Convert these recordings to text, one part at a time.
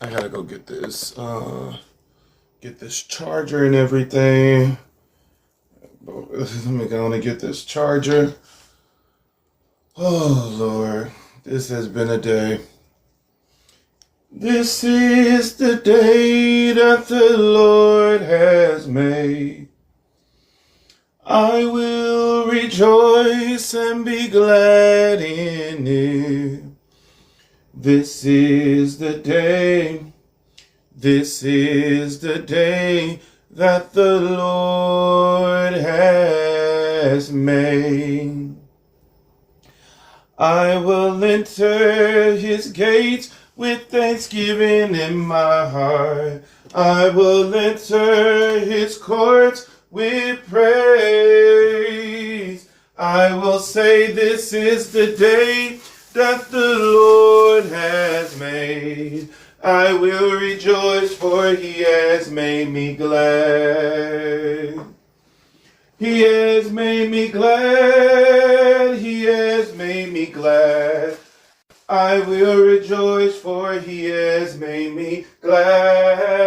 I gotta go get this charger and everything. Let me go and get this charger. Oh Lord, this has been a day. This is the day that the Lord has made. I will rejoice and be glad in it. This is the day. This is the day that the Lord has made. I will enter his gates with thanksgiving in my heart. I will enter his courts with praise. I will say, this is the day that the Lord has made. I will rejoice, for he has made me glad. He has made me glad. He has made me glad. I will rejoice, for he has made me glad.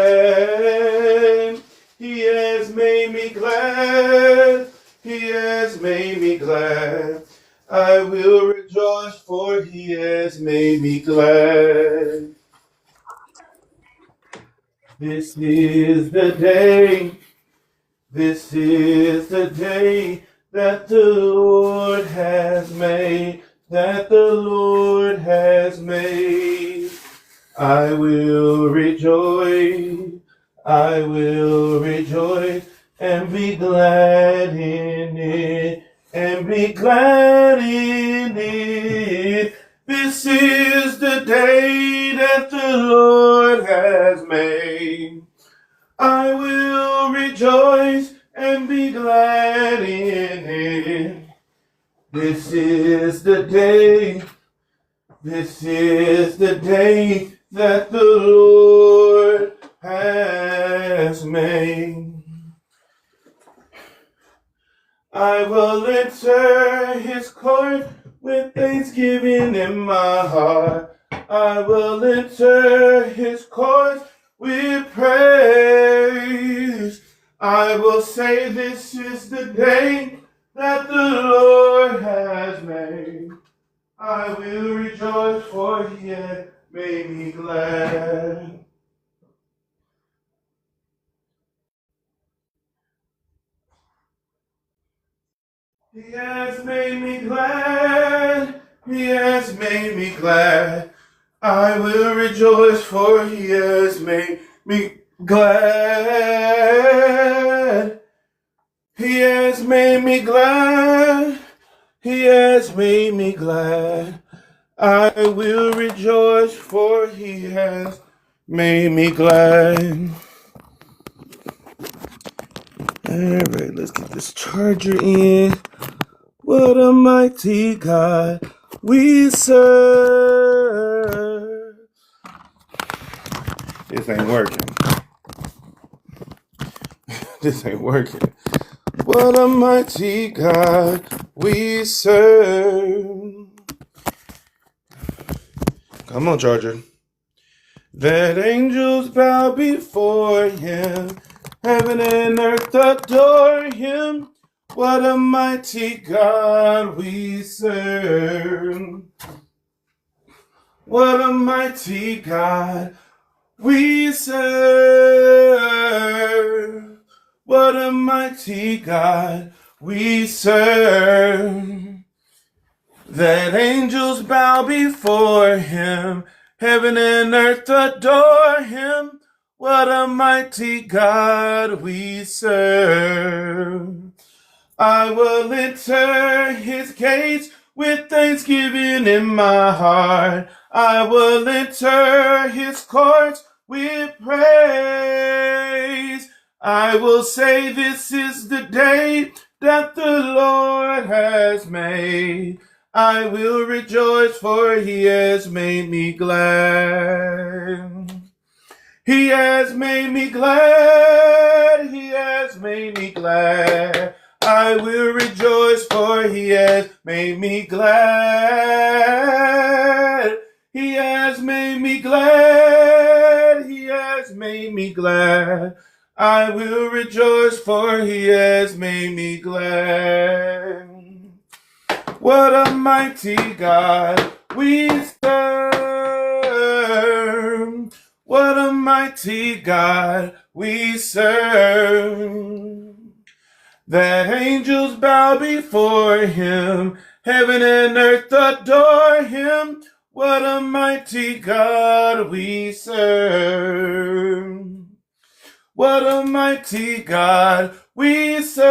He has made me glad. He has made me glad. I will rejoice, for he has made me glad. This is the day. This is the day that the Lord has made. That the Lord has made. I will rejoice. I will rejoice and be glad in it. And be glad in it. This is the day that the Lord has made. I will rejoice and be glad in it. This is the day. This is the day that the Lord has made. I will enter his court with thanksgiving in my heart. I will enter his court with praise. I will say, this is the day that the Lord has made. I will rejoice, for he has made me glad. He has made me glad. He has made me glad. I will rejoice, for he has made me glad. He has made me glad. He has made me glad. I will rejoice, for he has made me glad. Alright, let's get this charger in. What a mighty God we serve. This ain't working. This ain't working. What a mighty God we serve. Come on, charger. That angels bow before him. Heaven and earth adore him. What a mighty God we serve. What a mighty God we serve. What a mighty God we serve. That angels bow before him. Heaven and earth adore him. What a mighty God we serve. I will enter his gates with thanksgiving in my heart. I will enter his courts with praise. I will say, this is the day that the Lord has made. I will rejoice, for he has made me glad. He has made me glad. He has made me glad. I will rejoice, for he has made me glad. He has made me glad. me glad. I will rejoice, for he has made me glad. What a mighty God we serve. What a mighty God we serve. That angels bow before him, heaven and earth adore him. What a mighty God we serve. What a mighty God we serve.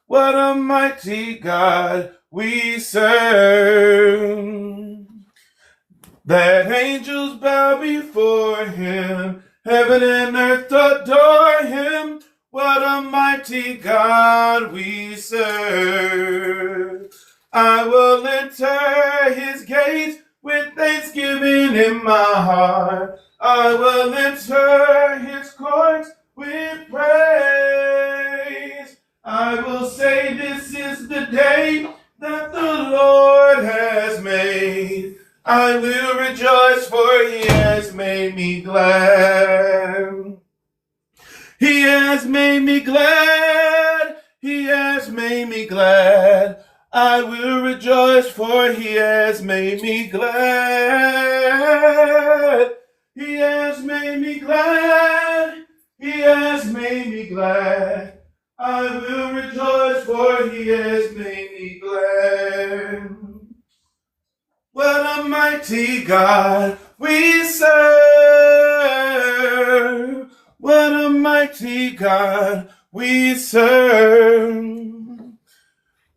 What a mighty God we serve. That angels bow before him, heaven and earth adore him. What a mighty God we serve. I will enter his gates with thanksgiving in my heart. I will enter his courts with praise. I will say, this is the day that the Lord has made. I will rejoice, for he has made me glad. He has made me glad. He has made me glad. I will rejoice, for he has made me glad. He has made me glad. He has made me glad. I will rejoice, for he has made me glad. What a mighty God we serve. What a mighty God we serve.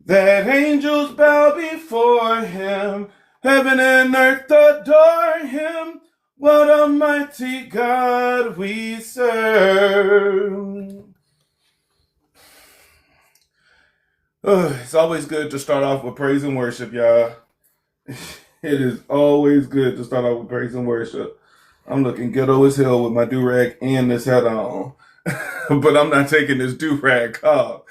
That angels bow before him, heaven and earth adore him. What a mighty God we serve. It's always good to start off with praise and worship, y'all. It is always good to start off with praise and worship. I'm looking ghetto as hell with my do-rag and this hat on. But I'm not taking this do-rag off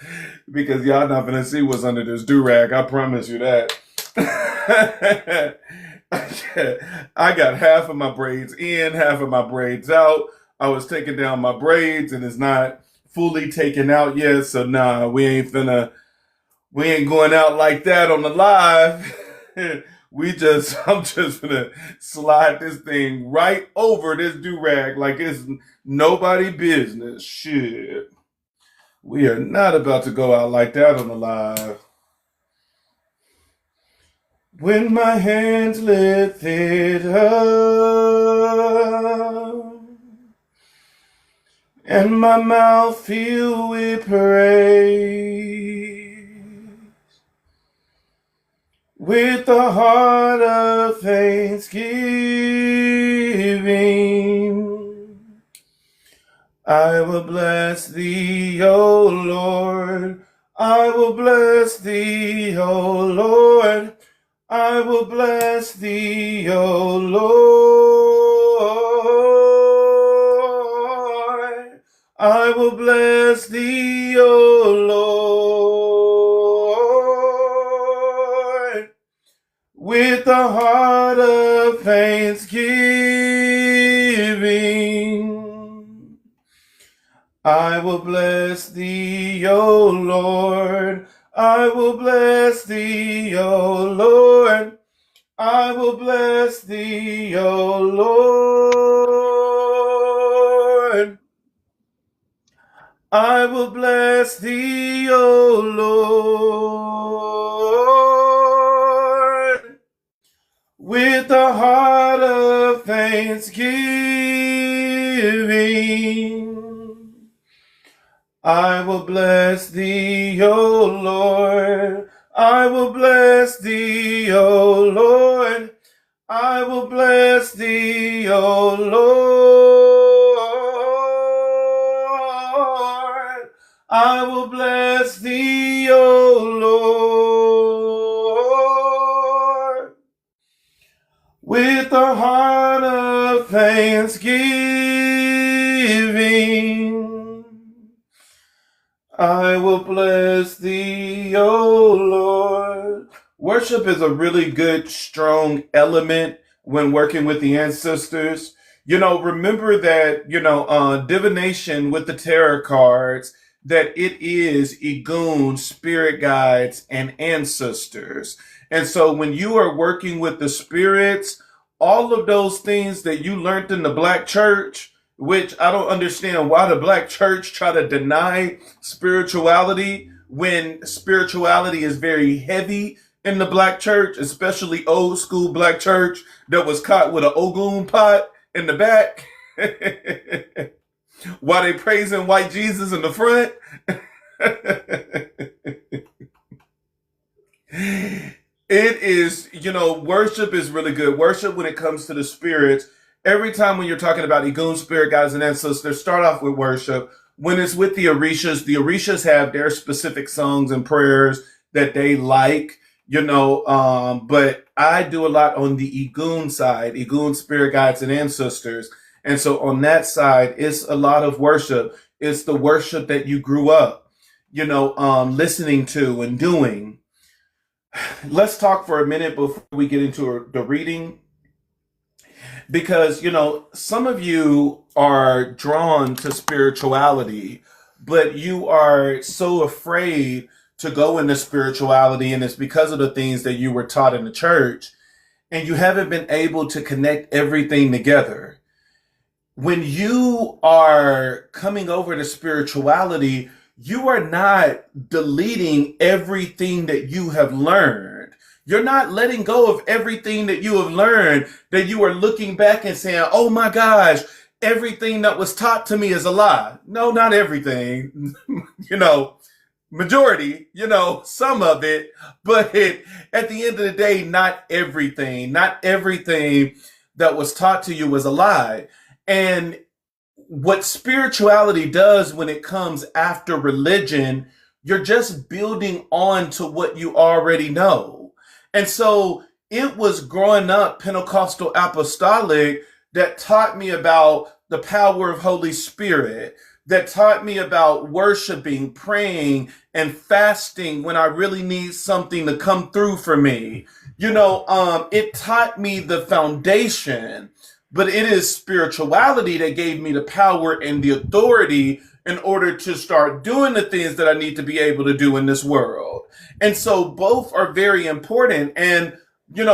because y'all not gonna see what's under this do-rag. I promise you that. I got half of my braids in, half of my braids out. I was taking down my braids and it's not fully taken out yet. So nah, we ain't going out like that on the live. I'm just gonna slide this thing right over this do-rag like it's nobody business. Shit. We are not about to go out like that on the live. When my hands lifted up and my mouth filled with praise, with a heart of thanksgiving, I will bless thee, O Lord. I will bless thee, O Lord. I will bless thee, O Lord. I will bless thee, O Lord. With a heart of thanksgiving, I will bless thee, O Lord. I will bless thee, O Lord. I will bless thee, O Lord. I will bless thee, O Lord. With a heart of thanksgiving, I will bless thee, O Lord. I will bless thee, O Lord. I will bless thee, O Lord. I will bless thee, O Lord. With a heart of thanksgiving, I will bless thee, O Lord. Worship is a really good, strong element when working with the ancestors. Remember that, divination with the tarot cards, that it is Egun, spirit guides, and ancestors. And so when you are working with the spirits, all of those things that you learned in the black church, which I don't understand why the black church try to deny spirituality when spirituality is very heavy in the black church, especially old school black church that was caught with an Ogun pot in the back while they praising white Jesus in the front. It is, worship is really good. Worship when it comes to the spirits. Every time when you're talking about Egun, spirit guides, and ancestors, start off with worship. When it's with the Orishas have their specific songs and prayers that they like, but I do a lot on the Egun side, Egun, spirit guides, and ancestors. And so on that side, it's a lot of worship. It's the worship that you grew up, listening to and doing. Let's talk for a minute before we get into the reading, because some of you are drawn to spirituality, but you are so afraid to go into spirituality, and it's because of the things that you were taught in the church, and you haven't been able to connect everything together. When you are coming over to spirituality, you are not deleting everything that you have learned. You're not letting go of everything that you have learned, that you are looking back and saying, oh my gosh, everything that was taught to me is a lie. No, not everything. Majority, some of it, but at the end of the day, not everything that was taught to you was a lie. And what spirituality does when it comes after religion, you're just building on to what you already know. And so it was growing up Pentecostal apostolic that taught me about the power of Holy Spirit, that taught me about worshiping, praying, and fasting when I really need something to come through for me. It taught me the foundation, but it is spirituality that gave me the power and the authority in order to start doing the things that I need to be able to do in this world. And so both are very important. And,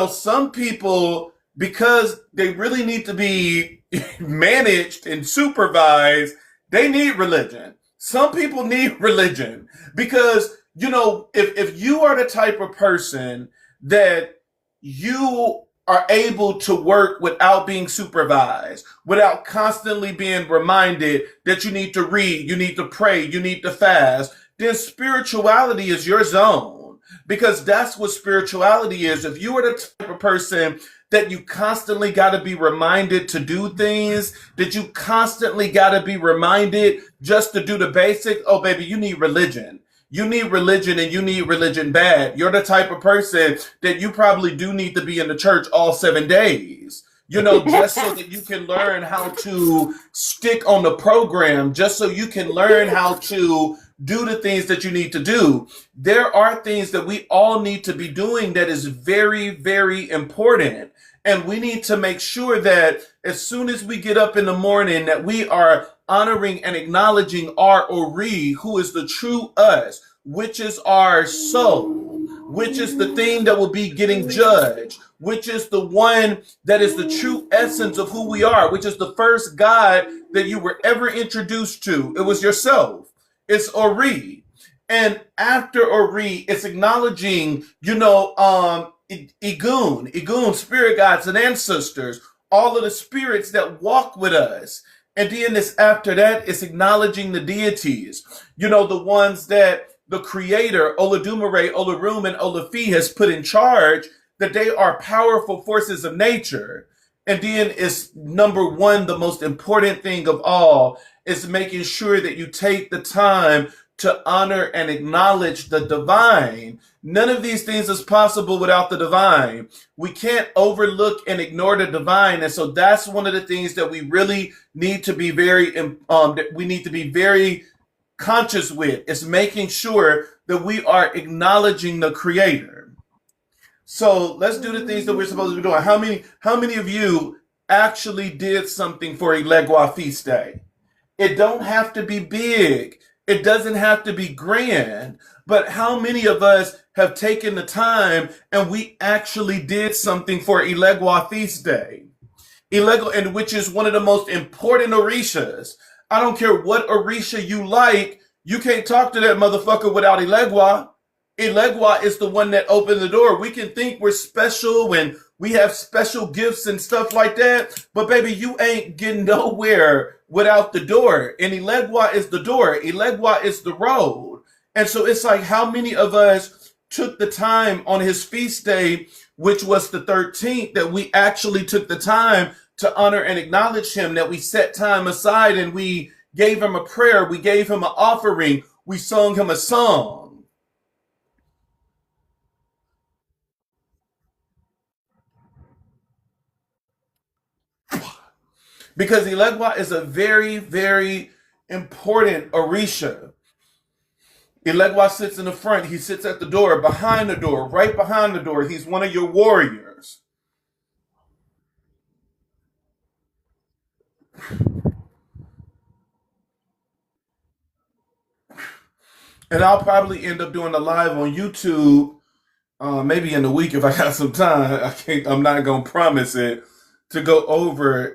some people, because they really need to be managed and supervised, they need religion. Some people need religion because, if you are the type of person that you are able to work without being supervised, without constantly being reminded that you need to read, you need to pray, you need to fast, then spirituality is your zone, because that's what spirituality is. If you are the type of person that you constantly got to be reminded to do things, that you constantly got to be reminded just to do the basics, oh baby, you need religion. You need religion, and you need religion bad. You're the type of person that you probably do need to be in the church all 7 days, just so that you can learn how to stick on the program, just so you can learn how to do the things that you need to do. There are things that we all need to be doing that is very, very important. And we need to make sure that as soon as we get up in the morning, that we are honoring and acknowledging our Ori, who is the true us, which is our soul, which is the thing that will be getting judged, which is the one that is the true essence of who we are, which is the first God that you were ever introduced to. It was yourself. It's Ori. And after Ori, it's acknowledging, Egun, spirit guides and ancestors, all of the spirits that walk with us. And then after that, it's acknowledging the deities, the ones that the creator, Olodumare, Olorum, and Olofi has put in charge, that they are powerful forces of nature. And then it's number one, the most important thing of all is making sure that you take the time to honor and acknowledge the divine. None of these things is possible without the divine. We can't overlook and ignore the divine. And so that's one of the things that we really need to be very conscious with, is making sure that we are acknowledging the creator. So let's do the things that we're supposed to be doing. How many of you actually did something for Ilegwa Feast Day. It don't have to be big. It doesn't have to be grand. But how many of us have taken the time and we actually did something for Ilegwa Feast Day? Ilegwa, and which is one of the most important orishas. I don't care what orisha you like, you can't talk to that motherfucker without Ilegwa. Ilegwa is the one that opened the door. We can think we're special and we have special gifts and stuff like that, but baby, you ain't getting nowhere without the door. And Ilegwa is the door. Ilegwa is the road. And so it's like, how many of us took the time on his feast day, which was the 13th, that we actually took the time to honor and acknowledge him, that we set time aside and we gave him a prayer, we gave him an offering, we sung him a song. Because Ilegwa is a very, very important Orisha. Ilegwa sits in the front, he sits at the door, behind the door, right behind the door. He's one of your warriors. And I'll probably end up doing a live on YouTube, maybe in a week if I got some time. I'm not gonna promise it, to go over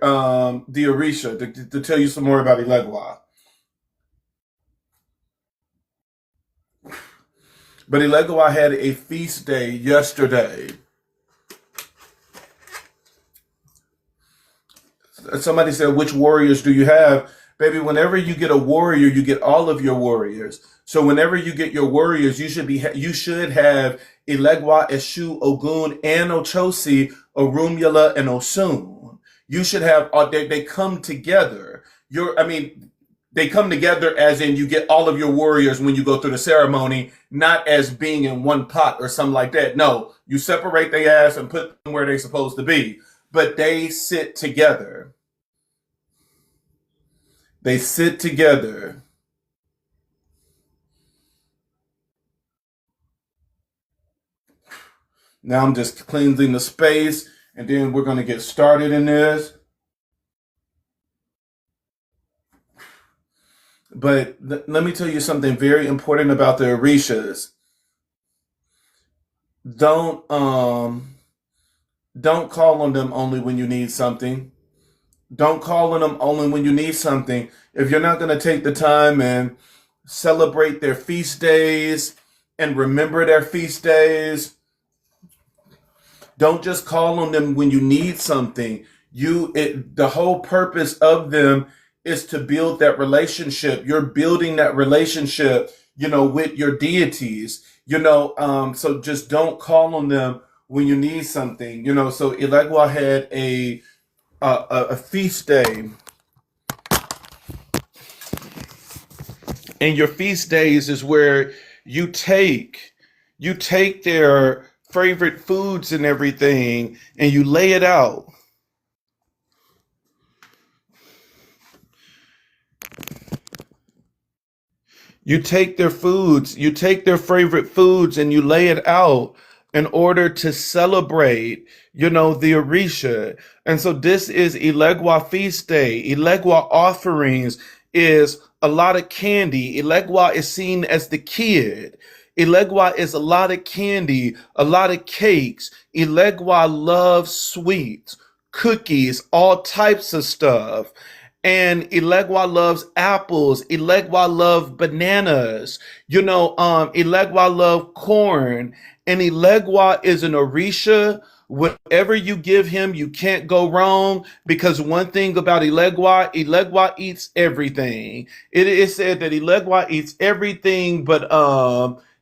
the Orisha to tell you some more about Ilegwa. But Ilegwa had a feast day yesterday. Somebody said, which warriors do you have? Baby, whenever you get a warrior, you get all of your warriors. So whenever you get your warriors, you should have Ilegwa, Eshu, Ogun, and Ochosi, Orumula, and Osun. You should have they come together. They come together as in you get all of your warriors when you go through the ceremony, not as being in one pot or something like that. No, you separate their ass and put them where they're supposed to be. But they sit together. They sit together. Now I'm just cleansing the space, and then we're going to get started in this. But let me tell you something very important about the Orishas. Don't don't call on them only when you need something. Don't call on them only when you need something. If you're not going to take the time and celebrate their feast days and remember their feast days, don't just call on them when you need something. The whole purpose of them is to build that relationship. You're building that relationship, with your deities, so just don't call on them when you need something, so Ilegwa had a feast day. And your feast days is where you take their favorite foods and everything and you lay it out. You take their foods, you take their favorite foods and you lay it out in order to celebrate, the Orisha. And so this is Ilegwa Feast Day. Ilegwa offerings is a lot of candy. Ilegwa is seen as the kid. Ilegwa is a lot of candy, a lot of cakes. Ilegwa loves sweets, cookies, all types of stuff. And Ilegwa loves apples. Ilegwa loves bananas. Ilegwa love corn. And Ilegwa is an Orisha. Whatever you give him, you can't go wrong, because one thing about Ilegwa eats everything. It is said that Ilegwa eats everything but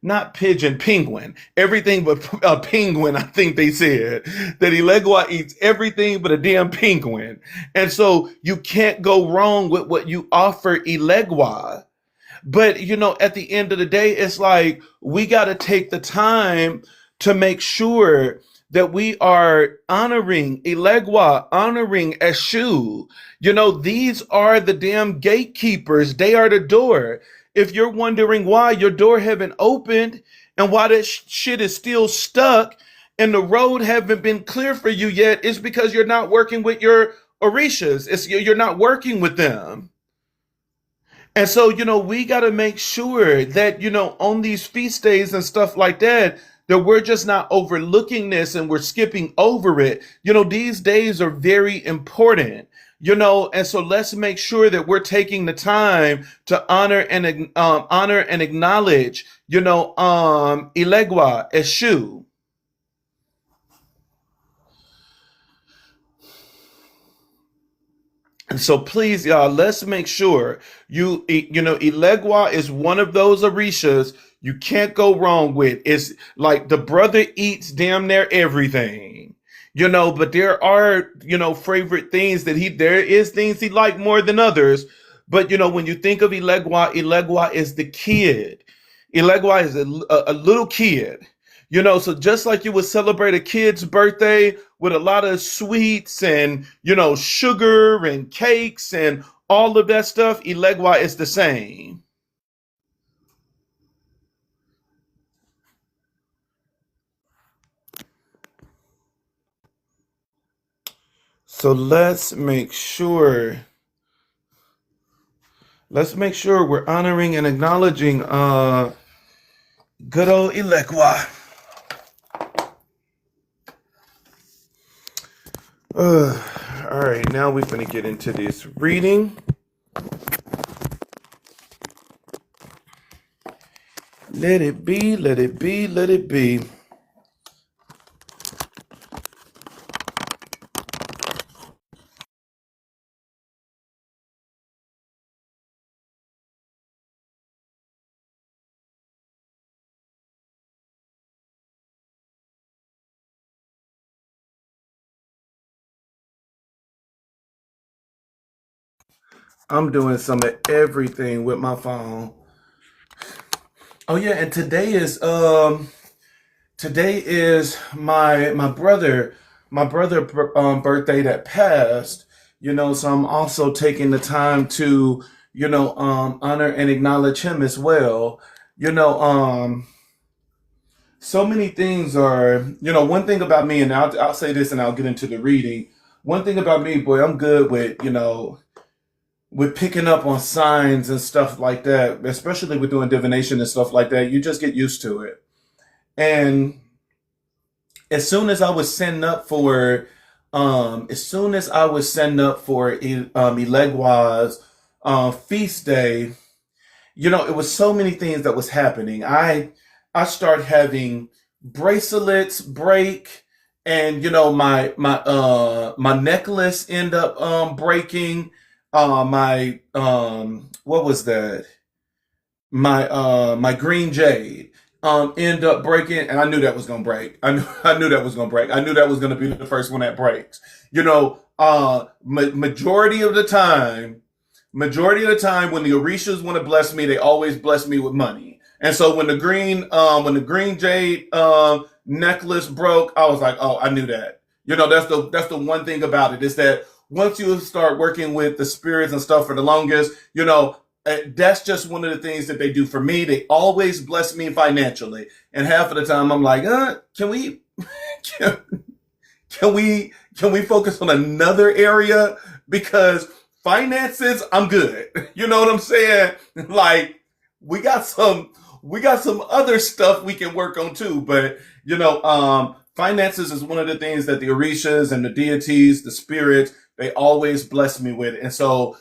not pigeon, penguin. Everything but a penguin, I think they said. That Ilegwa eats everything but a damn penguin. And so you can't go wrong with what you offer Ilegwa. But, at the end of the day, it's like we got to take the time to make sure that we are honoring Ilegwa, honoring Eshu. These are the damn gatekeepers. They are the door. If you're wondering why your door haven't opened and why that shit is still stuck, and the road haven't been clear for you yet, it's because you're not working with your orishas. You're not working with them. And so, we got to make sure that, on these feast days and stuff like that, that we're just not overlooking this and we're skipping over it. These days are very important, and so let's make sure that we're taking the time to honor and acknowledge, Ilegwa, Eshu. And so please, y'all, let's make sure Ilegwa is one of those orishas you can't go wrong with. It's like the brother eats damn near everything, but there are, favorite things there is things he like more than others. But, when you think of Ilegwa, Ilegwa is the kid. Ilegwa is a little kid. So just like you would celebrate a kid's birthday with a lot of sweets and, sugar and cakes and all of that stuff, Ilegwa is the same. So let's make sure we're honoring and acknowledging good old Ilegwa. All right, now we're going to get into this reading. Let it be, let it be, let it be. I'm doing some of everything with my phone. Oh yeah, and today is my brother birthday that passed. So I'm also taking the time to honor and acknowledge him as well. You know so many things are, one thing about me, and I'll say this and I'll get into the reading. One thing about me, boy, I'm good with picking up on signs and stuff like that, especially with doing divination and stuff like that. You just get used to it. And as soon as I was setting up for, Ilegwa's feast day, it was so many things that was happening. I start having bracelets break, and my necklace end up breaking. My what was that? My green jade end up breaking, and I knew that was gonna break. I knew that was gonna break. I knew that was gonna be the first one that breaks. Majority of the time when the orishas want to bless me, they always bless me with money. And so when the green jade necklace broke, I was like, oh, I knew that. That's the one thing about it, is that once you start working with the spirits and stuff for the longest, that's just one of the things that they do for me. They always bless me financially, and half of the time I'm like, can we can, can we focus on another area, because finances, I'm good. You know what I'm saying? Like, we got some other stuff we can work on too. But finances is one of the things that the orishas and the deities, the spirits, they always bless me with. And so,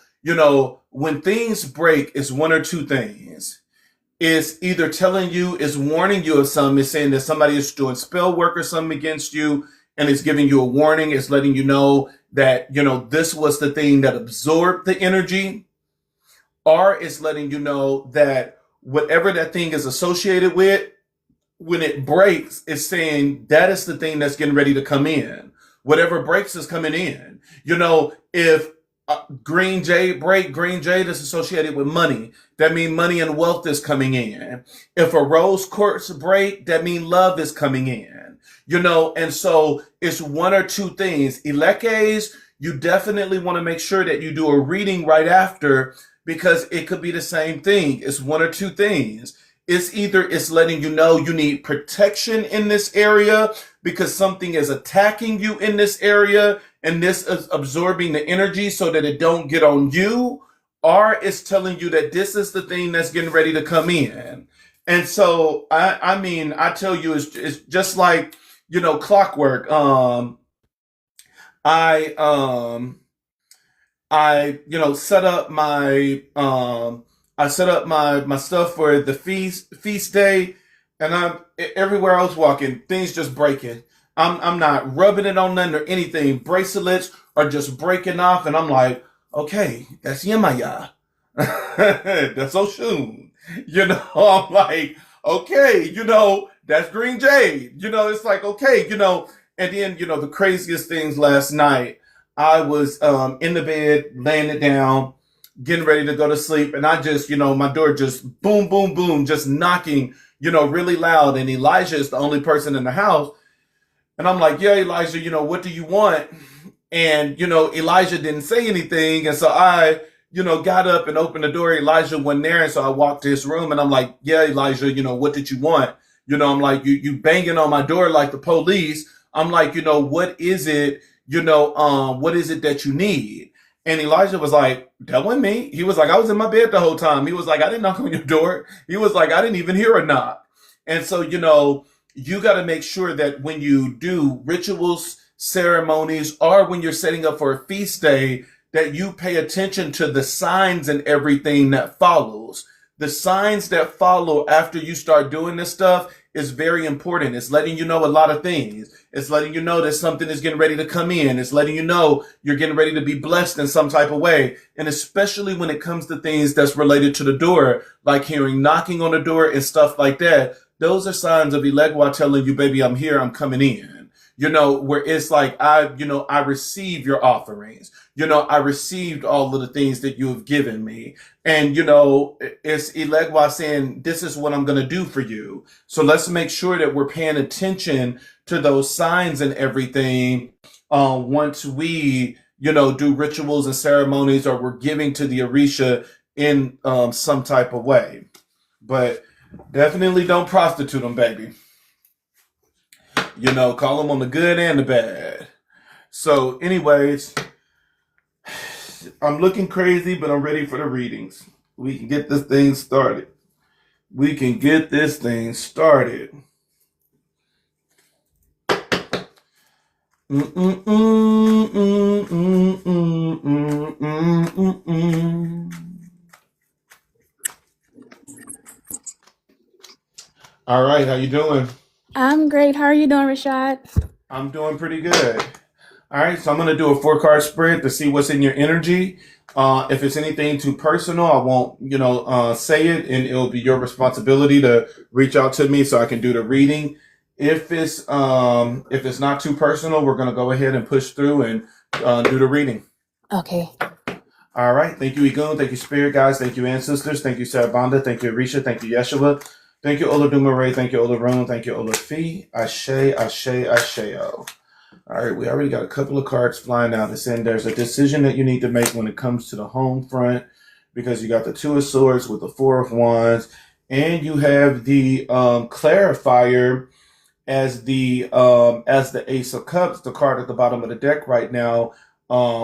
when things break, it's one or two things. It's either it's warning you of something. It's saying that somebody is doing spell work or something against you, and it's giving you a warning. It's letting you know that, this was the thing that absorbed the energy. Or it's letting you know that whatever that thing is associated with, when it breaks, it's saying that is the thing that's getting ready to come in. Whatever breaks is coming in. If green jade is associated with money. That means money and wealth is coming in. If a rose quartz break, that means love is coming in. And so it's one or two things. Elekes, you definitely want to make sure that you do a reading right after, because it could be the same thing. It's one or two things. it's letting you know you need protection in this area because something is attacking you in this area, and this is absorbing the energy so that it don't get on you, or it's telling you that this is the thing that's getting ready to come in. And so I mean, I tell you, it's just like, clockwork. I I set up my stuff for the feast day, and I'm everywhere I was walking, things just breaking. I'm not rubbing it on nothing or anything. Bracelets are just breaking off, and I'm like, okay, that's Yemaya. That's Oshun. I'm like, okay, that's Green Jade. It's like, okay, and then, the craziest things last night, I was in the bed, laying it down, getting ready to go to sleep, and I just, my door just boom, boom, boom, just knocking, really loud. And Elijah is the only person in the house. And I'm like, yeah, Elijah, what do you want? And, Elijah didn't say anything. And so I, got up and opened the door. Elijah wasn't there. And so I walked to his room and I'm like, yeah, Elijah, what did you want? I'm like, you banging on my door like the police. I'm like, what is it? What is it that you need? And Elijah was like, that wasn't me. He was like, I was in my bed the whole time. He was like, I didn't knock on your door. He was like, I didn't even hear a knock. And so, you got to make sure that when you do rituals, ceremonies, or when you're setting up for a feast day, that you pay attention to the signs and everything that follows. The signs that follow after you start doing this stuff is very important. It's letting you know a lot of things. It's letting you know that something is getting ready to come in. It's letting you know you're getting ready to be blessed in some type of way. And especially when it comes to things that's related to the door, like hearing knocking on the door and stuff like that, those are signs of Elegua telling you, baby, I'm here, I'm coming in. Where it's like, I receive your offerings. I received all of the things that you have given me. And, it's Elegua saying, this is what I'm going to do for you. So let's make sure that we're paying attention to those signs and everything once we, do rituals and ceremonies, or we're giving to the Orisha in some type of way. But definitely don't prostitute them, baby. Call them on the good and the bad. So, anyways, I'm looking crazy, but I'm ready for the readings. We can get this thing started. All right, how you doing? I'm great. How are you doing, Rashad? I'm doing pretty good. All right, so I'm going to do a 4-card spread to see what's in your energy. If it's anything too personal, I won't, say it, and it'll be your responsibility to reach out to me so I can do the reading. If it's not too personal, we're going to go ahead and push through and do the reading. Okay. All right. Thank you, Igun. Thank you, Spirit Guides. Thank you, Ancestors. Thank you, Sarabanda. Thank you, Arisha. Thank you, Yeshua. Thank you, Olodumare. Thank you, Olorun. Thank you, Olofi. Ashe, Ashe, Asheo. All right, we already got a couple of cards flying out. It's saying there's a decision that you need to make when it comes to the home front, because you got the 2 of Swords with the 4 of Wands, and you have the clarifier as the Ace of Cups, the card at the bottom of the deck right now,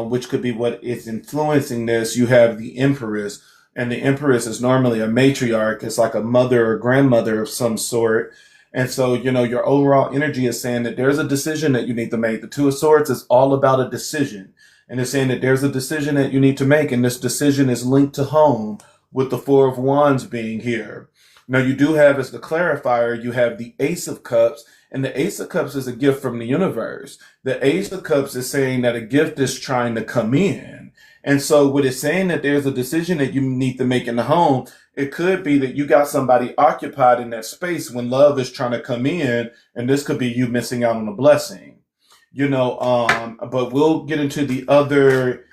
which could be what is influencing this. You have the Empress, and the Empress is normally a matriarch. It's like a mother or grandmother of some sort. And so, your overall energy is saying that there's a decision that you need to make. The 2 of Swords is all about a decision. And it's saying that there's a decision that you need to make. And this decision is linked to home, with the 4 of Wands being here. Now, you do have, as the clarifier, you have the Ace of Cups. And the Ace of Cups is a gift from the universe. The Ace of Cups is saying that a gift is trying to come in. And so what it's saying that there's a decision that you need to make in the home. It could be that you got somebody occupied in that space when love is trying to come in, and this could be you missing out on a blessing. But we'll get into the other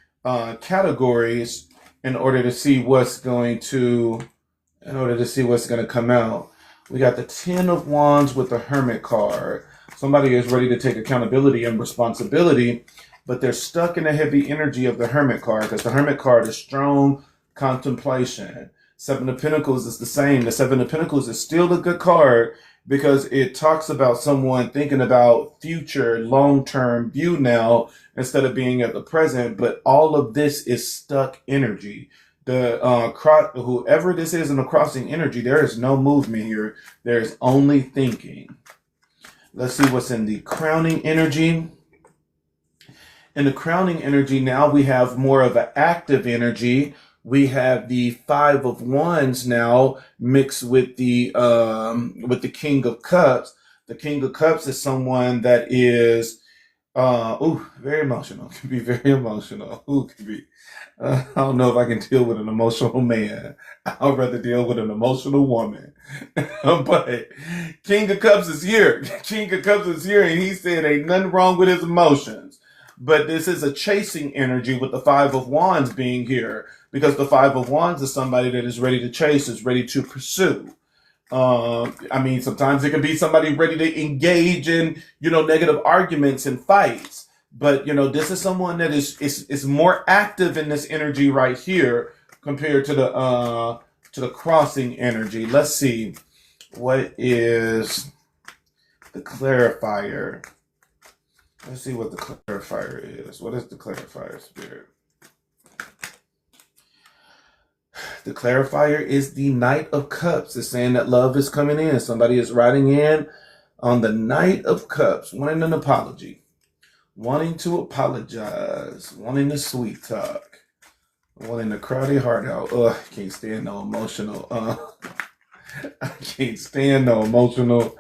categories in order to see what's going to come out. We got the 10 of Wands with the Hermit card. Somebody is ready to take accountability and responsibility, but they're stuck in the heavy energy of the Hermit card, because the Hermit card is strong contemplation. Seven of Pentacles is the same. The Seven of Pentacles is still a good card because it talks about someone thinking about future, long-term view now instead of being at the present. But all of this is stuck energy. Whoever this is in the crossing energy, there is no movement here. There's only thinking. Let's see what's in the crowning energy. In the crowning energy, now we have more of an active energy. We have the Five of Wands now mixed with the King of Cups. The King of Cups is someone that is very emotional. Can be very emotional. Can be. I don't know if I can deal with an emotional man. I'd rather deal with an emotional woman. But King of Cups is here. King of Cups is here, and he said ain't nothing wrong with his emotions. But this is a chasing energy with the Five of Wands being here, because the Five of Wands is somebody that is ready to chase, is ready to pursue. Sometimes it can be somebody ready to engage in, negative arguments and fights. But, this is someone that is more active in this energy right here compared to the crossing energy. Let's see. What is the clarifier? Let's see what the clarifier is. What is the clarifier, Spirit? The clarifier is the Knight of Cups. It's saying that love is coming in. Somebody is riding in on the Knight of Cups, wanting an apology, wanting to apologize, wanting the sweet talk, wanting to cry their heart out. Can't stand no emotional. I can't stand no emotional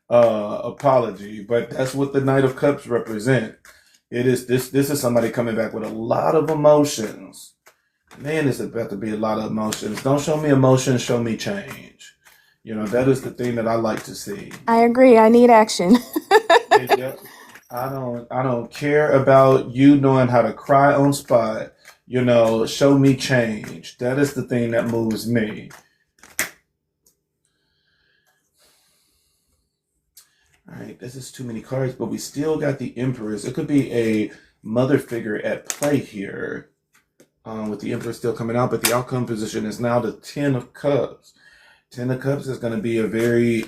apology. But that's what the Knight of Cups represent. It is this is somebody coming back with a lot of emotions. Man, it's about to be a lot of emotions. Don't show me emotions, show me change. That is the thing that I like to see. I agree. I need action. Yep. I don't care about you knowing how to cry on spot. Show me change. That is the thing that moves me. All right, this is too many cards, but we still got the Empress. It could be a mother figure at play here. With the Emperor still coming out, but the outcome position is now the Ten of Cups. Ten of Cups is going to be a very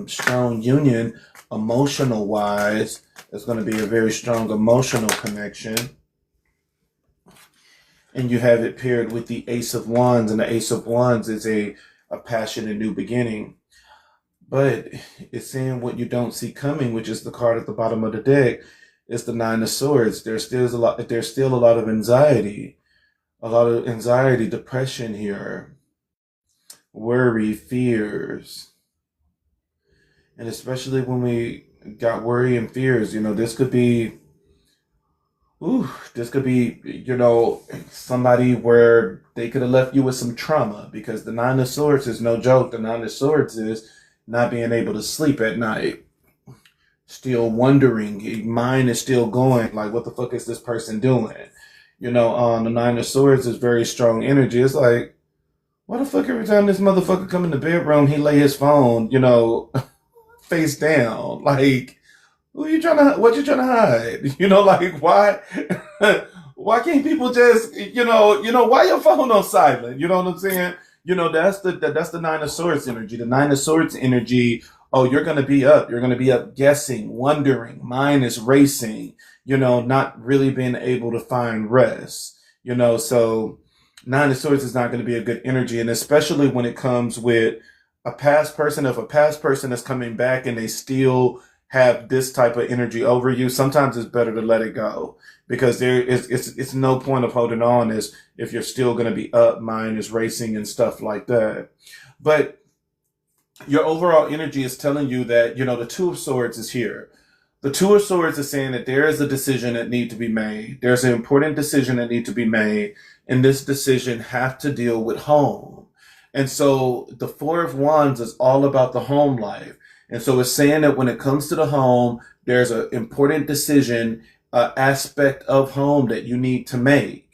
strong union, emotional-wise. It's going to be a very strong emotional connection. And you have it paired with the Ace of Wands, and the Ace of Wands is a passion and new beginning. But it's saying what you don't see coming, which is the card at the bottom of the deck. It's the Nine of Swords. There's still a lot of anxiety. A lot of anxiety, depression here, worry, fears. And especially when we got worry and fears, this could be, somebody where they could have left you with some trauma, because the Nine of Swords is no joke. The Nine of Swords is not being able to sleep at night, still wondering, your mind is still going, like, what the fuck is this person doing? The Nine of Swords is very strong energy. It's like, why the fuck every time this motherfucker come in the bedroom, he lay his phone, face down? Like, what you trying to hide? Like, why? Why can't people just, why your phone on silent? You know what I'm saying? That's the Nine of Swords energy. The Nine of Swords energy. Oh, you're going to be up. You're going to be up guessing, wondering. Mind is racing. Not really being able to find rest, so Nine of Swords is not going to be a good energy. And especially when it comes with a past person, if a past person is coming back and they still have this type of energy over you, sometimes it's better to let it go, because it's no point of holding on if you're still going to be up, mind is racing and stuff like that. But your overall energy is telling you that, the Two of Swords is here. The Two of Swords is saying that there is a decision that needs to be made. There's an important decision that needs to be made. And this decision have to deal with home. And so the Four of Wands is all about the home life. And so it's saying that when it comes to the home, there's an important decision, aspect of home that you need to make.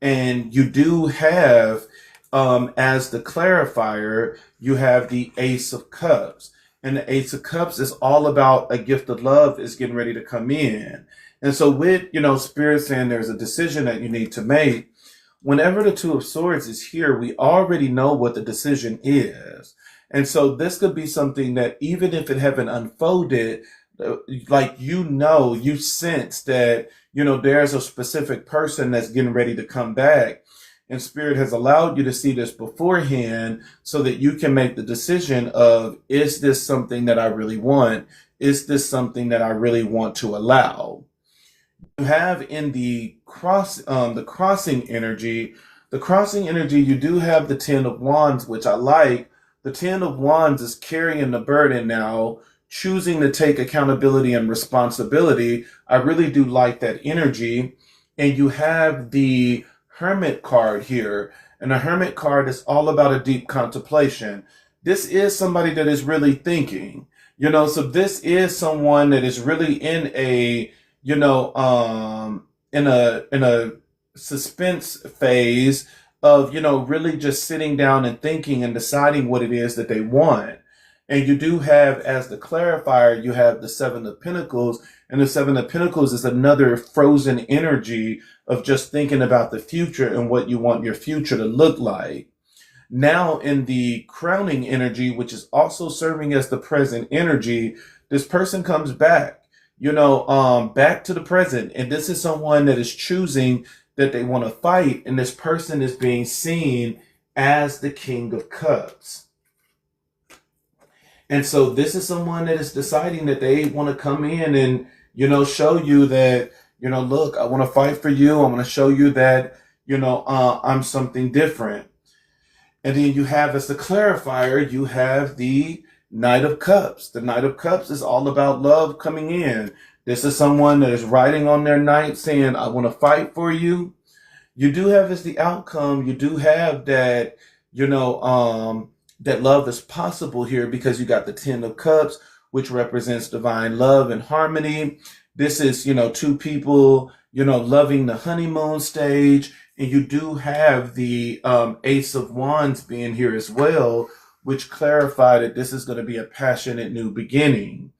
And you do have, as the clarifier, you have the Ace of Cups. And the Ace of Cups is all about a gift of love is getting ready to come in. And so with, Spirit saying there's a decision that you need to make, whenever the Two of Swords is here, we already know what the decision is. And so this could be something that even if it haven't unfolded, like, you sense that, there's a specific person that's getting ready to come back. And Spirit has allowed you to see this beforehand so that you can make the decision of, is this something that I really want? Is this something that I really want to allow? You have in the crossing energy, you do have the Ten of Wands, which I like. The Ten of Wands is carrying the burden now, choosing to take accountability and responsibility. I really do like that energy. And you have the Hermit card here. And the Hermit card is all about a deep contemplation. This is somebody that is really thinking, so this is someone that is really in a, in a suspense phase of, really just sitting down and thinking and deciding what it is that they want. And you do have, as the clarifier, you have the Seven of Pentacles, and the Seven of Pentacles is another frozen energy of just thinking about the future and what you want your future to look like. Now, in the crowning energy, which is also serving as the present energy, this person comes back, back to the present. And this is someone that is choosing that they want to fight. And this person is being seen as the King of Cups. And so this is someone that is deciding that they want to come in and, show you that, look, I want to fight for you. I want to show you that, I'm something different. And then you have, as the clarifier, you have the Knight of Cups. The Knight of Cups is all about love coming in. This is someone that is riding on their knight saying, I want to fight for you. You do have, as the outcome, you do have that, that love is possible here, because you got the Ten of Cups, which represents divine love and harmony. This is, two people, loving the honeymoon stage. And you do have the Ace of Wands being here as well, which clarified that this is going to be a passionate new beginning.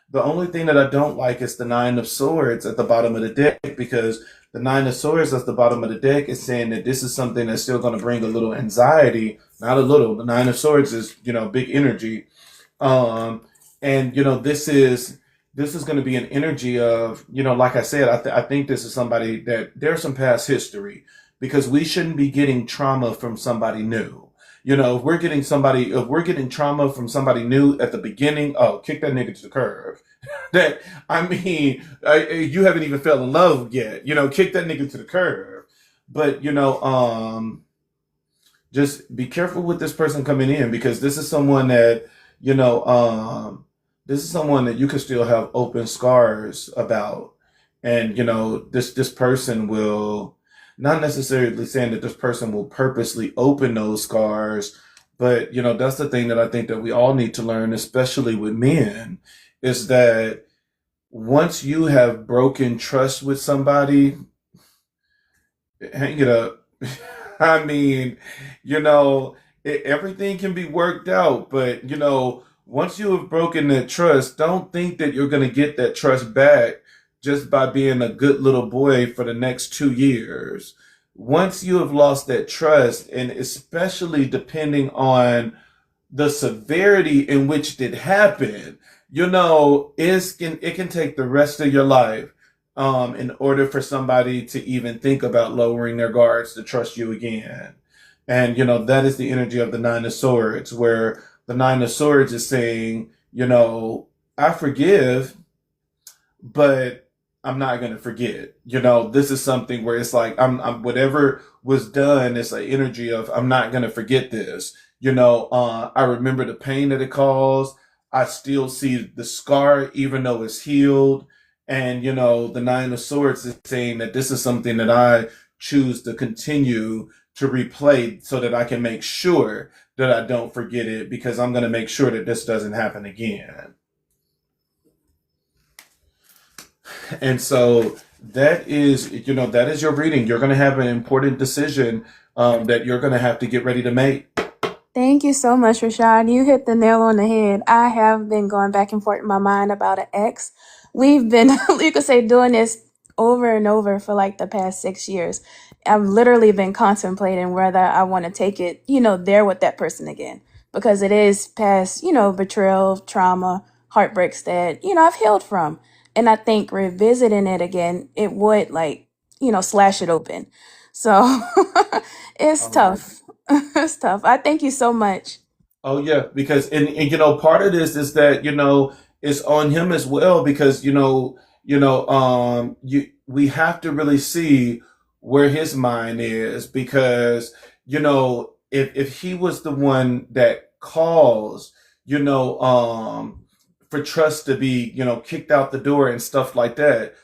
The only thing that I don't like is the Nine of Swords at the bottom of the deck, because the Nine of Swords at the bottom of the deck is saying that this is something that's still going to bring a little anxiety. Not a little. The Nine of Swords is, big energy. And, this is going to be an energy of, like I said, I think this is somebody that there's some past history, because we shouldn't be getting trauma from somebody new. If we're getting trauma from somebody new at the beginning, kick that nigga to the curb. You haven't even fell in love yet. Kick that nigga to the curb. But, just be careful with this person coming in, because this is someone that, this is someone that you could still have open scars about. And, this person will, not necessarily saying that this person will purposely open those scars, but, that's the thing that I think that we all need to learn, especially with men, is that once you have broken trust with somebody, hang it up. I mean, everything can be worked out, but, once you have broken that trust, don't think that you're going to get that trust back just by being a good little boy for the next 2 years. Once you have lost that trust, and especially depending on the severity in which it happened, it can take the rest of your life in order for somebody to even think about lowering their guards to trust you again. And, that is the energy of the Nine of Swords, where the Nine of Swords is saying, I forgive, but I'm not going to forget. This is something where it's like, I'm whatever was done, it's an energy of, I'm not going to forget this. I remember the pain that it caused. I still see the scar, even though it's healed. And, the Nine of Swords is saying that this is something that I choose to continue to replay so that I can make sure that I don't forget it, because I'm going to make sure that this doesn't happen again. And so that is your reading. You're going to have an important decision that you're going to have to get ready to make. Thank you so much, Rashad. You hit the nail on the head. I have been going back and forth in my mind about an ex. We've been, you could say, doing this over and over for like the past 6 years. I've literally been contemplating whether I want to take it, there with that person again. Because it is past, betrayal, trauma, heartbreaks that, I've healed from. And I think revisiting it again, it would like, slash it open. So it's Oh yeah. tough. It's tough. I thank you so much. Oh yeah, because and part of this is that it's on him as well because you we have to really see where his mind is because if he was the one that caused you know for trust to be kicked out the door and stuff like that,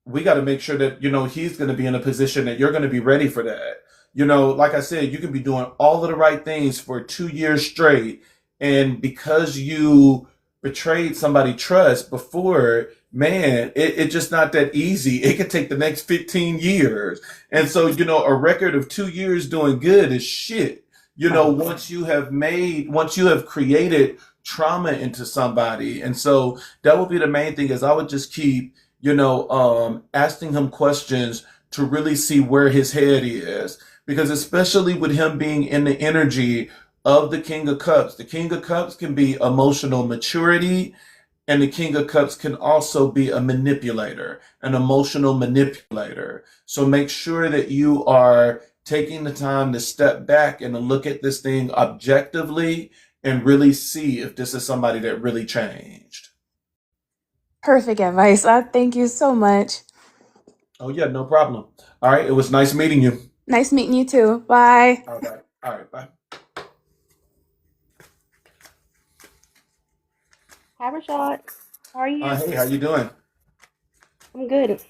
we got to make sure that he's going to be in a position that you're going to be ready for that. Like I said, you can be doing all of the right things for 2 years straight, and because you betrayed somebody trust before, man, it's just not that easy. It could take the next 15 years, and so a record of 2 years doing good is shit. Once you have created trauma into somebody, and so that would be the main thing. Is I would just keep asking him questions to really see where his head is. Because especially with him being in the energy of the King of Cups can be emotional maturity, and the King of Cups can also be a manipulator, an emotional manipulator. So make sure that you are taking the time to step back and to look at this thing objectively and really see if this is somebody that really changed. Perfect advice. I thank you so much. Oh yeah, no problem. All right, it was nice meeting you. Nice meeting you too. Bye. All right, all right, bye. Hi, Rashad. How are you? Hey, how you doing? I'm good.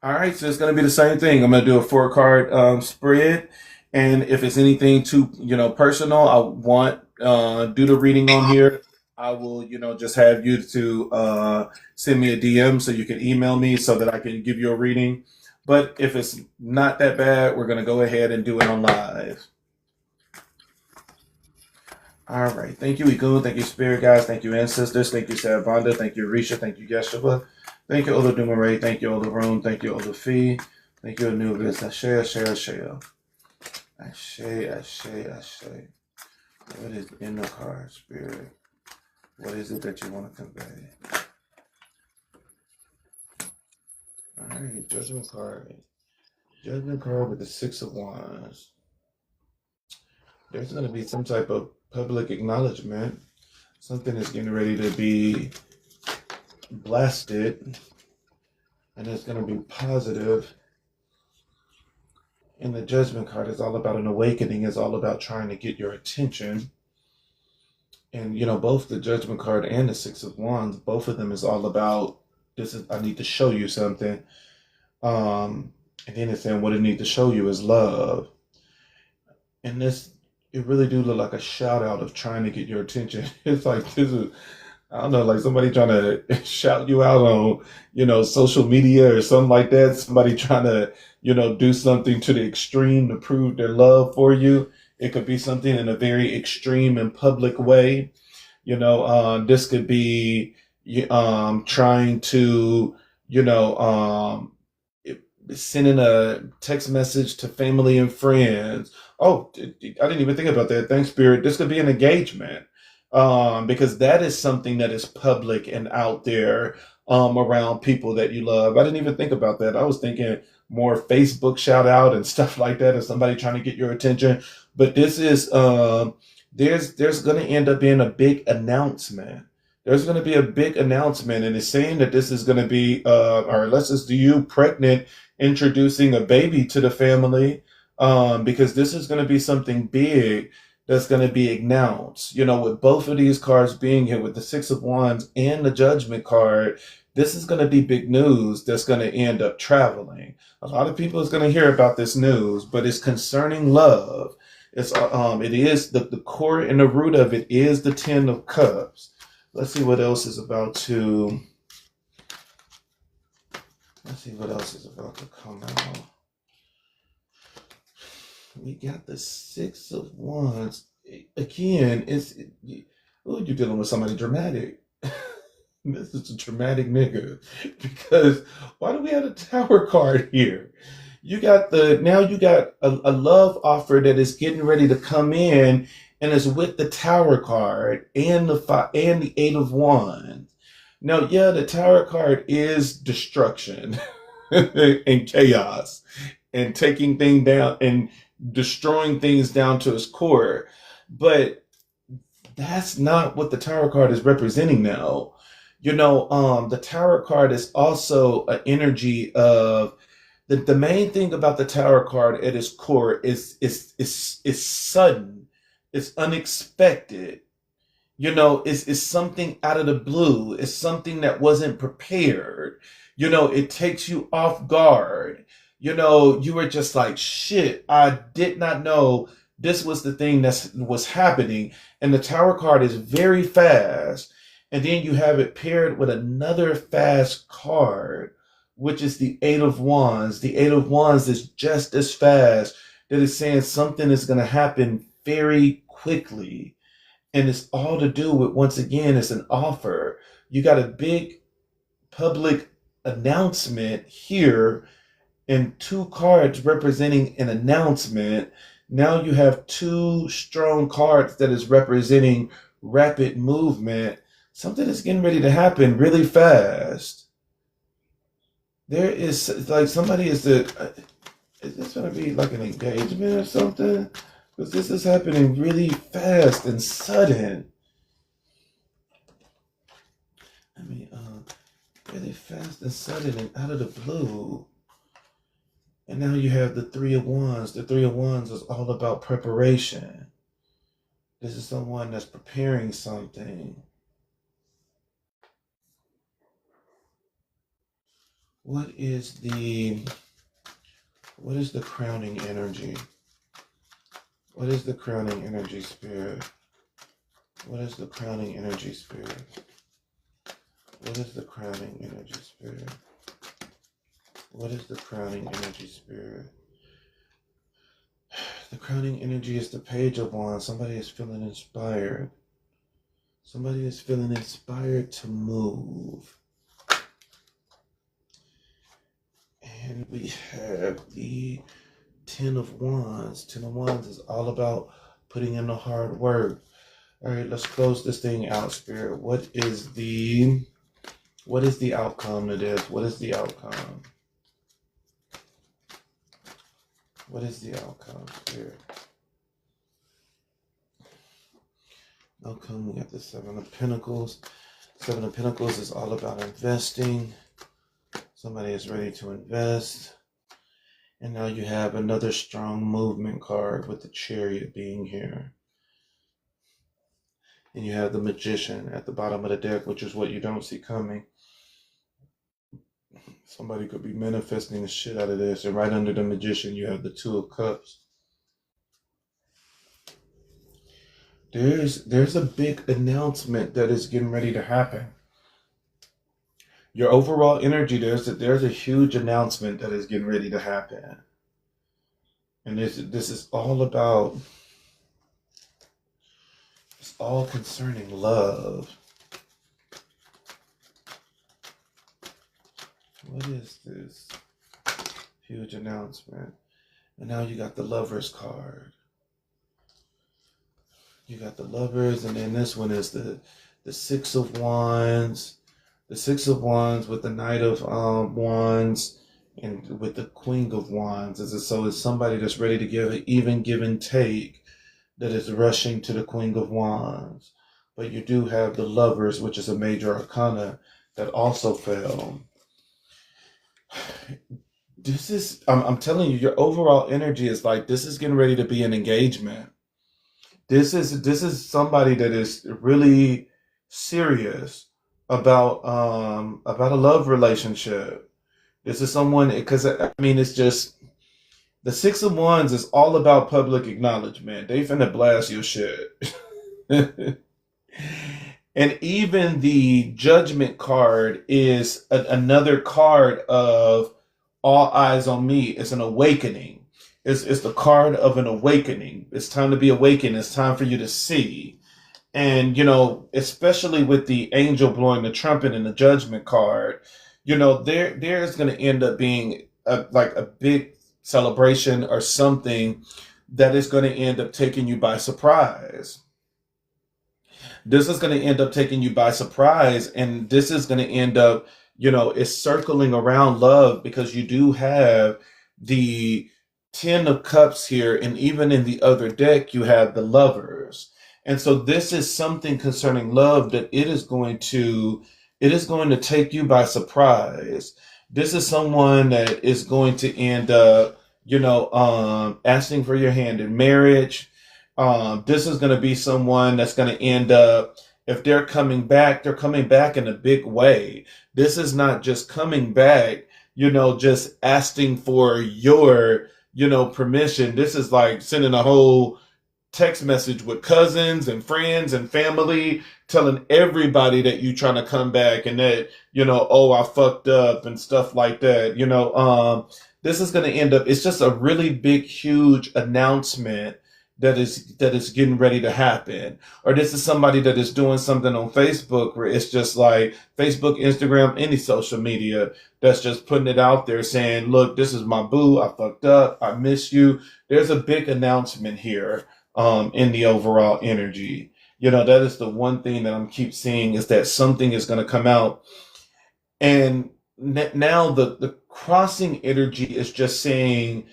All right, so it's gonna be the same thing. I'm gonna do a 4 card spread, and if it's anything too personal, I want do the reading on here. I will just have you to send me a DM so you can email me so that I can give you a reading. But if it's not that bad, we're gonna go ahead and do it on live. All right. Thank you, Igun. Thank you, Spirit Guys. Thank you, Ancestors. Thank you, Savanda. Thank you, Risha. Thank you, Yeshua. Thank you, Oludumare. Thank you, Olurun. Thank you, Olufi. Thank you, Anubis. Ashe, Ashe, Ashe. Ashe, Ashe, Ashe. What is in the card, Spirit? What is it that you want to convey? All right, Judgment card. Judgment card with the 6 of Wands. There's going to be some type of public acknowledgement. Something is getting ready to be blasted, and it's going to be positive. And the Judgment card is all about an awakening. It's all about trying to get your attention. And both the Judgment card and the 6 of Wands, both of them is all about I need to show you something. And then it's saying what I need to show you is love. And it really do look like a shout out of trying to get your attention. It's like this is, I don't know, like somebody trying to shout you out on, social media or something like that. Somebody trying to, do something to the extreme to prove their love for you. It could be something in a very extreme and public way. This could be trying to, sending a text message to family and friends. Oh, I didn't even think about that. Thanks, Spirit. This could be an engagement because that is something that is public and out there around people that you love. I didn't even think about that. I was thinking more Facebook shout out and stuff like that, and somebody trying to get your attention. But this is there's going to end up being a big announcement. There's going to be a big announcement, and it's saying that this is going to be, or unless it's you pregnant, introducing a baby to the family, because this is going to be something big that's going to be announced. With both of these cards being here, with the 6 of Wands and the Judgment card, this is going to be big news that's going to end up traveling. A lot of people is going to hear about this news, but it's concerning love. It is the core and the root of it is the 10 of Cups. Let's see what else is about to. Let's see what else is about to come out. We got the 6 of Wands again. You're dealing with somebody dramatic. This is a dramatic nigga because why do we have a Tower card here? you got a love offer that is getting ready to come in, and is with the Tower card and the Eight of Wands. Now, yeah, the Tower card is destruction and chaos and taking things down and destroying things down to its core, but that's not what the Tower card is representing now. The Tower card is also an energy of the main thing about the Tower card at its core is sudden, it's unexpected. It's something out of the blue. It's something that wasn't prepared. It takes you off guard. You were just like, shit, I did not know this was the thing that was happening. And the Tower card is very fast. And then you have it paired with another fast card, which is the Eight of Wands. The Eight of Wands is just as fast, that is saying something is going to happen very quickly. And it's all to do with, once again, it's an offer. You got a big public announcement here, and two cards representing an announcement. Now you have two strong cards that is representing rapid movement. Something is getting ready to happen really fast. There is, like, somebody is this going to be like an engagement or something? Because this is happening really fast and sudden. Really fast and sudden and out of the blue. And now you have the Three of Wands. The Three of Wands is all about preparation. This is someone that's preparing something. What is the crowning energy? What is the crowning energy, Spirit? What is the crowning energy, Spirit? What is the crowning energy, Spirit? What is the crowning energy, Spirit? The crowning energy is the Page of Wands. Somebody is feeling inspired. Somebody is feeling inspired to move. And we have the Ten of Wands. Ten of Wands is all about putting in the hard work. All right, let's close this thing out, Spirit. What is the outcome to this? What is the outcome? What is the outcome, Spirit? Outcome, we got the Seven of Pentacles. Seven of Pentacles is all about investing. Somebody is ready to invest. And now you have another strong movement card with the Chariot being here. And you have the Magician at the bottom of the deck, which is what you don't see coming. Somebody could be manifesting the shit out of this. And right under the Magician, you have the Two of Cups. There's a big announcement that is getting ready to happen. Your overall energy, there's a huge announcement that is getting ready to happen. And this is all about, it's all concerning love. What is this? Huge announcement. And now you got the Lovers card. You got the Lovers, and then this one is the Six of Wands. The Six of Wands with the Knight of Wands and with the Queen of Wands. So it's somebody that's ready to give and take that is rushing to the Queen of Wands. But you do have the Lovers, which is a major arcana that also fell. I'm telling you, your overall energy is like, this is getting ready to be an engagement. This is somebody that is really serious about a love relationship. This is someone, because it's just, the Six of Wands is all about public acknowledgement. They finna blast your shit. And even the Judgment card is another card of all eyes on me. It's an awakening. It's the card of an awakening. It's time to be awakened. It's time for you to see. And, especially with the angel blowing the trumpet in the Judgment card, there's going to end up being a big celebration, or something that is going to end up taking you by surprise. This is going to end up taking you by surprise, and this is going to end up, it's circling around love, because you do have the 10 of Cups here, and even in the other deck you have the Lovers. And so this is something concerning love that it is going to take you by surprise. This is someone that is going to end up, asking for your hand in marriage. This is going to be someone that's going to end up, if they're coming back in a big way. This is not just coming back, just asking for your, permission. This is like sending a whole text message with cousins and friends and family, telling everybody that you trying to come back, and that, oh, I fucked up and stuff like that. This is going to end up, it's just a really big, huge announcement that is getting ready to happen. Or this is somebody that is doing something on Facebook, where it's just like Facebook, Instagram, any social media, that's just putting it out there saying, look, this is my boo, I fucked up, I miss you. There's a big announcement here, in the overall energy. That is the one thing that I'm keep seeing, is that something is going to come out. And now the crossing energy is just saying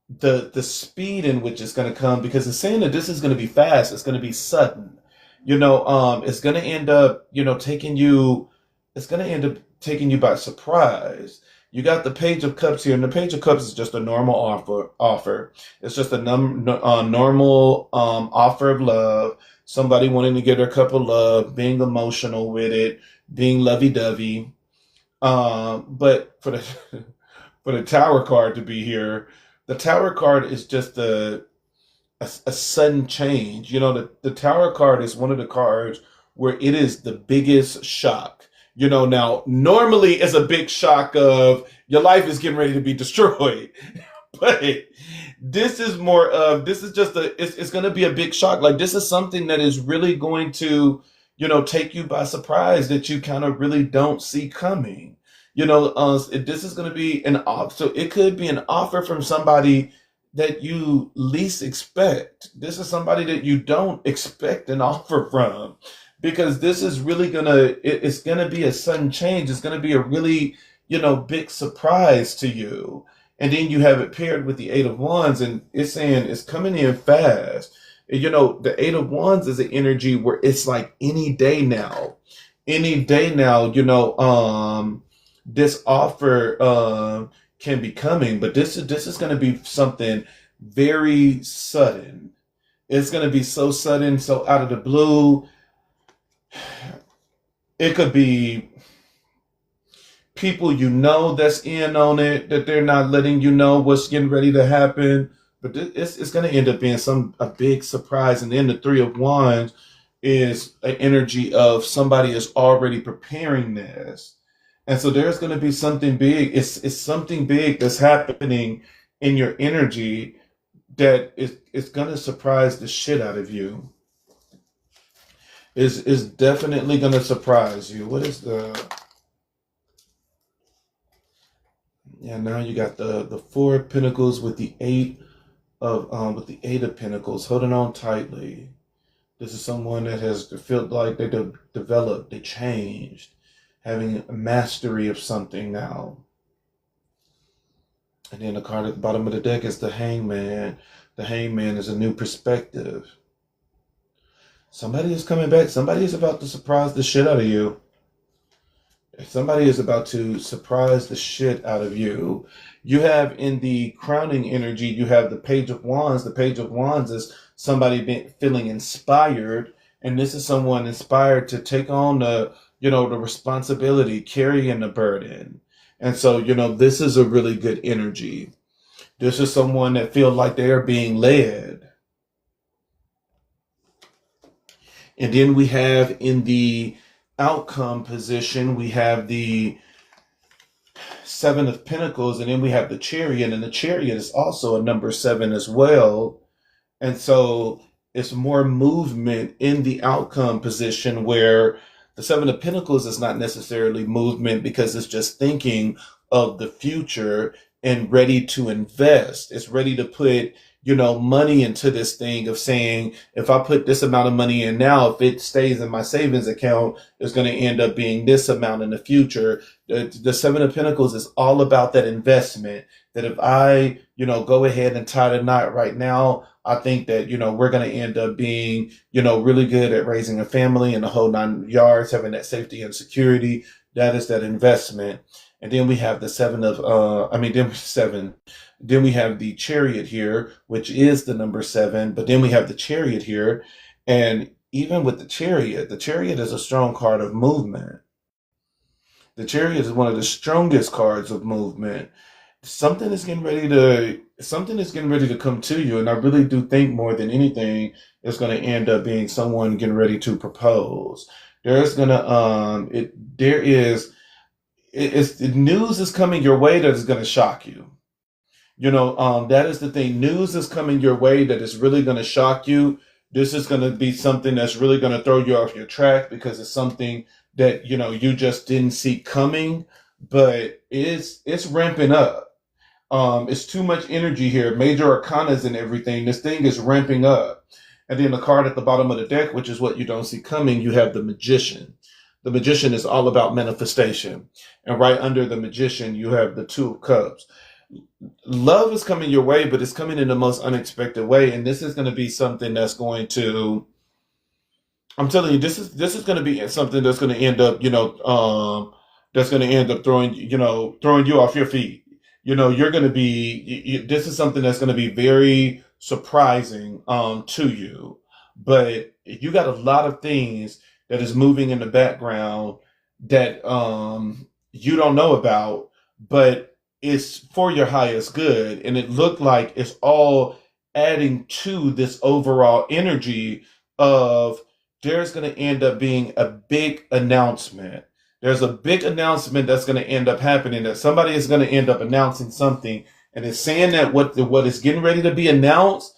the speed in which it's going to come, because it's saying that this is going to be fast, it's going to be sudden. It's going to end up, taking you by surprise. You got the Page of Cups here, and the Page of Cups is just a normal offer. It's just a normal offer of love. Somebody wanting to get their cup of love, being emotional with it, being lovey-dovey. But for the for the Tower card to be here, the Tower card is just a sudden change. The Tower card is one of the cards where it is the biggest shock. Now normally it's a big shock of your life is getting ready to be destroyed. But this is more of, this is just it's going to be a big shock. Like, this is something that is really going to, take you by surprise, that you kind of really don't see coming. This is going to be an offer. So it could be an offer from somebody that you least expect. This is somebody that you don't expect an offer from, because this is really it's going to be a sudden change. It's going to be a really, big surprise to you. And then you have it paired with the 8 of Wands, and it's saying it's coming in fast. The 8 of Wands is an energy where it's like any day now. Any day now, this offer can be coming, but this is going to be something very sudden. It's going to be so sudden, so out of the blue. It could be people that's in on it, that they're not letting you know what's getting ready to happen. But it's going to end up being a big surprise. And then the 3 of Wands is an energy of somebody is already preparing this. And so there's going to be something big. It's something big that's happening in your energy that is going to surprise the shit out of you. Is definitely going to surprise you. What is now you got the 4 of Pentacles with the 8 of Pentacles, holding on tightly. This is someone that has felt like they developed, they changed, having mastery of something now. And then the card at the bottom of the deck is the Hangman. The Hangman is a new perspective. Somebody is coming back. Somebody is about to surprise the shit out of you. Somebody is about to surprise the shit out of you. You have in the crowning energy, you have the Page of Wands. The Page of Wands is somebody feeling inspired. And this is someone inspired to take on the responsibility, carrying the burden. And so, this is a really good energy. This is someone that feels like they are being led. And then we have in the outcome position, we have the 7 of Pentacles, and then we have the Chariot, and the Chariot is also a number 7 as well. And so it's more movement in the outcome position, where the 7 of Pentacles is not necessarily movement, because it's just thinking of the future. and ready to invest. It's ready to put, money into this thing of saying, if I put this amount of money in now, if it stays in my savings account, it's going to end up being this amount in the future. The Seven of Pentacles is all about that investment. That if I, go ahead and tie the knot right now, I think that, we're going to end up being, really good at raising a family and the whole 9 yards, having that safety and security. That is that investment. And then we have the then we have the Chariot here, which is the number 7. But then we have the Chariot here. And even with the Chariot is a strong card of movement. The Chariot is one of the strongest cards of movement. Something is getting ready to come to you. And I really do think more than anything, it's going to end up being someone getting ready to propose. There's going to, the news is coming your way that is going to shock you. That is the thing. News is coming your way that is really going to shock you. This is going to be something that's really going to throw you off your track because it's something that, you just didn't see coming, but it's ramping up. It's too much energy here. Major arcanas and everything. This thing is ramping up. And then the card at the bottom of the deck, which is what you don't see coming, you have the Magician. The Magician is all about manifestation. And right under the Magician, you have the Two of Cups. Love is coming your way, but it's coming in the most unexpected way. And this is going to be something that's going to, I'm telling you, this is going to be something that's going to end up, that's going to end up throwing you off your feet. You're going to be, this is something that's going to be very surprising to you. But you got a lot of things that is moving in the background that you don't know about, but it's for your highest good. And it looked like it's all adding to this overall energy of there's going to end up being a big announcement. There's a big announcement that's going to end up happening, that somebody is going to end up announcing something. And it's saying that what is getting ready to be announced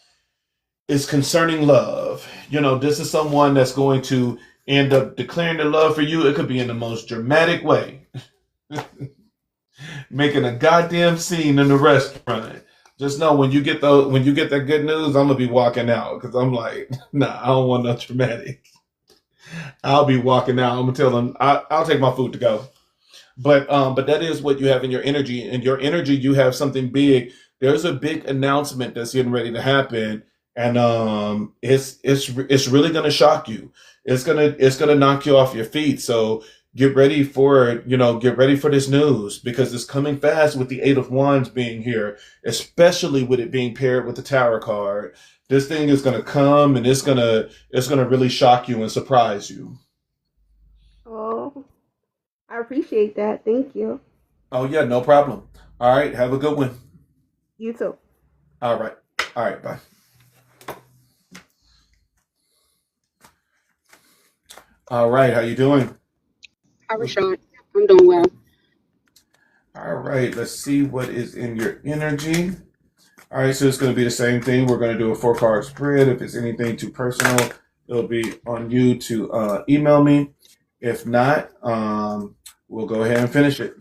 is concerning love. This is someone that's going to end up declaring their love for you. It could be in the most dramatic way. Making a goddamn scene in the restaurant. Just know when you get that good news, I'm gonna be walking out because I'm like, nah, I don't want no dramatic. I'll be walking out. I'm gonna tell them I'll take my food to go. But that is what you have in your energy. In your energy, you have something big. There's a big announcement that's getting ready to happen, and it's really gonna shock you. It's gonna knock you off your feet. So get ready for this news because it's coming fast with the Eight of Wands being here, especially with it being paired with the Tower card. This thing is gonna come and it's gonna really shock you and surprise you. Oh, I appreciate that. Thank you. Oh yeah, no problem. All right, have a good one. You too. All right. All right, bye. All right, how you doing? Hi, Rashad. I'm doing well. All right, let's see what is in your energy. All right, so it's going to be the same thing. We're going to do a 4-card spread. If it's anything too personal, it'll be on you to email me. If not, we'll go ahead and finish it.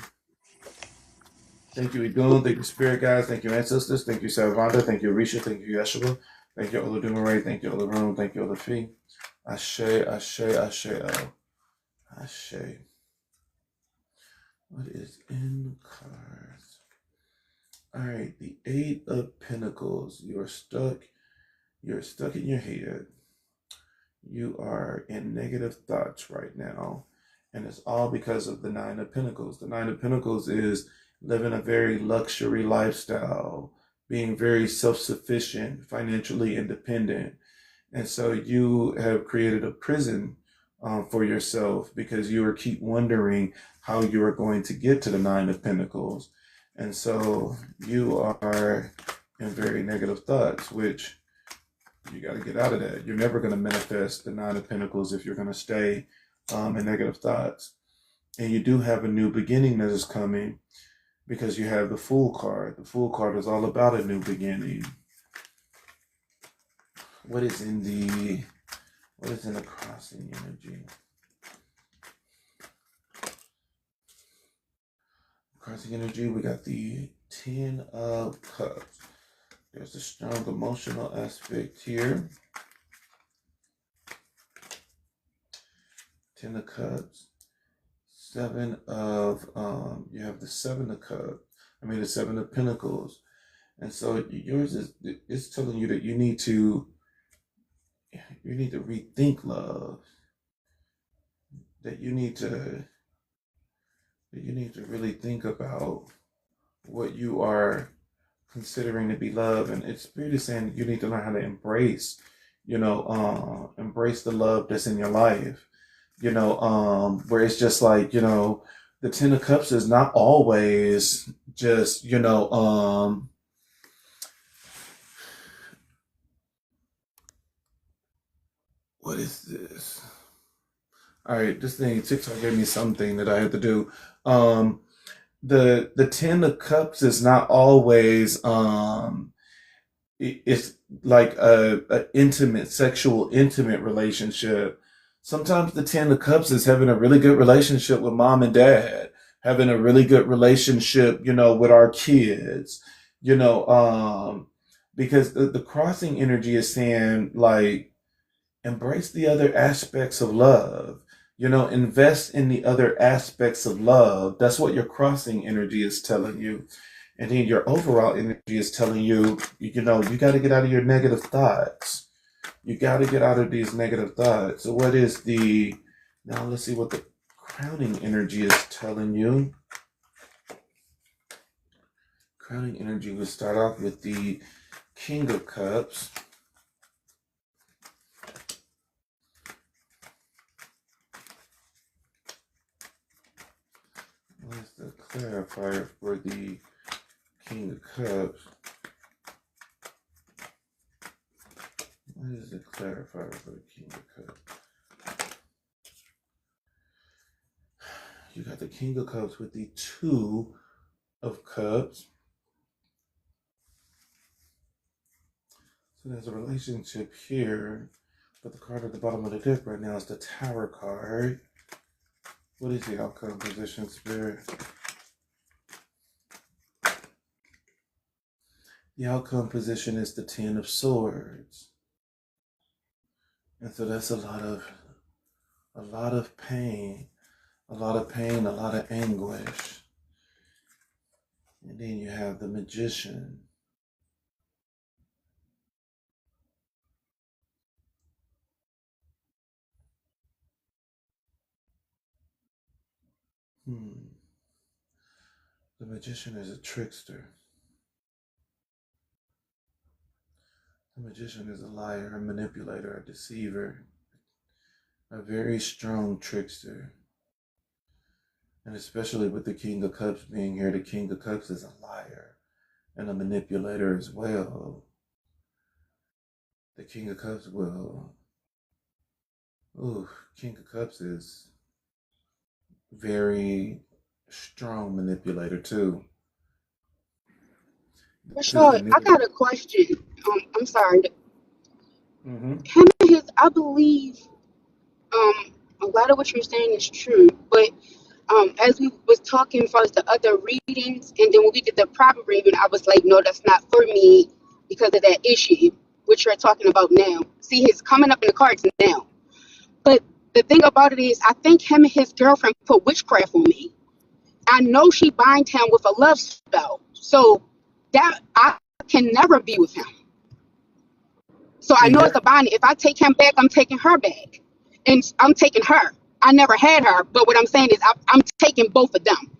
Thank you, Idun. Thank you, Spirit Guides. Thank you, Ancestors. Thank you, Salvanda. Thank you, Arisha. Thank you, Yeshua. Thank you, Oludumare. Thank you, Olurun. Thank you, Olufi. Ashe, Ashe, Ashe, Ashe. What is in the cards? All right, the Eight of Pentacles. You're stuck in your head. You are in negative thoughts right now. And it's all because of the Nine of Pentacles. The Nine of Pentacles is living a very luxury lifestyle, being very self-sufficient, financially independent. And so you have created a prison for yourself because you keep wondering how you are going to get to the Nine of Pentacles. And so you are in very negative thoughts, which you got to get out of that. You're never going to manifest the Nine of Pentacles if you're going to stay in negative thoughts. And you do have a new beginning that is coming because you have the Fool card. The Fool card is all about a new beginning. What is in the crossing energy? Crossing energy, we got the Ten of Cups. There's a strong emotional aspect here. Ten of Cups. Seven of, you have the Seven of Cups. The Seven of Pentacles. And so yours is, it's telling you that you need to rethink love. That you need to really think about what you are considering to be love. And it's Spirit is saying you need to learn how to embrace, embrace the love that's in your life. Where it's just like, the Ten of Cups is not always just, what is this? All right, this thing, TikTok gave me something that I had to do. The Ten of Cups is not always it's like a intimate, sexual, intimate relationship. Sometimes the Ten of Cups is having a really good relationship with mom and dad, having a really good relationship, with our kids, because the crossing energy is saying like embrace the other aspects of love. Invest in the other aspects of love. That's what your crossing energy is telling you. And then your overall energy is telling you, you got to get out of your negative thoughts. You got to get out of these negative thoughts. So what is now let's see what the crowning energy is telling you. Crowning energy will start off with the King of Cups. What is the clarifier for the King of Cups? What is the clarifier for the King of Cups? You got the King of Cups with the Two of Cups. So there's a relationship here, but the card at the bottom of the deck right now is the Tower card. What is the outcome position, Spirit? The outcome position is the Ten of Swords. And so that's a lot of pain, a lot of anguish. And then you have the Magician. The Magician is a trickster. The Magician is a liar, a manipulator, a deceiver, a very strong trickster. And especially with the King of Cups being here, the King of Cups is a liar and a manipulator as well. The King of Cups King of Cups is very strong manipulator too. Rashad, I got a question. I'm sorry. Mm-hmm. Him and his, I believe, a lot of what you're saying is true, but as we was talking as far as the other readings, and then when we did the private reading, I was like, no, that's not for me because of that issue, which you're talking about now. See, he's coming up in the cards now. But the thing about it is, I think him and his girlfriend put witchcraft on me. I know she bind him with a love spell, so that I can never be with him. So I know it's a binding. If I take him back, I'm taking her back, and I'm taking her. I never had her, but what I'm saying is I'm taking both of them,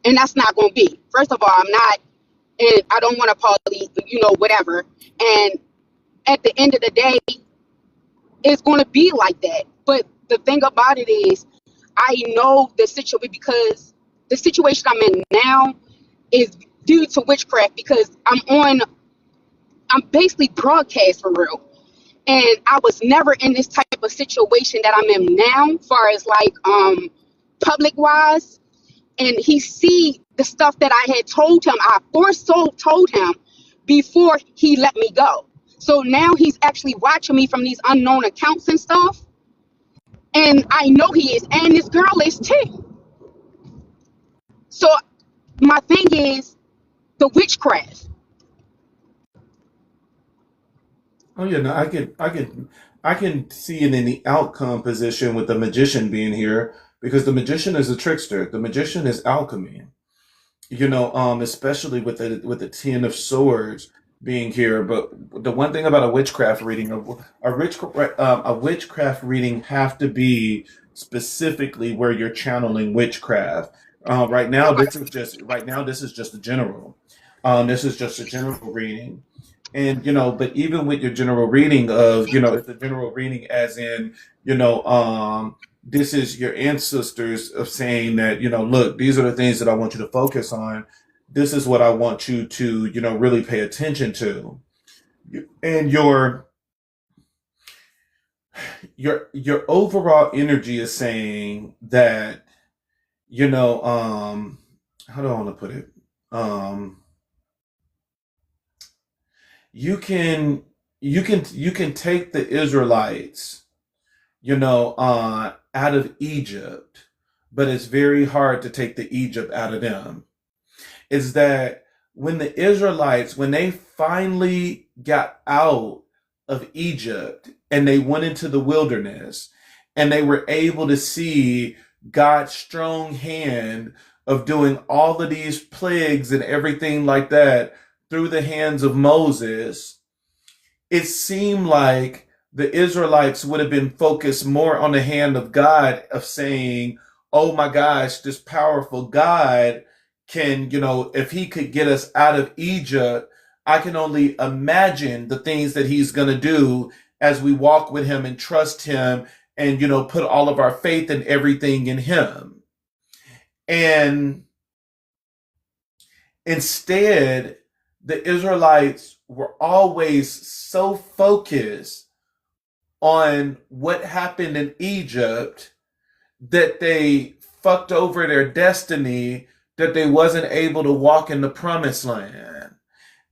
and that's not going to be. First of all, I'm not, and I don't want to poly, whatever. And at the end of the day, it's going to be like that. But the thing about it is, I know the situation because the situation I'm in now is due to witchcraft because I'm basically broadcast for real. And I was never in this type of situation that I'm in now, far as like public wise. And he see the stuff that I had told him. I told him before he let me go. So now he's actually watching me from these unknown accounts and stuff. And I know he is, and this girl is too. So my thing is, The witchcraft. Oh yeah, no, I can see it in the outcome position with the magician being here because the magician is a trickster. The magician is alchemy. Especially with the Ten of Swords being here. But the one thing about a witchcraft reading, a witchcraft reading have to be specifically where you're channeling witchcraft. Okay. Right now this is just a general. This is just a general reading. And but even with your general reading of, it's a general reading as in, you know, this is your ancestors of saying that, look, these are the things that I want you to focus on. This is what I want you to, really pay attention to. And your overall energy is saying that, how do I want to put it? Um, you can you can take the Israelites, out of Egypt, but it's very hard to take the Egypt out of them. Is that when they finally got out of Egypt and they went into the wilderness and they were able to see God's strong hand of doing all of these plagues and everything like that through the hands of Moses, it seemed like the Israelites would have been focused more on the hand of God of saying, oh my gosh, this powerful God can, if he could get us out of Egypt, I can only imagine the things that he's going to do as we walk with him and trust him and, put all of our faith and everything in him. And instead, the Israelites were always so focused on what happened in Egypt that they fucked over their destiny, that they wasn't able to walk in the promised land.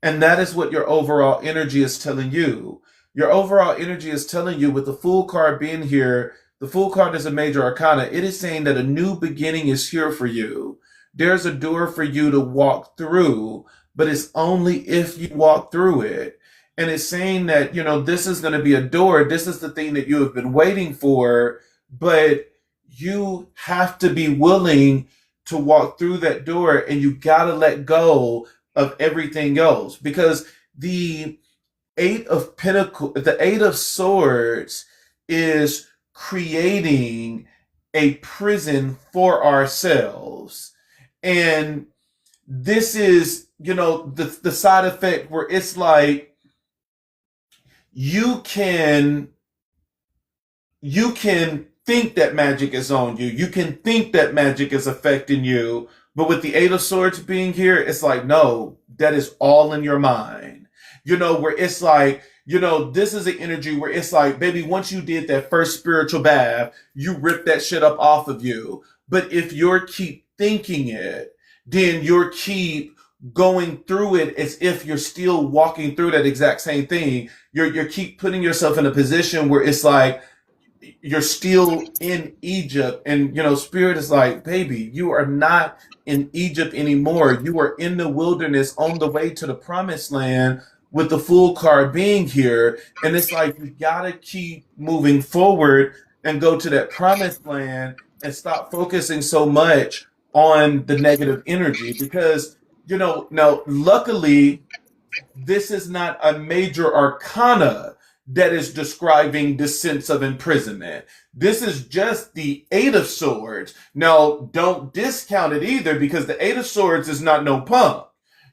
And that is what your overall energy is telling you. Your overall energy is telling you, with the Fool card being here, the Fool card is a major arcana. It is saying that a new beginning is here for you. There's a door for you to walk through, but it's only if you walk through it. And it's saying that, this is going to be a door. This is the thing that you have been waiting for, but you have to be willing to walk through that door, and you got to let go of everything else, because the the Eight of Swords is creating a prison for ourselves. And this is, the side effect where it's like you can you can think that magic is on you. You can think that magic is affecting you. But with the Eight of Swords being here, it's like, no, that is all in your mind. Where it's like, this is an energy where it's like, baby, once you did that first spiritual bath, you ripped that shit up off of you. But if you keep thinking it, then you keep going through it as if you're still walking through that exact same thing. You keep putting yourself in a position where it's like, you're still in Egypt, and Spirit is like, baby, you are not in Egypt anymore. You are in the wilderness on the way to the promised land, with the Fool card being here. And it's like, you gotta keep moving forward and go to that promised land and stop focusing so much on the negative energy, because now luckily this is not a major arcana that is describing the sense of imprisonment. This is just the Eight of Swords. Now, don't discount it either, because the Eight of Swords is not no punk.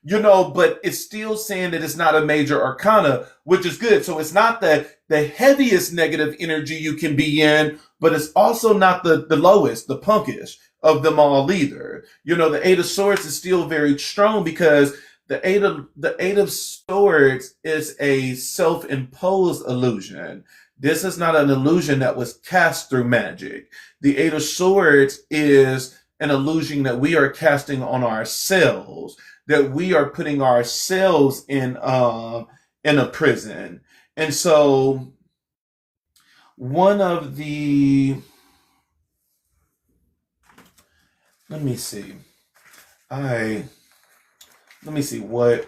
But it's still saying that it's not a major arcana, which is good. So it's not the heaviest negative energy you can be in, but it's also not the lowest, the punkish of them all either. The Eight of Swords is still very strong, because the Eight of Swords is a self-imposed illusion. This is not an illusion that was cast through magic. The Eight of Swords is an illusion that we are casting on ourselves, that we are putting ourselves in a prison. And so one of the let me see. I let me see what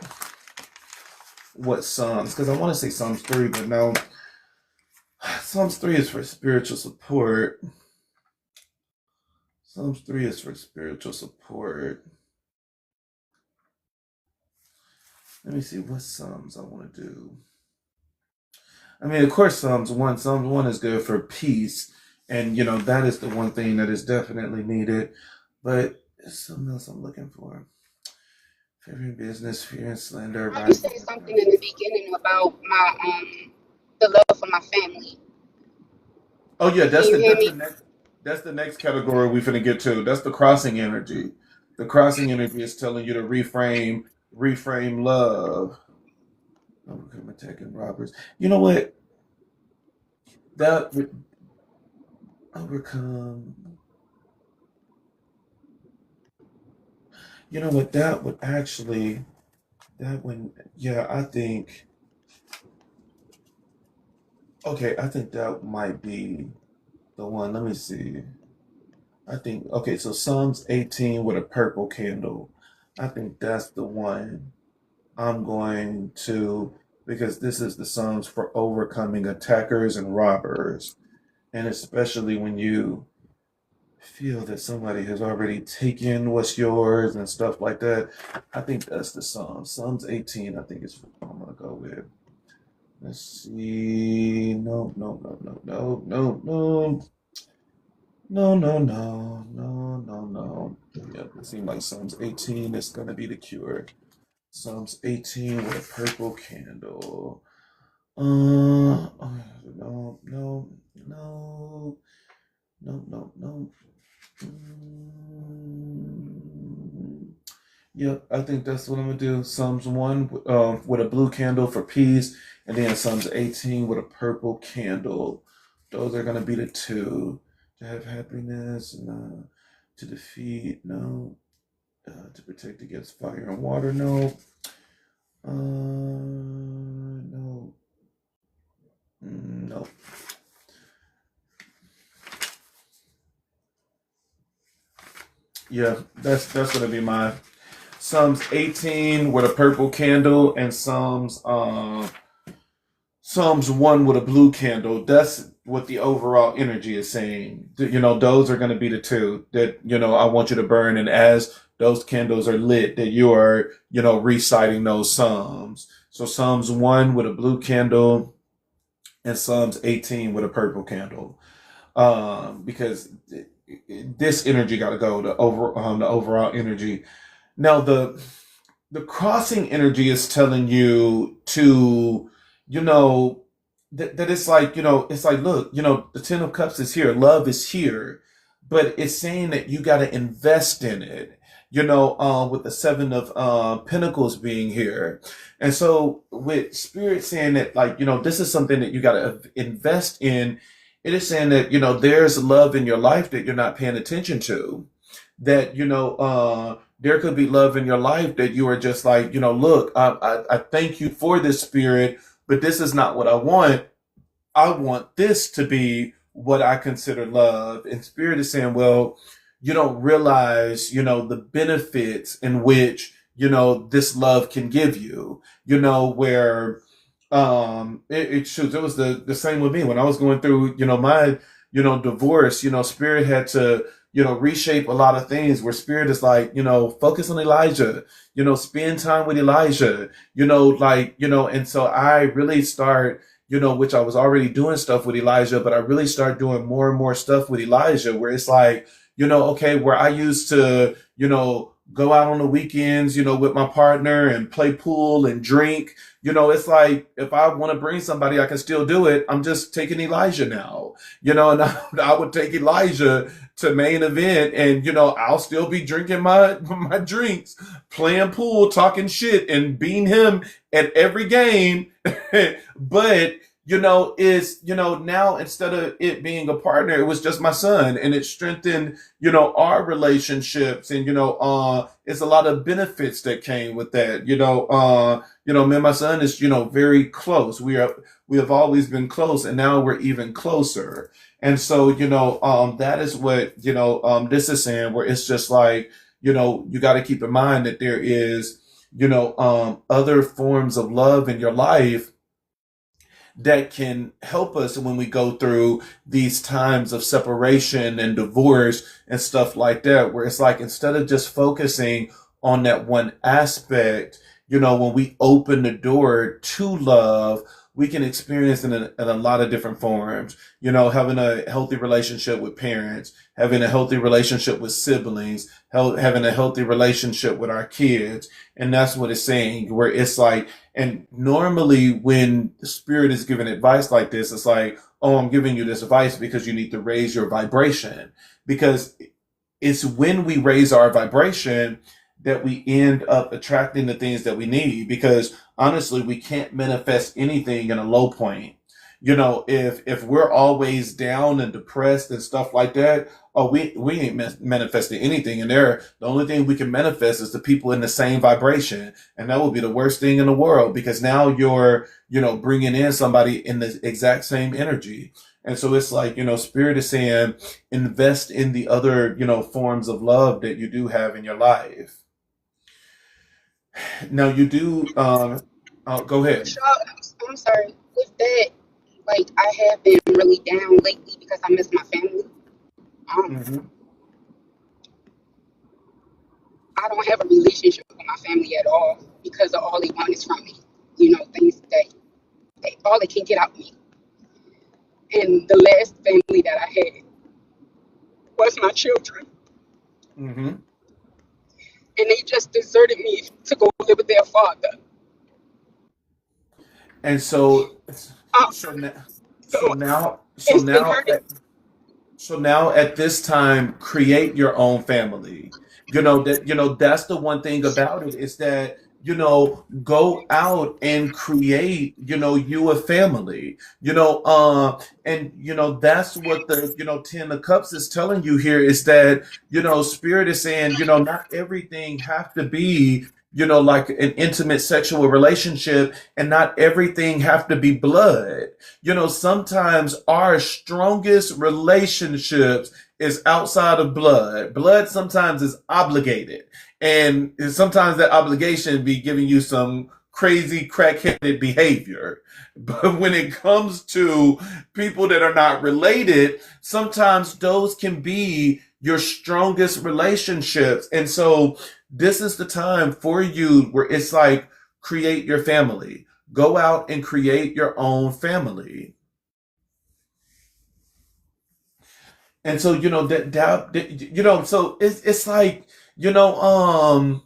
Psalms, because I want to say Psalms 3, but no. Psalms 3 is for spiritual support. Psalms 3 is for spiritual support. Let me see what Psalms I want to do. I mean, of course, Psalms 1. Psalms 1 is good for peace. And, that is the one thing that is definitely needed. But there's something else I'm looking for. Fearing business, fear and slander. I want to say something in the beginning about the love for my family. Oh, yeah, Can you hear me? that's the next category we're finna get to. That's the crossing energy. The crossing energy is telling you to reframe love. Overcome attacking robbers. You know what? That would overcome. You know what? That would actually. That would. Yeah, I think. Okay, I think that might be the one. Let me see. I think. Okay, so Psalms 18 with a purple candle. I think that's the one I'm going to. Because this is the Psalms for overcoming attackers and robbers. And especially when you feel that somebody has already taken what's yours and stuff like that. I think that's the Psalm. Psalms 18, I think is what I'm gonna go with. Let's see. No, no, no, no, no, no, no. No, no, no, no, no, no. Yep, it seems like Psalms 18 is gonna be the cure. Psalms 18 with a purple candle. No, no, no, no, no, no. Yep, I think that's what I'm gonna do. Psalms 1 with a blue candle for peace, and then Psalms 18 with a purple candle. Those are gonna be the two. To have happiness, and to defeat, no. To protect against fire and water, no. No. No. Yeah, that's gonna be my Psalms 18 with a purple candle and Psalms 1 with a blue candle. That's what the overall energy is saying. Those are going to be the two that, I want you to burn. And as those candles are lit, that you are, reciting those Psalms. So Psalms 1 with a blue candle and Psalms 18 with a purple candle. Because this energy got to go, the overall energy. Now, the crossing energy is telling you to, that it's like, it's like, look, the Ten of Cups is here, love is here, but it's saying that you got to invest in it, with the Seven of Pentacles being here. And so with Spirit saying that, like, this is something that you got to invest in, it is saying that, there's love in your life that you're not paying attention to, that, there could be love in your life that you are just like, look, I thank you for this, Spirit, but this is not what I want. I want this to be what I consider love. And Spirit is saying, well, you don't realize, the benefits in which, this love can give you, where it was the same with me when I was going through, my, divorce, Spirit had to, reshape a lot of things where Spirit is like, focus on Elijah, spend time with Elijah, and so I really start, which I was already doing stuff with Elijah, but I really start doing more and more stuff with Elijah where it's like, okay, where I used to, go out on the weekends, with my partner and play pool and drink, it's like, if I want to bring somebody, I can still do it. I'm just taking Elijah now, and I would take Elijah to main event and, I'll still be drinking my drinks, playing pool, talking shit and beating him at every game. But, now instead of it being a partner, it was just my son, and it strengthened, our relationships. And, it's a lot of benefits that came with that, me and my son is, very close. We have always been close, and now we're even closer. And so, that is what, this is saying, where it's just like, you got to keep in mind that there is, other forms of love in your life that can help us when we go through these times of separation and divorce and stuff like that, where it's like instead of just focusing on that one aspect, when we open the door to love, we can experience it in a lot of different forms. Having a healthy relationship with parents, having a healthy relationship with siblings, having a healthy relationship with our kids. And that's what it's saying, where it's like, and normally when the spirit is giving advice like this, it's like, oh, I'm giving you this advice because you need to raise your vibration. Because it's when we raise our vibration that we end up attracting the things that we need. Because honestly, we can't manifest anything in a low point. If we're always down and depressed and stuff like that, oh, we ain't manifesting anything in there. The only thing we can manifest is the people in the same vibration, and that would be the worst thing in the world, because now you're bringing in somebody in the exact same energy. And so it's like, spirit is saying, invest in the other, forms of love that you do have in your life. Now you do, go ahead. Rashad, I'm sorry. With that, like I have been really down lately because I miss my family. Um, Hmm. I don't have a relationship with my family at all because of all they want is from me. Things that all they can get out of me. And the last family that I had was my children, Hmm. and they just deserted me to go live with their father. And so, Um, so now, so so now, so it's been now, hurting. So now at this time, create your own family. That's the one thing about it is that, go out and create, you a family, and, that's what the, 10 of Cups is telling you here is that, Spirit is saying, not everything have to be, like an intimate sexual relationship, and not everything have to be blood. Sometimes our strongest relationships is outside of blood. Blood sometimes is obligated. And sometimes that obligation be giving you some crazy crack-headed behavior. But when it comes to people that are not related, sometimes those can be your strongest relationships. And so this is the time for you where it's like, create your family. Go out and create your own family. And so, so it's like, you know, um,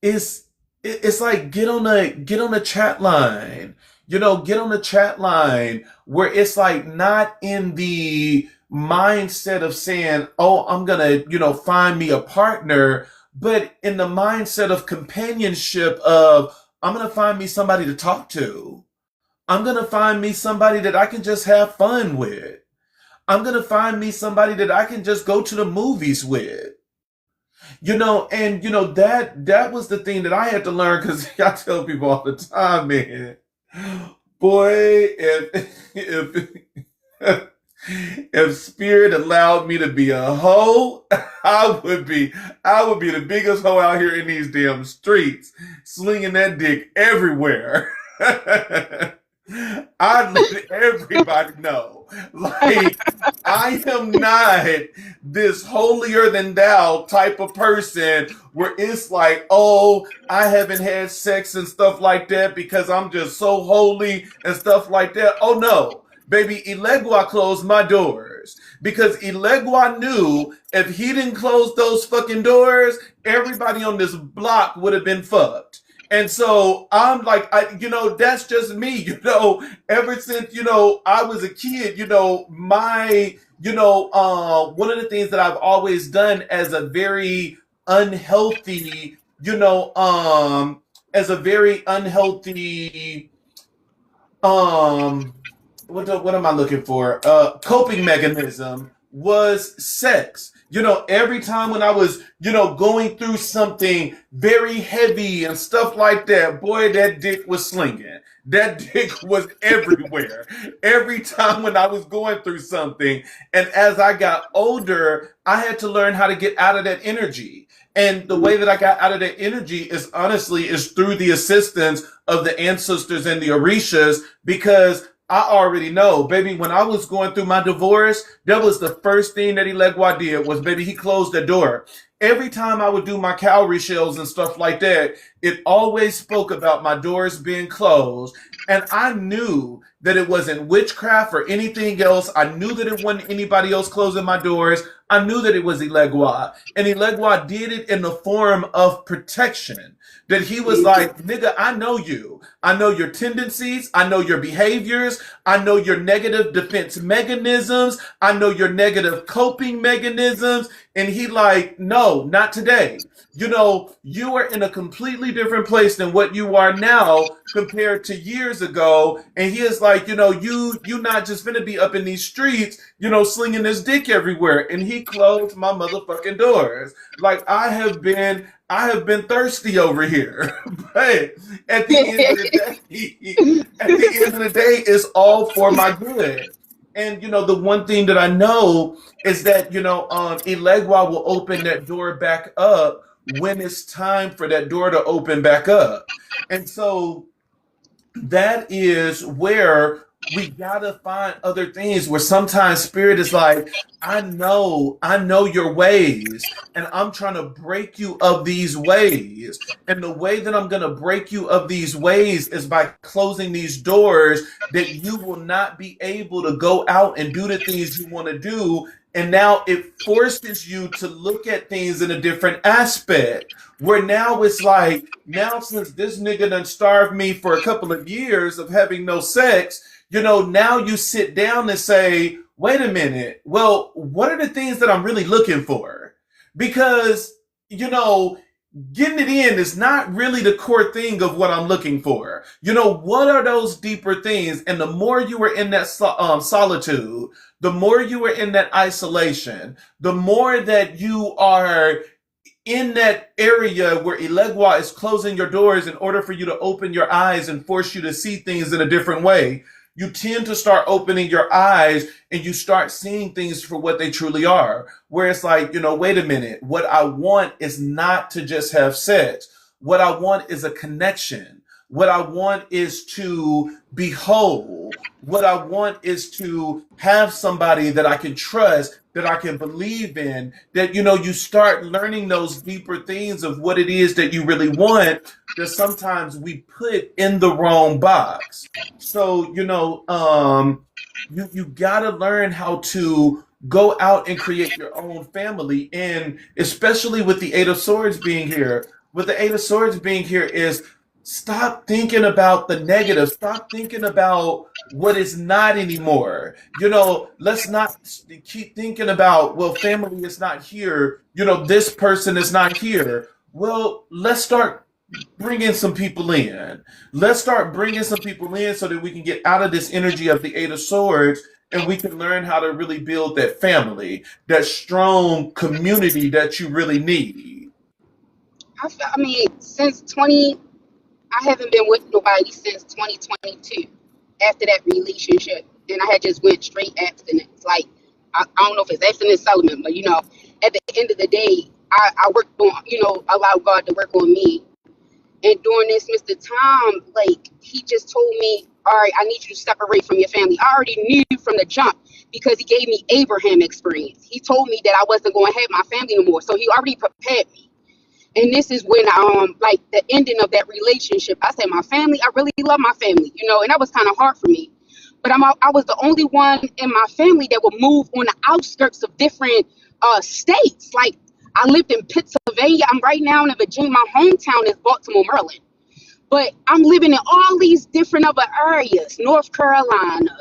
it's it's like get on a chat line, get on a chat line where it's like not in the mindset of saying, oh, I'm gonna, find me a partner, but in the mindset of companionship of, I'm gonna find me somebody to talk to. I'm gonna find me somebody that I can just have fun with. I'm gonna find me somebody that I can just go to the movies with. And that was the thing that I had to learn, because I tell people all the time, man, boy, if spirit allowed me to be a hoe, I would be the biggest hoe out here in these damn streets, slinging that dick everywhere. I let everybody know, like, I am not this holier than thou type of person where it's like, oh, I haven't had sex and stuff like that because I'm just so holy and stuff like that. Oh no, baby, Ilegua closed my doors because Ilegua knew if he didn't close those fucking doors, everybody on this block would have been fucked. And so I'm like, that's just me, ever since, I was a kid, one of the things that I've always done as a very unhealthy, as a very unhealthy, um, what am I looking for? Coping mechanism was sex. Every time when I was, going through something very heavy and stuff like that, boy, that dick was slinging. That dick was everywhere. Every time when I was going through something. And as I got older, I had to learn how to get out of that energy. And the way that I got out of that energy is honestly is through the assistance of the ancestors and the Orishas, because I already know, baby, when I was going through my divorce, that was the first thing that Elegua did was, baby, he closed the door. Every time I would do my cowrie shells and stuff like that, it always spoke about my doors being closed. And I knew that it wasn't witchcraft or anything else. I knew that it wasn't anybody else closing my doors. I knew that it was Elegua. And Elegua did it in the form of protection. That he was like, nigga, I know you. I know your tendencies. I know your behaviors. I know your negative defense mechanisms. I know your negative coping mechanisms. And he like, no, not today. You know, you are in a completely different place than what you are now compared to years ago. And he is like, you know, you not just gonna be up in these streets, you know, slinging this dick everywhere. And he closed my motherfucking doors. Like I have been thirsty over here. But at the end of the day, it's all for my good. And you know, the one thing that I know is that, you know, Elegua will open that door back up when it's time for that door to open back up. And so that is where we gotta find other things where sometimes spirit is like, I know your ways, and I'm trying to break you of these ways. And the way that I'm gonna break you of these ways is by closing these doors that you will not be able to go out and do the things you want to do. And now it forces you to look at things in a different aspect. Where now it's like, now since this nigga done starved me for a couple of years of having no sex, you know, now you sit down and say, wait a minute, well, what are the things that I'm really looking for? Because, you know, getting it in is not really the core thing of what I'm looking for. You know, what are those deeper things? And the more you are in that solitude, the more you are in that isolation, the more that you are in that area where Elegua is closing your doors in order for you to open your eyes and force you to see things in a different way, you tend to start opening your eyes and you start seeing things for what they truly are. Where it's like, you know, wait a minute, what I want is not to just have sex. What I want is a connection. What I want is to be whole. What I want is to have somebody that I can trust, that I can believe in, that, you know, you start learning those deeper things of what it is that you really want that sometimes we put in the wrong box. So, you know, you gotta learn how to go out and create your own family. And especially with the Eight of Swords being here, with the Eight of Swords being here is stop thinking about the negative. Stop thinking about what is not anymore. You know, let's not keep thinking about, well, family is not here. You know, this person is not here. Well, let's start bringing some people in. Let's start bringing some people in so that we can get out of this energy of the Eight of Swords and we can learn how to really build that family, that strong community that you really need. I mean, since 20, I haven't been with nobody since 2022 after that relationship. And I had just went straight abstinence. Like, I don't know if it's abstinence settlement, but, you know, at the end of the day, I worked on, you know, allow God to work on me. And during this, Mr. Tom, like, he just told me, all right, I need you to separate from your family. I already knew from the jump because he gave me Abraham experience. He told me that I wasn't going to have my family no more. So he already prepared me. And this is when, like, the ending of that relationship, I said, my family, I really love my family, you know, and that was kind of hard for me. But I was the only one in my family that would move on the outskirts of different states. Like, I lived in Pennsylvania. I'm right now in Virginia. My hometown is Baltimore, Maryland. But I'm living in all these different other areas, North Carolina,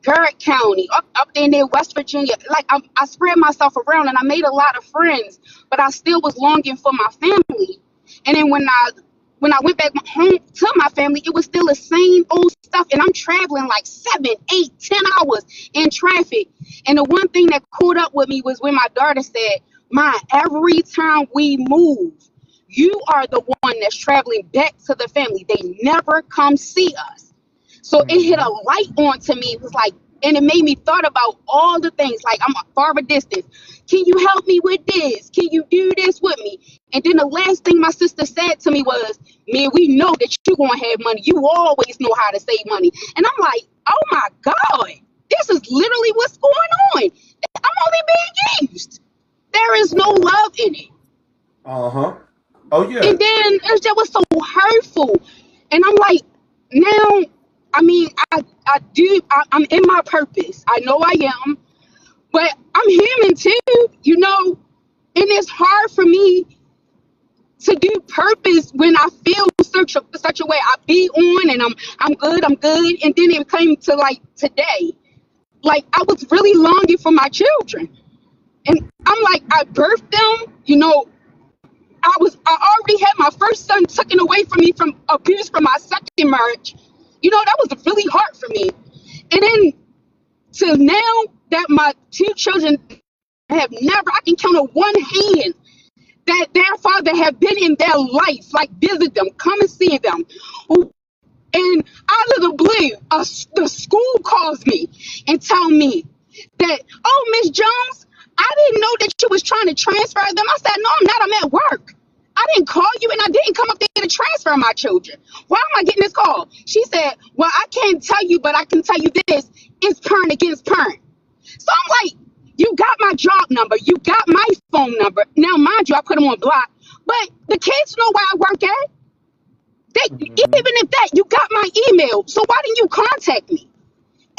Garrett County, up in there, West Virginia. Like, I spread myself around and I made a lot of friends, but I still was longing for my family. And then when I went back home to my family, it was still the same old stuff. And I'm traveling like 7, 8, 10 hours in traffic. And the one thing that caught up with me was when my daughter said, Ma, every time we move, you are the one that's traveling back to the family. They never come see us. So it hit a light on to me. It was like, And it made me thought about all the things, like I'm far of a distance. Can you help me with this? Can you do this with me? And then the last thing my sister said to me was, man, we know that you gonna have money. You always know how to save money. And I'm like, oh my God, this is literally what's going on. I'm only being used. There is no love in it. Uh-huh. Oh yeah. And then it just was so hurtful. And I'm like, now, I mean, I'm in my purpose. I know I am, but I'm human too, and it's hard for me to do purpose when I feel such a way. I be on and I'm good. And then it came to like today, like I was really longing for my children. And I'm like, I birthed them, I already had my first son taken away from me from abuse from my second marriage. That was really hard for me. And then to now that my two children have never, I can count on one hand that their father have been in their life, like visit them, come and see them. And out of the blue, the school calls me and tell me that, oh, Miss Jones, I didn't know that you was trying to transfer them. I said, no, I'm not. I'm at work. I didn't call you and I didn't come up there to transfer my children. Why am I getting this call? She said, well, I can't tell you, but I can tell you this. It's parent against parent. So I'm like, you got my job number. You got my phone number. Now, mind you, I put them on block. But the kids know where I work at. Even if that, you got my email. So why didn't you contact me?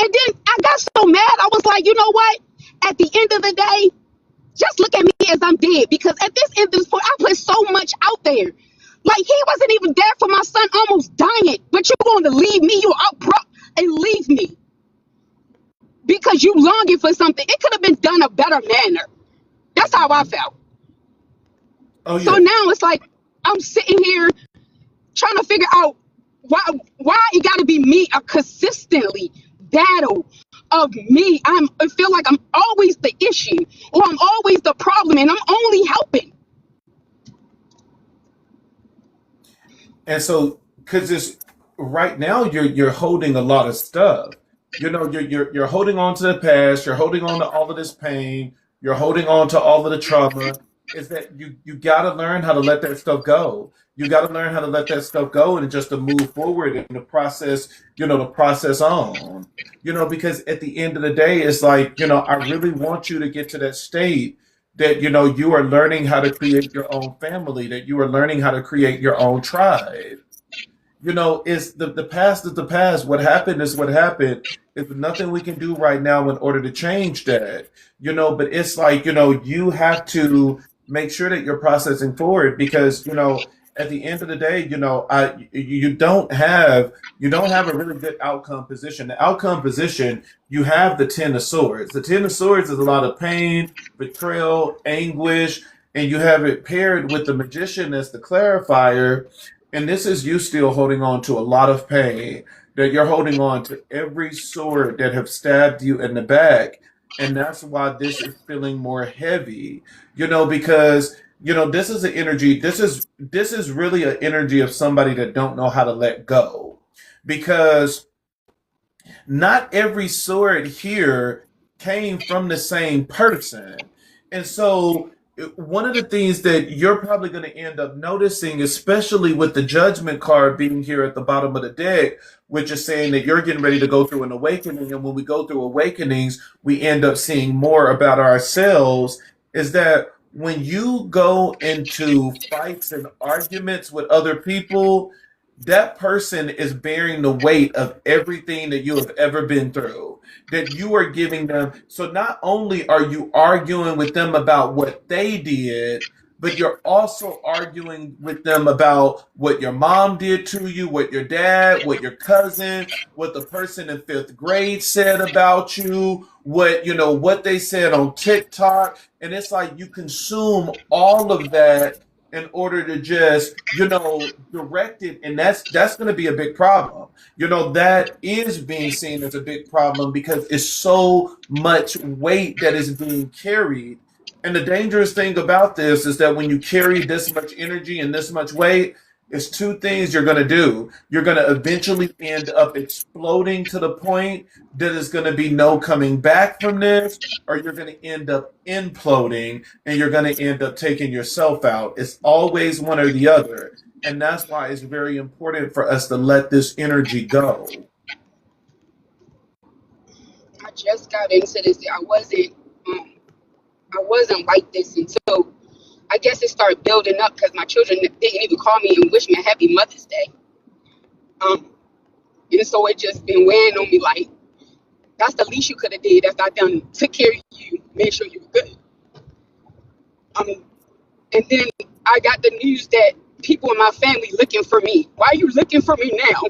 And then I got so mad. I was like, you know what? At the end of the day, just look at me as I'm dead. Because at this end of this point, I put so much out there. Like, he wasn't even there for my son almost dying. But you're going to leave me. You're up and leave me. Because you longing for something. It could have been done a better manner. That's how I felt. Oh yeah. So now it's like, I'm sitting here trying to figure out why it got to be me, a consistently battle of me. I feel like I'm always the issue or I'm always the problem and I'm only helping. And so, because it's right now, you're holding a lot of stuff. You're holding on to the past. You're holding on to all of this pain. You're holding on to all of the trauma. Is that you got to learn how to let that stuff go. You got to learn how to let that stuff go and just to move forward in the process. The process on. Because at the end of the day, it's like I really want you to get to that state that you are learning how to create your own family. That you are learning how to create your own tribe. It's the past is the past. What happened is what happened. There's nothing we can do right now in order to change that. But it's like, you have to make sure that you're processing forward because, at the end of the day, you don't have a really good outcome position. The outcome position, you have the Ten of Swords. The Ten of Swords is a lot of pain, betrayal, anguish, and you have it paired with the Magician as the clarifier. And this is you still holding on to a lot of pain, that you're holding on to every sword that have stabbed you in the back. And that's why this is feeling more heavy, because, this is an energy. This is really an energy of somebody that don't know how to let go, because not every sword here came from the same person. And so one of the things that you're probably going to end up noticing, especially with the judgment card being here at the bottom of the deck, which is saying that you're getting ready to go through an awakening. And when we go through awakenings, we end up seeing more about ourselves, is that when you go into fights and arguments with other people, that person is bearing the weight of everything that you have ever been through, that you are giving them. So not only are you arguing with them about what they did, but you're also arguing with them about what your mom did to you, what your dad, what your cousin, what the person in fifth grade said about you, what they said on TikTok. And it's like you consume all of that in order to just, direct it. And that's going to be a big problem. That is being seen as a big problem because it's so much weight that is being carried. And the dangerous thing about this is that when you carry this much energy and this much weight, It's two things you're going to do. You're going to eventually end up exploding to the point that there's going to be no coming back from this, or you're going to end up imploding and you're going to end up taking yourself out. It's always one or the other. And that's why it's very important for us to let this energy go. I just got into this. Um, I wasn't like this until I guess it started building up because my children didn't even call me and wish me a happy Mother's Day. Um, and so it just been weighing on me like that's the least you could have did after I done took care of you, made sure you were good. Um, and then I got the news that people in my family looking for me. Why are you looking for me now?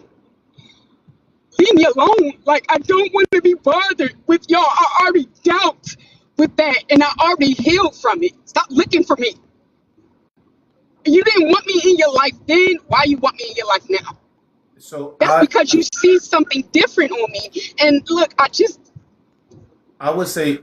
Leave me alone. Like I don't want to be bothered with y'all. I already dealt with that and I already healed from it. Stop looking for me. You didn't want me in your life then. Why you want me in your life now? So That's because you see something different on me. And look, I would say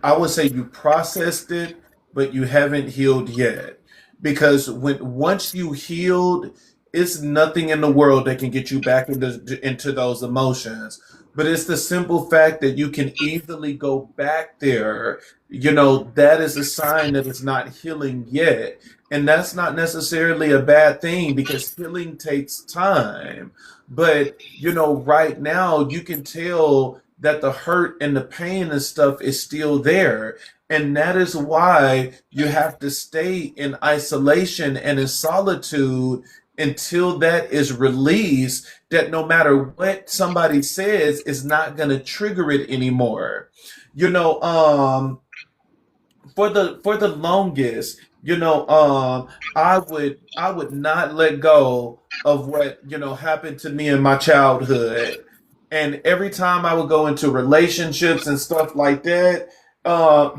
you processed it, but you haven't healed yet. Because once you healed, it's nothing in the world that can get you back into those emotions. But it's the simple fact that you can easily go back there. That is a sign that it's not healing yet. And that's not necessarily a bad thing because healing takes time. But right now you can tell that the hurt and the pain and stuff is still there. And that is why you have to stay in isolation and in solitude until that is released, that no matter what somebody says is not going to trigger it anymore. You know, um, for the longest, I would not let go of what happened to me in my childhood, and every time I would go into relationships and stuff like that,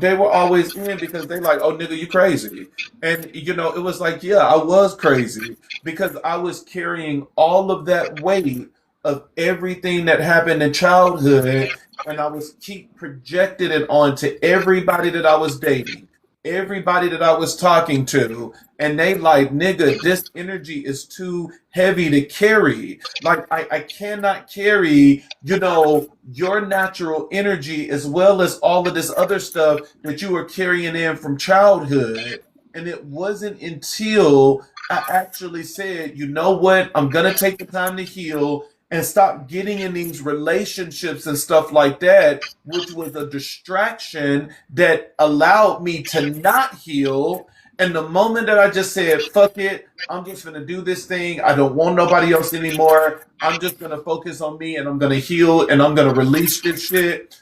they were always in because they like, oh nigga, you crazy, and it was like, yeah, I was crazy because I was carrying all of that weight of everything that happened in childhood, and I was keep projecting it onto everybody that I was dating, everybody that I was talking to, and they like, nigga, this energy is too heavy to carry. Like I cannot carry, your natural energy as well as all of this other stuff that you were carrying in from childhood. And it wasn't until I actually said, you know what, I'm gonna take the time to heal and stop getting in these relationships and stuff like that, which was a distraction that allowed me to not heal. And the moment that I just said, fuck it, I'm just gonna do this thing. I don't want nobody else anymore. I'm just gonna focus on me and I'm gonna heal and I'm gonna release this shit.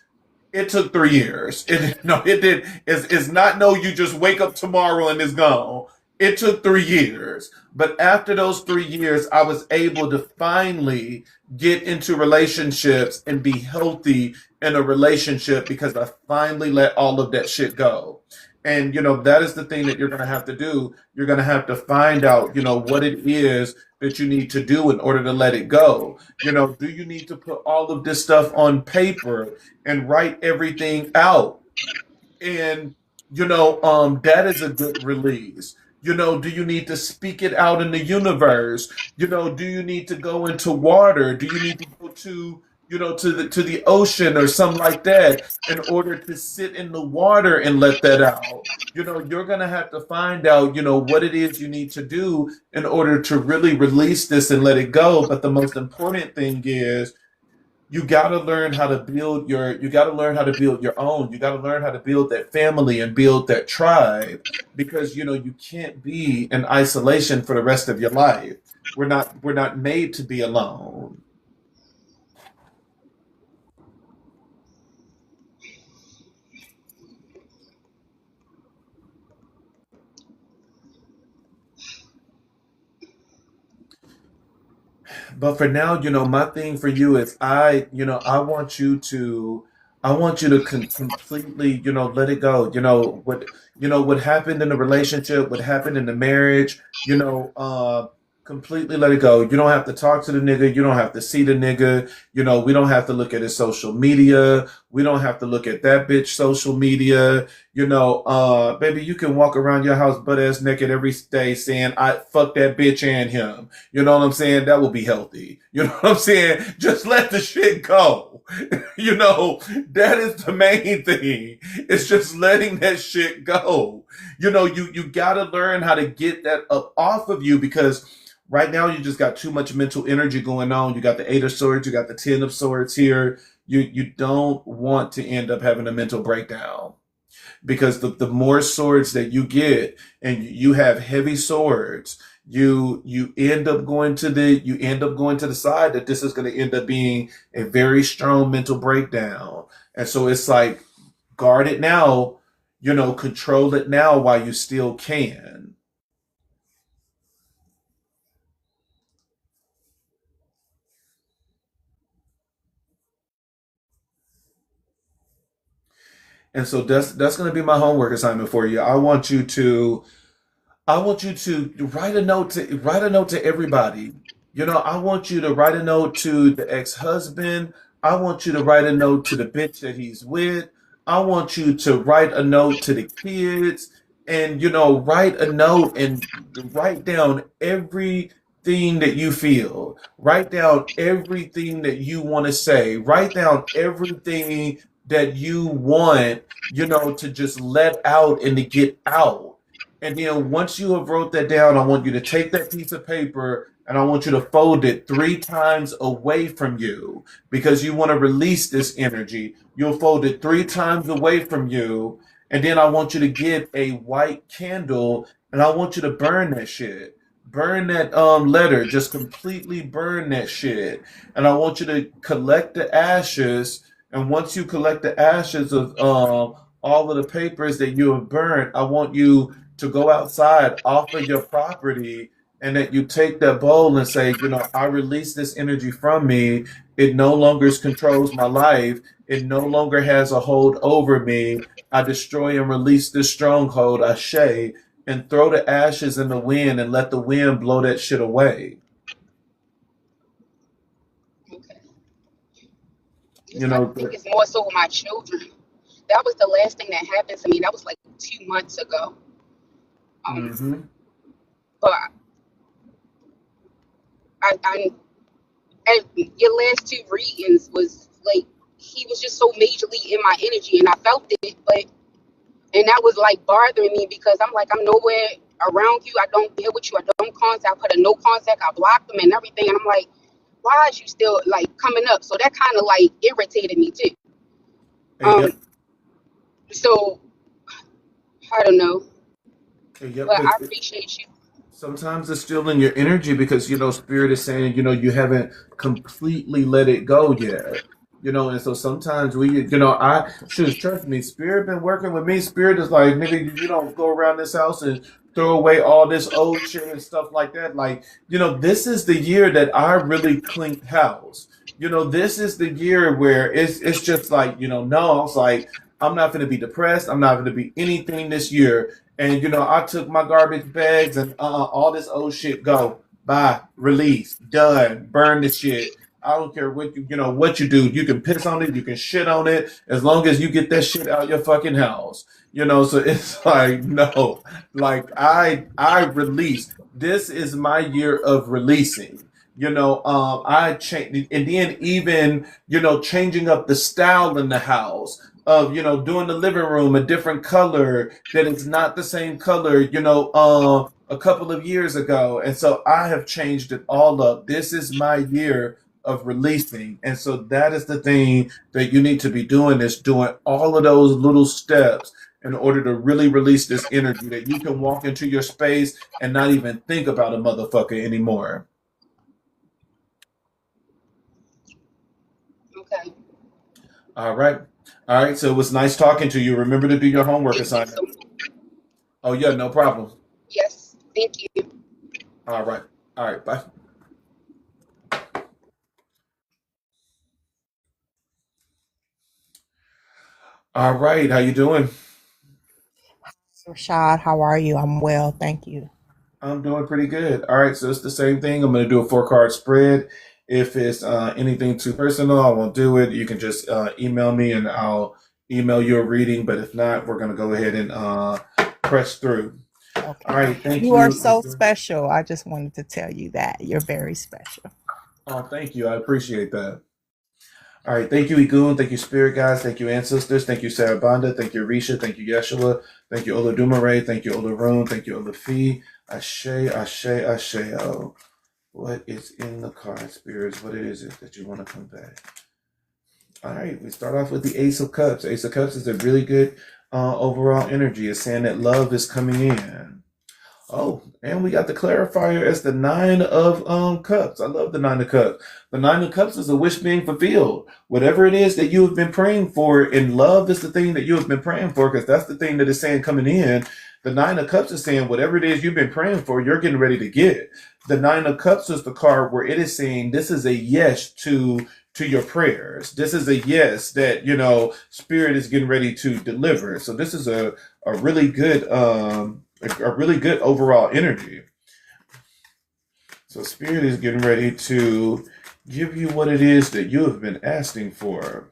It took 3 years. No, it did. It's not no. You just wake up tomorrow and it's gone. It took 3 years, but after those 3 years, I was able to finally get into relationships and be healthy in a relationship because I finally let all of that shit go. And that is the thing that you're gonna have to do. You're gonna have to find out, what it is that you need to do in order to let it go. Do you need to put all of this stuff on paper and write everything out? And that is a good release. Do you need to speak it out in the universe? Do you need to go into water? Do you need to go to the ocean or something like that in order to sit in the water and let that out? You're gonna have to find out what it is you need to do in order to really release this and let it go. But the most important thing is you got to learn how to build your own. You got to learn how to build that family and build that tribe because you can't be in isolation for the rest of your life. We're not made to be alone. But for now, my thing for you is I want you to completely, let it go. What happened in the relationship, what happened in the marriage, Completely let it go. You don't have to talk to the nigga. You don't have to see the nigga. We don't have to look at his social media. We don't have to look at that bitch social media. Baby, you can walk around your house butt ass naked every day saying, I fuck that bitch and him. You know what I'm saying? That will be healthy. You know what I'm saying? Just let the shit go. That is the main thing. It's just letting that shit go. You gotta learn how to get that up off of you, because right now you just got too much mental energy going on. You got the Eight of Swords, you got the Ten of Swords here. You don't want to end up having a mental breakdown, because the more swords that you get, and you have heavy swords, you end up going to the side that this is going to end up being a very strong mental breakdown. And so it's like, guard it now, control it now while you still can. And so that's going to be my homework assignment for you. I want you to write a note to everybody. I want you to write a note to the ex-husband. I want you to write a note to the bitch that he's with. I want you to write a note to the kids, and write a note and write down everything that you feel. Write down everything that you want to say. Write down everything that you want, to just let out and to get out. And then once you have wrote that down, I want you to take that piece of paper and I want you to fold it 3 times away from you, because you want to release this energy. You'll fold it 3 times away from you. And then I want you to get a white candle and I want you to burn that shit. Burn that letter. Just completely burn that shit. And I want you to collect the ashes. And once you collect the ashes of all of the papers that you have burned, I want you to go outside off of your property, and that you take that bowl and say, I release this energy from me. It no longer controls my life. It no longer has a hold over me. I destroy and release this stronghold, Ashe, and throw the ashes in the wind and let the wind blow that shit away. Okay. You I know, think it's more so with my children. That was the last thing that happened to me. That was like 2 months ago. mm-hmm. But I and your last two readings was like, he was just so majorly in my energy, and I felt it, but and that was like bothering me, because I'm like, I'm nowhere around you. I don't deal with you. I don't contact. I put a no contact. I blocked them and everything, and I'm like, why is you still like coming up? So that kind of like irritated me too. Yep. So I don't know, Yep. but But I appreciate you. sometimes it's still in your energy, because spirit is saying, you haven't completely let it go yet. And so sometimes I should trust me. Spirit been working with me. Spirit is like, nigga, you don't go around this house and throw away all this old shit and stuff like that. Like, this is the year that I really cleaned house. This is the year where it's just like, no, it's like, I'm not going to be depressed. I'm not going to be anything this year. And I took my garbage bags and all this old shit go. Bye. Release. Done. Burn the shit. I don't care what you do. You can piss on it, you can shit on it, as long as you get that shit out your fucking house. So it's like, no. Like, I release. This is my year of releasing. I change, and then even, changing up the style in the house of, doing the living room a different color that is not the same color, a couple of years ago. And so I have changed it all up. This is my year of releasing. And so that is the thing that you need to be doing, is doing all of those little steps in order to really release this energy, that you can walk into your space and not even think about a motherfucker anymore. Okay. All right. All right. So it was nice talking to you. Remember to do your homework Thank you so assignment. much. Oh, yeah, no problem. Yes. Thank you. All right. All right. Bye. All right. How you doing? Rashad, how are you? I'm well, thank you. I'm doing pretty good. All right, so it's the same thing. I'm going to do a 4 card spread. If it's anything too personal, I won't do it. You can just email me and I'll email you a reading. But if not, we're going to go ahead and press through. Okay. All right, thank you. You are so special. I just wanted to tell you that. You're very special. Oh, thank you. I appreciate that. All right, thank you, Igun. Thank you, Spirit Guides. Thank you, Ancestors. Thank you, Sarabanda. Thank you, Risha. Thank you, Yeshua. Thank you, Oladumare. Thank you, Olarun. Thank you, Olafi. Ashe, Ashe, Asheo. What is in the card, Spirits? What is it that you want to convey? All right, we start off with the Ace of Cups. Ace of Cups is a really good overall energy. It's saying that love is coming in. Oh, and we got the clarifier as the 9 of Cups. I love the 9 of Cups. The 9 of Cups is a wish being fulfilled. Whatever it is that you have been praying for, and love is the thing that you have been praying for, because that's the thing that is saying coming in. The 9 of Cups is saying whatever it is you've been praying for, you're getting ready to get. The 9 of Cups is the card where it is saying this is a yes to your prayers. This is a yes that, Spirit is getting ready to deliver. So this is a really good a really good overall energy. So Spirit is getting ready to give you what it is that you have been asking for.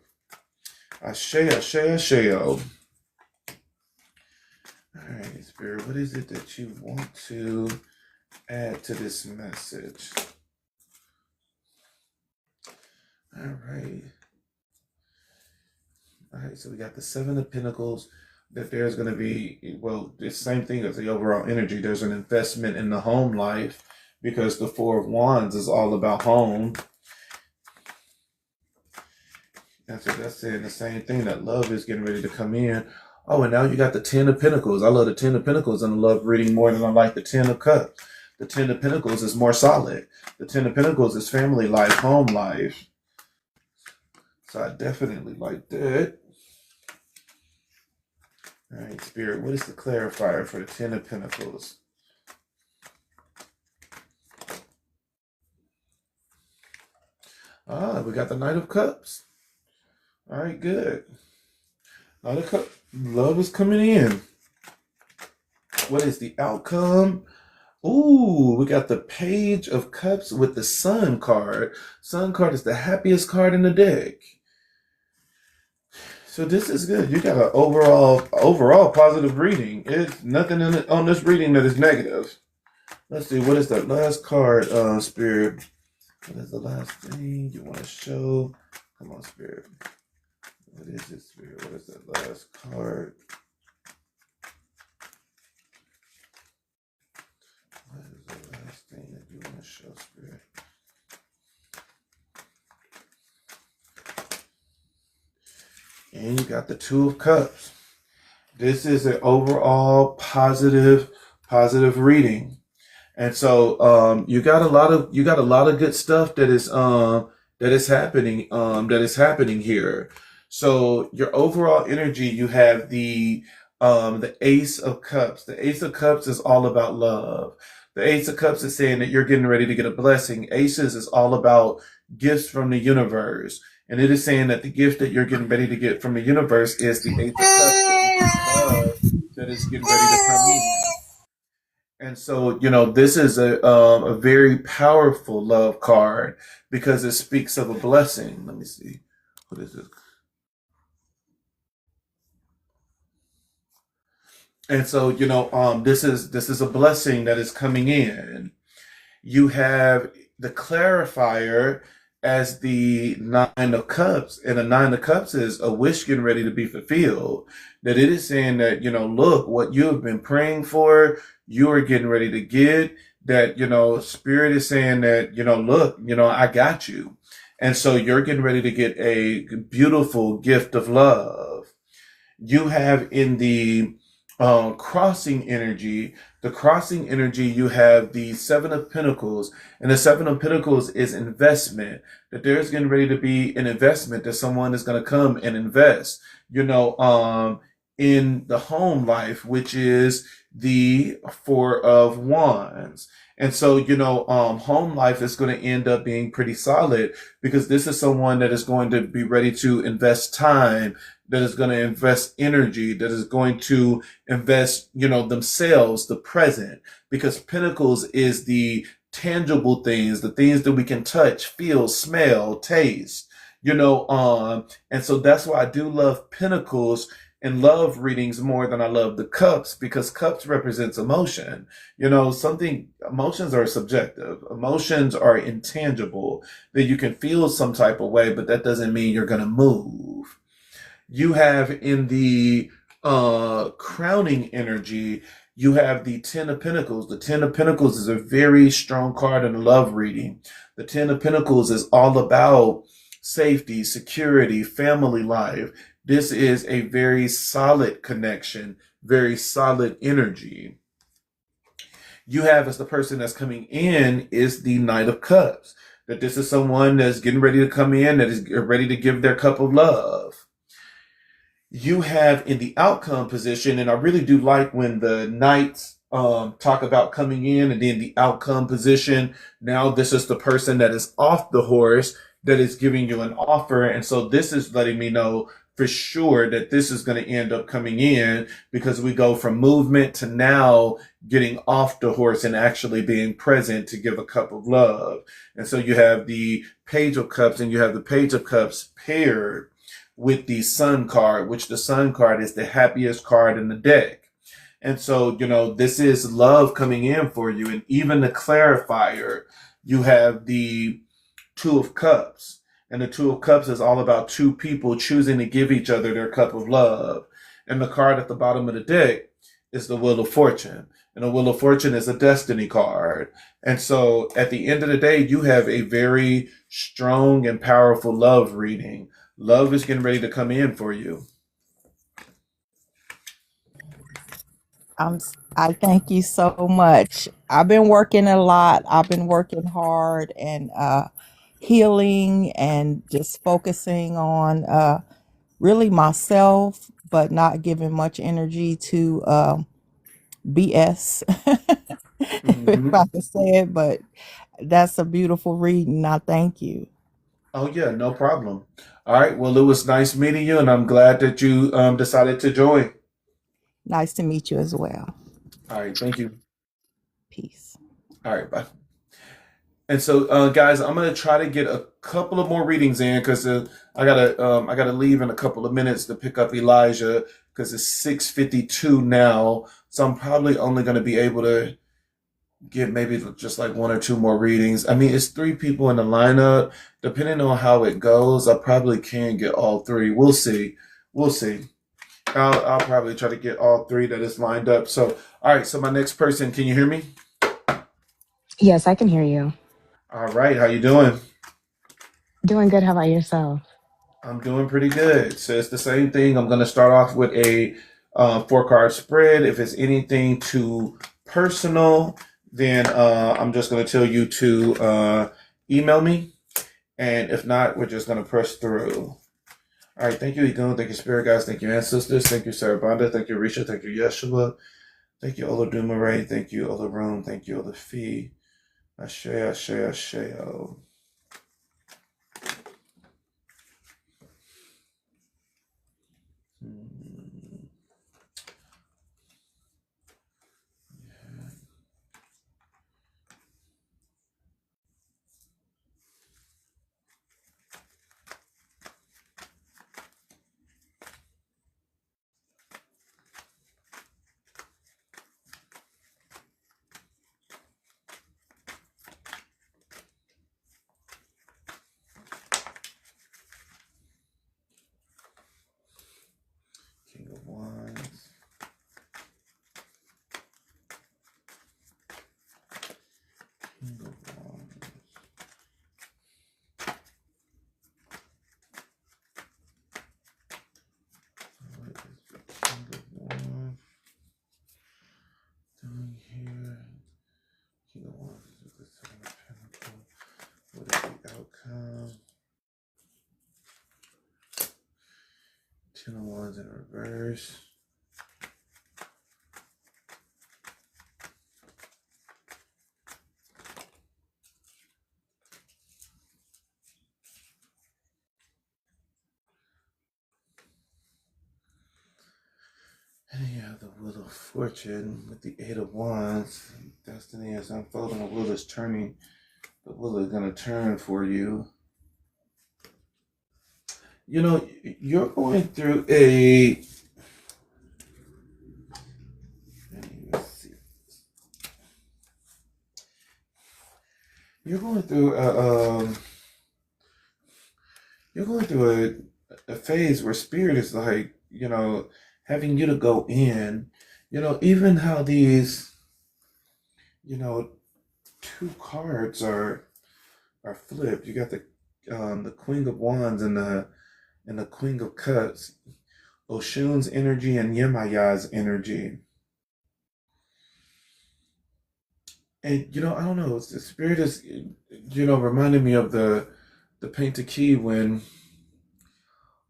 Ashe, Ashe, Asheo. All right, Spirit, what is it that you want to add to this message? All right. All right, so we got the 7 of Pentacles, that there's going to be, well, the same thing as the overall energy. There's an investment in the home life, because the 4 of Wands is all about home. That's saying the same thing, that love is getting ready to come in. Oh, and now you got the 10 of Pentacles. I love the 10 of Pentacles and I love reading more than I like the 10 of Cups. The 10 of Pentacles is more solid. The 10 of Pentacles is family life, home life. So I definitely like that. All right, Spirit, what is the clarifier for the 10 of Pentacles? We got the Knight of Cups. All right, good. Knight of Cups. Love is coming in. What is the outcome? Ooh, we got the Page of Cups with the Sun card. Sun card is the happiest card in the deck. So this is good. You got an overall positive reading. It's nothing on this reading that is negative. Let's see, what is that last card, Spirit? What is the last thing you want to show? Come on, Spirit. What is it, Spirit? What is that last card? What is the last thing that you want to show, Spirit? And you got the 2 of Cups. This is an overall positive reading. And so you got a lot of good stuff that is happening here. So your overall energy, you have the Ace of Cups. The Ace of Cups is all about love. The Ace of Cups is saying that you're getting ready to get a blessing. Aces is all about gifts from the universe. And it is saying that the gift that you're getting ready to get from the universe is the Ace of Cups, that is getting ready to come in. And so, this is a very powerful love card, because it speaks of a blessing. Let me see. What is this? And so, this is a blessing that is coming in. You have the clarifier as the 9 of Cups, and the 9 of Cups is a wish getting ready to be fulfilled. That it is saying that, look, what you have been praying for, you are getting ready to get. That, Spirit is saying that, look, I got you. And so you're getting ready to get a beautiful gift of love. You have in the crossing energy, you have the 7 of Pentacles, and the 7 of Pentacles is investment. That there's getting ready to be an investment, that someone is going to come and invest, in the home life, which is the 4 of Wands. And so, home life is going to end up being pretty solid because this is someone that is going to be ready to invest time, that is going to invest energy, that is going to invest, themselves, the present, because Pentacles is the tangible things, the things that we can touch, feel, smell, taste, and so that's why I do love Pentacles and love readings more than I love the cups, because cups represents emotion. Emotions are subjective. Emotions are intangible, that you can feel some type of way, but that doesn't mean you're going to move. You have in the crowning energy, you have the Ten of Pentacles. The Ten of Pentacles is a very strong card in a love reading. The Ten of Pentacles is all about safety, security, family life. This is a very solid connection, very solid energy. You have as the person that's coming in is the Knight of Cups. That this is someone that's getting ready to come in, that is ready to give their cup of love. You have in the outcome position, and I really do like when the knights talk about coming in and then the outcome position. Now this is the person that is off the horse that is giving you an offer. And so this is letting me know for sure that this is going to end up coming in, because we go from movement to now getting off the horse and actually being present to give a cup of love. And so you have the Page of Cups, and you have the Page of Cups paired with the Sun card, which the Sun card is the happiest card in the deck. And so, this is love coming in for you. And even the clarifier, you have the Two of Cups. And the Two of Cups is all about two people choosing to give each other their cup of love. And the card at the bottom of the deck is the Wheel of Fortune. And the Wheel of Fortune is a destiny card. And so at the end of the day, you have a very strong and powerful love reading. Love is getting ready to come in for you. I thank you so much. I've been working a lot. I've been working hard and healing and just focusing on really myself, but not giving much energy to BS, if Mm-hmm. I could say it. But that's a beautiful reading. I thank you. Oh, yeah, no problem. All right. Well, it was nice meeting you, and I'm glad that you decided to join. Nice to meet you as well. All right. Thank you. Peace. All right. Bye. And so, guys, I'm gonna try to get a couple of more readings in because I gotta leave in a couple of minutes to pick up Elijah because it's 6:52 now. So I'm probably only gonna be able to get maybe just like one or two more readings. I mean, it's three people in the lineup. Depending on how it goes, I probably can get all three. We'll see. We'll see. I'll probably try to get all three that is lined up. So, all right. So my next person, can you hear me? Yes, I can hear you. All right. How you doing? Doing good. How about yourself? I'm doing pretty good. So it's the same thing. I'm going to start off with a four-card spread. If it's anything too personal, then I'm just going to tell you to email me. And if not, we're just going to press through. All right. Thank you, Egon. Thank you, Spirit Guys. Thank you, Ancestors. Thank you, Sarabanda. Thank you, Risha. Thank you, Yeshua. Thank you, Olodumare. Thank you, Olarum. Thank you, Olafi. Ashe, Ashe, Asheo. King of Wands. King of Wands. What is the King of Wands doing here? King of Wands is the Seven of Pentacles. What is the outcome? Ten of Wands in reverse. the Wheel of Fortune with the Eight of Wands. Destiny is unfolding. The wheel is turning. The wheel is going to turn for you. You know, you're going through a... Let's see. You're going through a phase where spirit is like, having you to go in. Even how these, two cards are flipped. You got the Queen of Wands and the Queen of Cups. Oshun's energy and Yemaya's energy. And I don't know. The spirit is, reminding me of the Painted Key when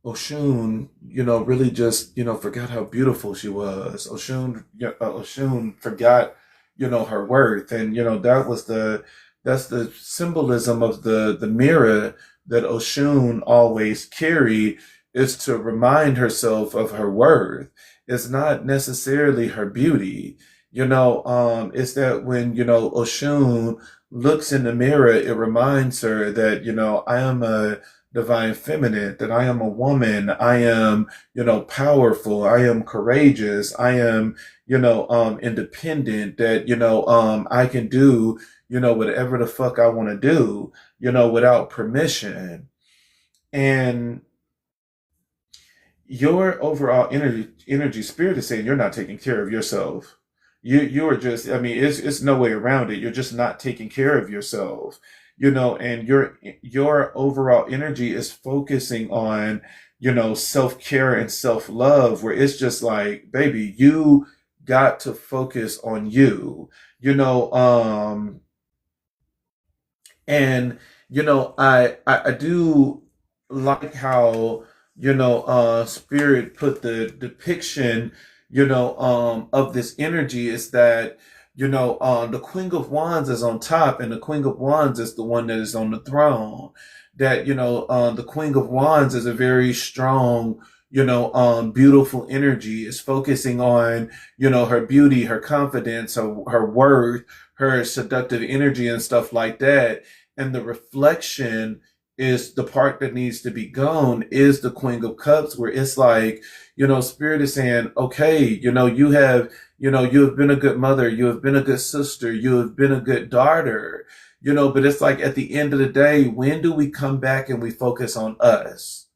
Oshun, really just, forgot how beautiful she was. Oshun forgot, her worth, and that's the symbolism of the mirror that Oshun always carry, is to remind herself of her worth. It's not necessarily her beauty. It's that when, Oshun looks in the mirror, it reminds her that, I am a divine feminine, that I am a woman, I am, powerful, I am courageous, I am, independent, that, I can do, whatever the fuck I want to do, without permission. And your overall energy spirit is saying you're not taking care of yourself. You are just, it's no way around it. You're just not taking care of yourself, and your overall energy is focusing on, self-care and self-love, where it's just like, baby, you got to focus on you, and, I do like how, spirit put the depiction, of this energy is that, the Queen of Wands is on top, and the Queen of Wands is the one that is on the throne. That, the Queen of Wands is a very strong, beautiful energy. Is focusing on, her beauty, her confidence, her worth, her seductive energy and stuff like that. And the reflection is the part that needs to be gone, is the Queen of Cups, where it's like, spirit is saying, okay, you have been a good mother, you have been a good sister, you have been a good daughter, but it's like at the end of the day, when do we come back and we focus on us?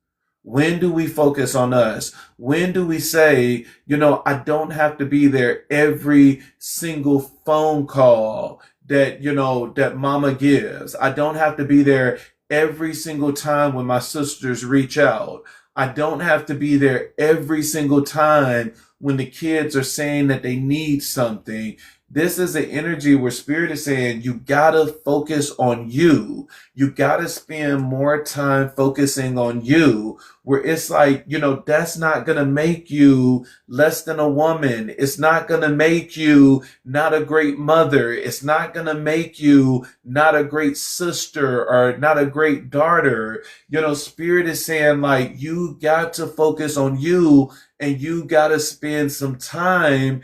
When do we focus on us? When do we say, I don't have to be there every single phone call that, that mama gives. I don't have to be there every single time when my sisters reach out. I don't have to be there every single time when the kids are saying that they need something. This is an energy where spirit is saying you gotta focus on you. You gotta spend more time focusing on you, where it's like, that's not gonna make you less than a woman. It's not gonna make you not a great mother. It's not gonna make you not a great sister or not a great daughter. Spirit is saying, like, you got to focus on you, and you got to spend some time,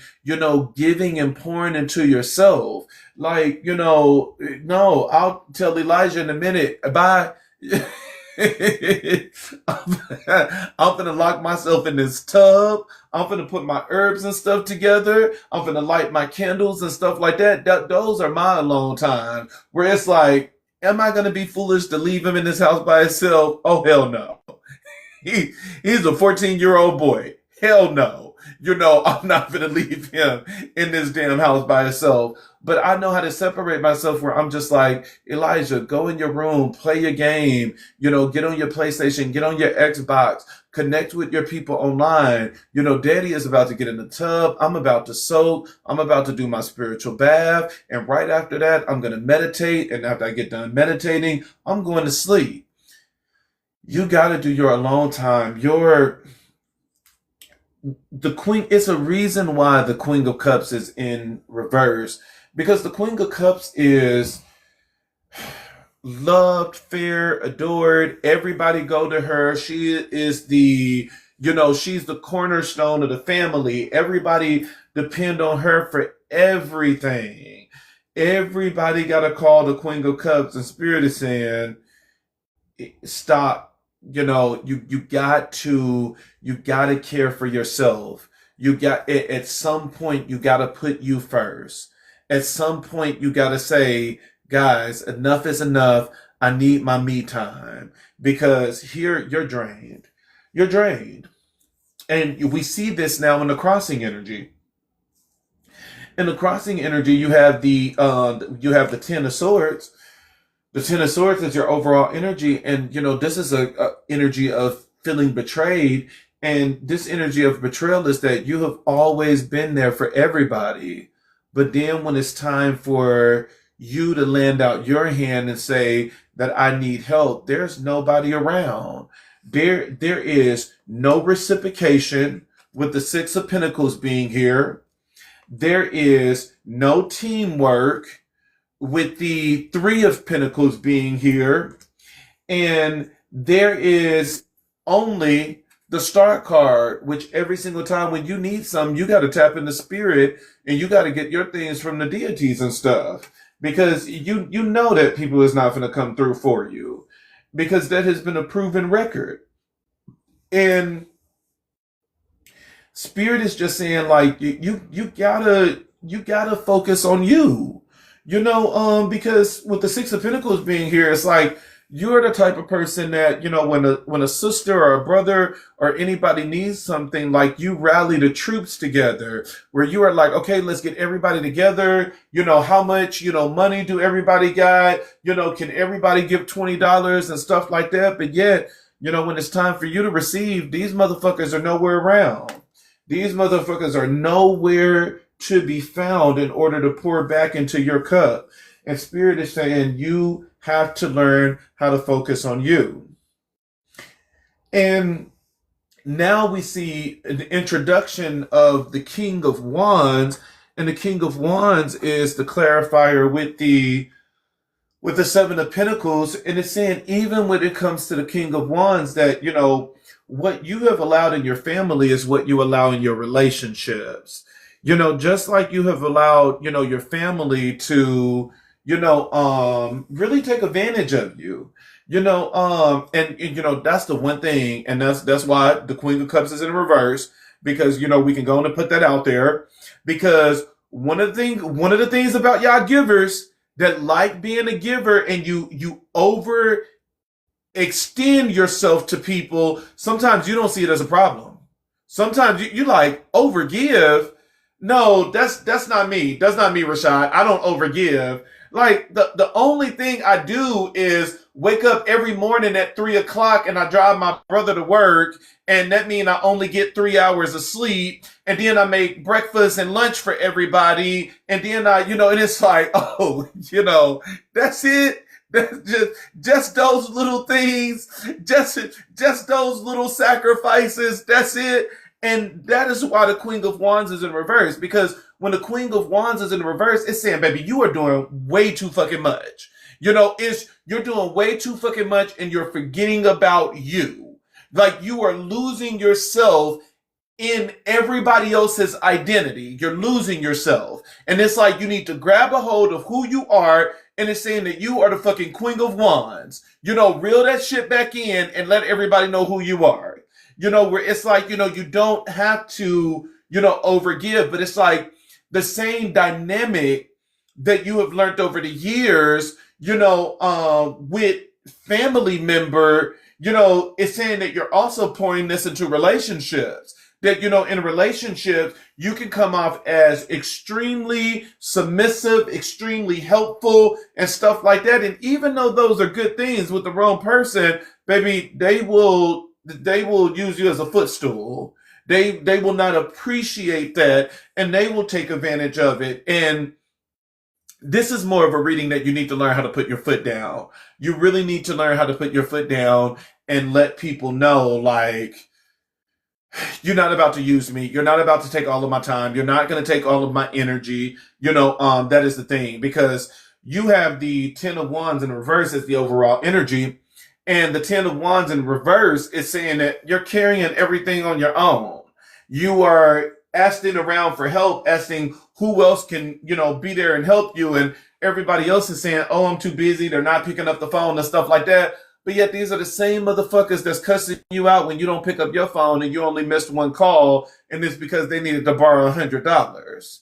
giving and pouring into yourself. Like, no, I'll tell Elijah in a minute. Bye. I'm gonna lock myself in this tub. I'm gonna put my herbs and stuff together. I'm gonna light my candles and stuff like that. Those are my alone time, where it's like, am I gonna be foolish to leave him in this house by himself? Oh, hell no. He's a 14-year-old boy. Hell no. I'm not going to leave him in this damn house by himself. But I know how to separate myself, where I'm just like, Elijah, go in your room, play your game, get on your PlayStation, get on your Xbox, connect with your people online. Daddy is about to get in the tub. I'm about to soak. I'm about to do my spiritual bath. And right after that, I'm going to meditate. And after I get done meditating, I'm going to sleep. You got to do your alone time. The Queen, it's a reason why the Queen of Cups is in reverse, because the Queen of Cups is loved, fair, adored. Everybody go to her. She is the, She's the cornerstone of the family. Everybody depend on her for everything. Everybody got to call the Queen of Cups, and Spirit is saying, stop. You got to care for yourself. At some point you got to put you first. At some point you got to say, guys, enough is enough. I need my me time, because here you're drained. You're drained. And we see this now in the crossing energy. In the crossing energy, you have the Ten of Swords. The Ten of Swords is your overall energy, and this is a energy of feeling betrayed. And this energy of betrayal is that you have always been there for everybody, but then when it's time for you to lend out your hand and say that I need help, there's nobody around. There is no reciprocation, with the Six of Pentacles being here. There is no teamwork, with the Three of Pentacles being here. And there is only the Star card, which every single time when you need something, you got to tap into Spirit, and you got to get your things from the deities and stuff, because you know that people is not going to come through for you, because that has been a proven record. And Spirit is just saying, like, you gotta focus on you. Because with the Six of Pentacles being here, it's like you're the type of person that, when a sister or a brother or anybody needs something, like, you rally the troops together, where you are like, okay, let's get everybody together. How much, money do everybody got? Can everybody give $20 and stuff like that? But yet, when it's time for you to receive, these motherfuckers are nowhere around. These motherfuckers are nowhere to be found in order to pour back into your cup. And Spirit is saying you have to learn how to focus on you. And now we see the introduction of the King of Wands. And the King of Wands is the clarifier with the Seven of Pentacles. And it's saying, even when it comes to the King of Wands, that, what you have allowed in your family is what you allow in your relationships. Just like you have allowed, your family to, really take advantage of you. That's the one thing, and that's why the Queen of Cups is in reverse, because we can go on and put that out there, because one of the things about y'all givers that like being a giver, and you over extend yourself to people, sometimes you don't see it as a problem. Sometimes you like overgive. No, that's not me. That's not me, Rashad. I don't overgive. Like, the only thing I do is wake up every morning at 3:00 and I drive my brother to work, and that means I only get 3 hours of sleep, and then I make breakfast and lunch for everybody, and then and it's like, oh, that's it. Just those little things, just those little sacrifices. That's it. And that is why the Queen of Wands is in reverse, because when the Queen of Wands is in reverse, it's saying, baby, you are doing way too fucking much. You're doing way too fucking much, and you're forgetting about you. Like, you are losing yourself in everybody else's identity. You're losing yourself. And it's like, you need to grab a hold of who you are, and it's saying that you are the fucking Queen of Wands. Reel that shit back in and let everybody know who you are. Where it's like, you don't have to, overgive, but it's like the same dynamic that you have learned over the years, with family member, it's saying that you're also pouring this into relationships. That, in relationships, you can come off as extremely submissive, extremely helpful, and stuff like that. And even though those are good things, with the wrong person, baby, they will use you as a footstool. They will not appreciate that, and they will take advantage of it. And this is more of a reading that you need to learn how to put your foot down. You really need to learn how to put your foot down and let people know, like, you're not about to use me. You're not about to take all of my time. You're not going to take all of my energy. That is the thing, because you have the Ten of Wands in reverse as the overall energy. And the Ten of Wands in reverse is saying that you're carrying everything on your own. You are asking around for help, asking who else can, be there and help you. And everybody else is saying, oh, I'm too busy. They're not picking up the phone and stuff like that. But yet these are the same motherfuckers that's cussing you out when you don't pick up your phone and you only missed one call. And it's because they needed to borrow $100.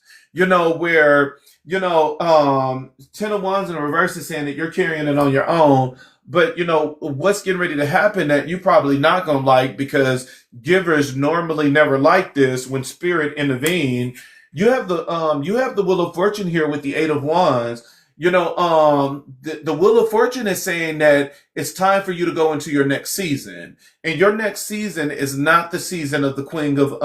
Where, Ten of Wands in reverse is saying that you're carrying it on your own. But what's getting ready to happen that you probably not gonna like, because givers normally never like this when spirit intervene. You have the Wheel of Fortune here with the Eight of Wands. The Wheel of Fortune is saying that it's time for you to go into your next season, and your next season is not the season of the Queen of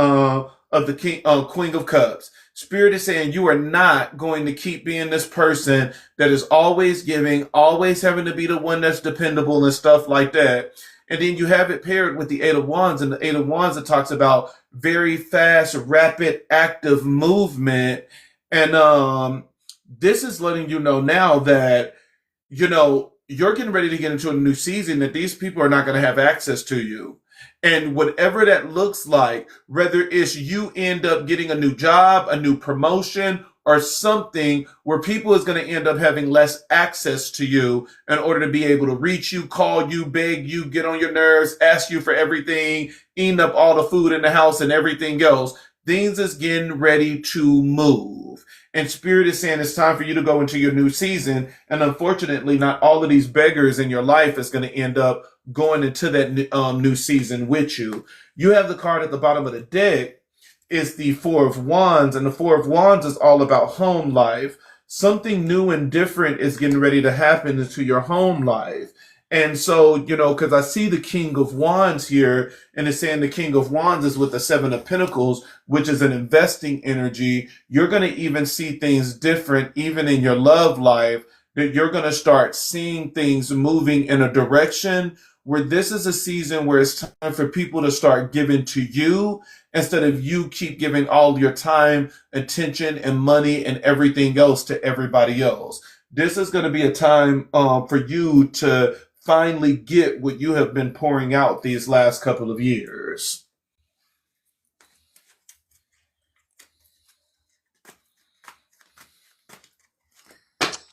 Cups. Spirit is saying you are not going to keep being this person that is always giving, always having to be the one that's dependable and stuff like that. And then you have it paired with the Eight of Wands, and the Eight of Wands, it talks about very fast, rapid, active movement. And this is letting you know now that, you're getting ready to get into a new season, that these people are not going to have access to you. And whatever that looks like, whether it's you end up getting a new job, a new promotion, or something where people is going to end up having less access to you in order to be able to reach you, call you, beg you, get on your nerves, ask you for everything, eating up all the food in the house and everything else. Things is getting ready to move. And Spirit is saying it's time for you to go into your new season. And unfortunately, not all of these beggars in your life is going to end up going into that new season with you. You have the card at the bottom of the deck is the Four of Wands, and the Four of Wands is all about home life. Something new and different is getting ready to happen into your home life. And so, because I see the King of Wands here, and it's saying the King of Wands is with the Seven of Pentacles, which is an investing energy. You're going to even see things different, even in your love life, that you're going to start seeing things moving in a direction where this is a season where it's time for people to start giving to you instead of you keep giving all your time, attention, and money and everything else to everybody else. This is going to be a time for you to finally get what you have been pouring out these last couple of years.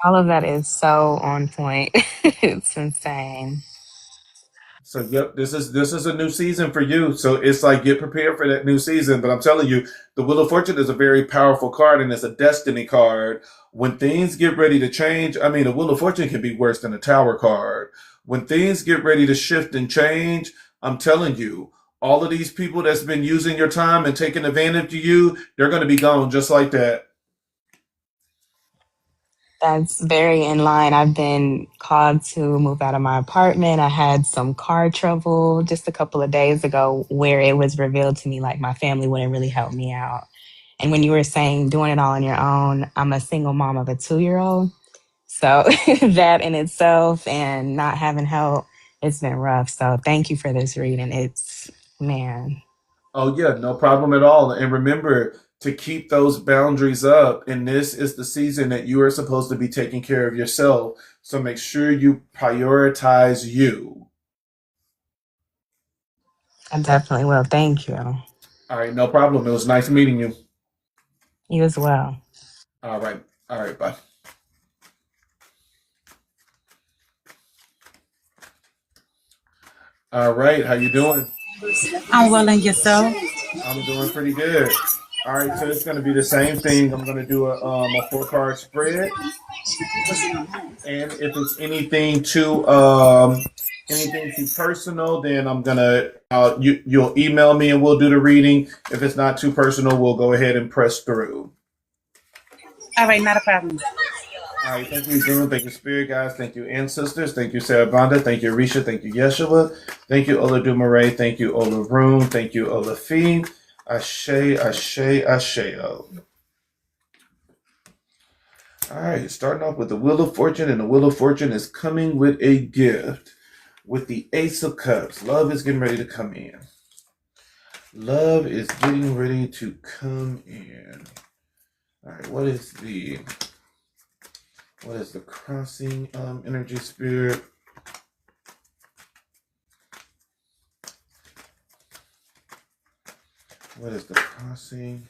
All of that is so on point. It's insane. So yep, this is a new season for you. So it's like get prepared for that new season. But I'm telling you, the Wheel of Fortune is a very powerful card, and it's a destiny card. When things get ready to change, I mean, the Wheel of Fortune can be worse than a Tower card. When things get ready to shift and change, I'm telling you, all of these people that's been using your time and taking advantage of you, they're going to be gone just like that. That's very in line. I've been called to move out of my apartment. I had some car trouble just a couple of days ago where it was revealed to me like my family wouldn't really help me out. And when you were saying doing it all on your own, I'm a single mom of a 2-year-old. So that in itself and not having help, it's been rough. So thank you for this reading. It's, man, Oh yeah, no problem at all. And remember to keep those boundaries up. And this is the season that you are supposed to be taking care of yourself. So make sure you prioritize you. I definitely will. Thank you. All right, no problem. It was nice meeting you. You as well. All right. All right, bye. All right, how you doing? I'm well and yourself. I'm doing pretty good. All right, so it's going to be the same thing. I'm going to do a four card spread, and if it's anything too personal, then I'm gonna you'll email me and we'll do the reading. If it's not too personal, we'll go ahead and press through. All right, not a problem. All right, thank you, Zoom. Thank you, Spirit Guys. Thank you, Ancestors. Thank you, Sarah Bonda. Thank you, Risha. Thank you, Yeshua. Thank you, Ola Dumaray. Thank you, Ola Room. Thank you, Ola Fee. Ashe, Ashe, Asheo. All right, starting off with the Wheel of Fortune, and the Wheel of Fortune is coming with a gift. With the Ace of Cups, love is getting ready to come in. Love is getting ready to come in. All right, what is the crossing energy, Spirit? What is the crossing?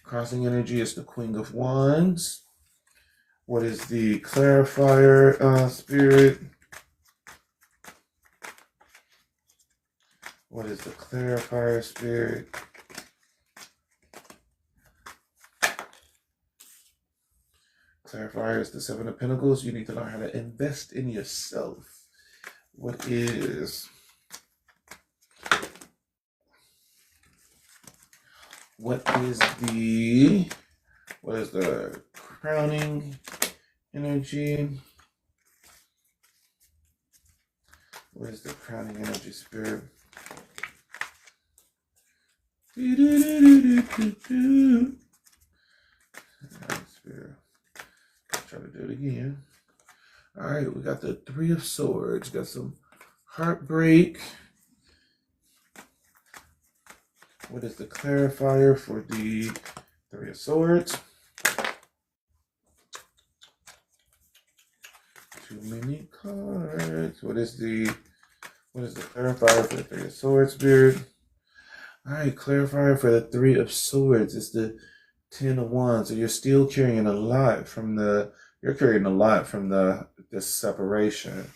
Crossing energy is the Queen of Wands. What is the clarifier spirit? What is the clarifier spirit? Clarifier is the Seven of Pentacles. You need to learn how to invest in yourself. What is the crowning energy? What is the crowning energy spirit? Spirit. Try to do it again. All right, we got the Three of Swords. Got some heartbreak. What is the clarifier for the Three of Swords? Too many cards. What is the clarifier for the Three of Swords, Spirit? All right, clarifier for the Three of Swords is the Ten of Wands. So you're still carrying a lot from this separation.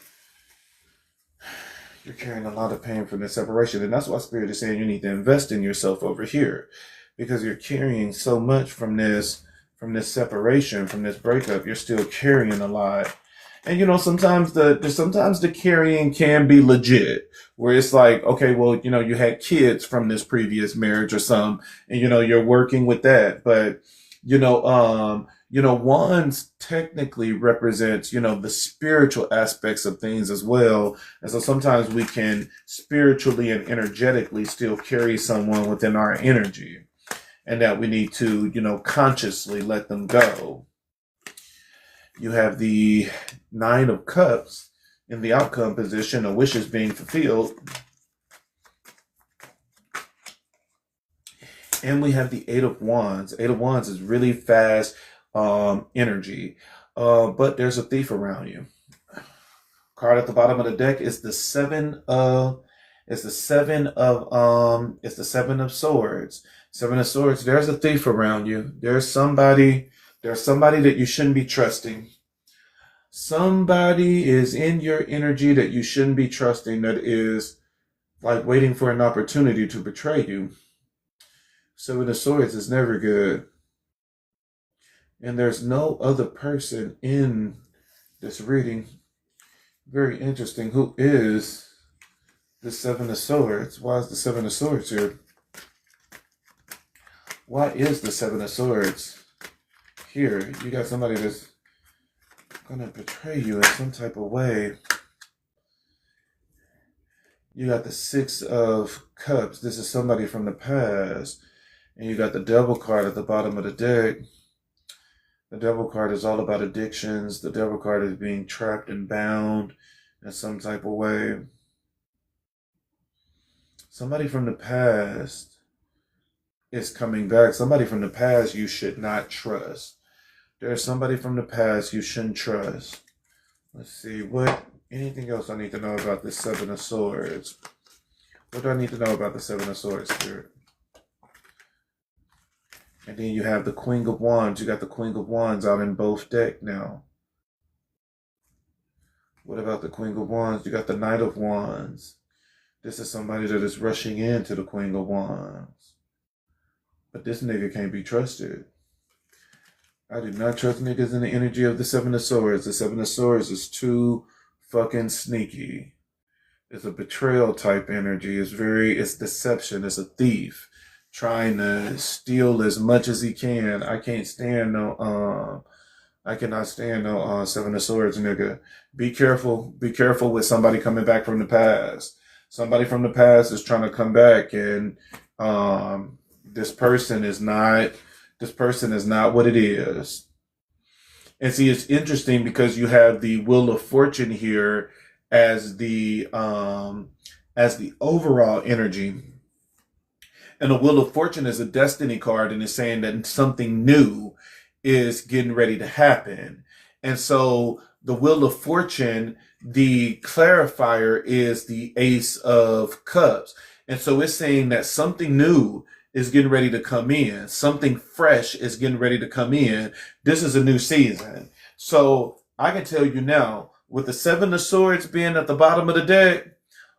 You're carrying a lot of pain from this separation. And that's why Spirit is saying you need to invest in yourself over here. Because you're carrying so much from this separation, from this breakup. You're still carrying a lot. And sometimes the carrying can be legit, where it's like, okay, well, you had kids from this previous marriage or some, and you're working with that. But wands technically represents, the spiritual aspects of things as well. And so sometimes we can spiritually and energetically still carry someone within our energy, and that we need to, consciously let them go. You have the Nine of Cups in the outcome position, a wish is being fulfilled. And we have the Eight of Wands. Eight of Wands is really fast energy, but there's a thief around you. Card at the bottom of the deck is the Seven of Swords. Seven of Swords. There's a thief around you. There's somebody that you shouldn't be trusting. Somebody is in your energy that you shouldn't be trusting, that is like waiting for an opportunity to betray you. Seven of Swords is never good. And there's no other person in this reading. Very interesting. Who is the Seven of Swords? Why is the Seven of Swords here? Why is the Seven of Swords here? You got somebody that's going to betray you in some type of way. You got the Six of Cups. This is somebody from the past. And you got the Devil card at the bottom of the deck. The Devil card is all about addictions. The Devil card is being trapped and bound in some type of way. Somebody from the past is coming back. Somebody from the past you should not trust. There's somebody from the past you shouldn't trust. Let's see, anything else I need to know about this Seven of Swords? What do I need to know about the Seven of Swords, Spirit? And then you have the Queen of Wands. You got the Queen of Wands out in both decks now. What about the Queen of Wands? You got the Knight of Wands. This is somebody that is rushing into the Queen of Wands. But this nigga can't be trusted. I do not trust niggas in the energy of the Seven of Swords. The Seven of Swords is too fucking sneaky. It's a betrayal type energy. It's deception. It's a thief trying to steal as much as he can. I cannot stand no Seven of Swords nigga. Be careful with somebody coming back from the past. Somebody from the past is trying to come back, and this person is not what it is. And see, it's interesting because you have the Wheel of Fortune here as the overall energy. And the Wheel of Fortune is a destiny card, and it's saying that something new is getting ready to happen. And so the Wheel of Fortune, the clarifier is the Ace of Cups. And so it's saying that something new is getting ready to come in. Something fresh is getting ready to come in. This is a new season. So I can tell you now, with the Seven of Swords being at the bottom of the deck,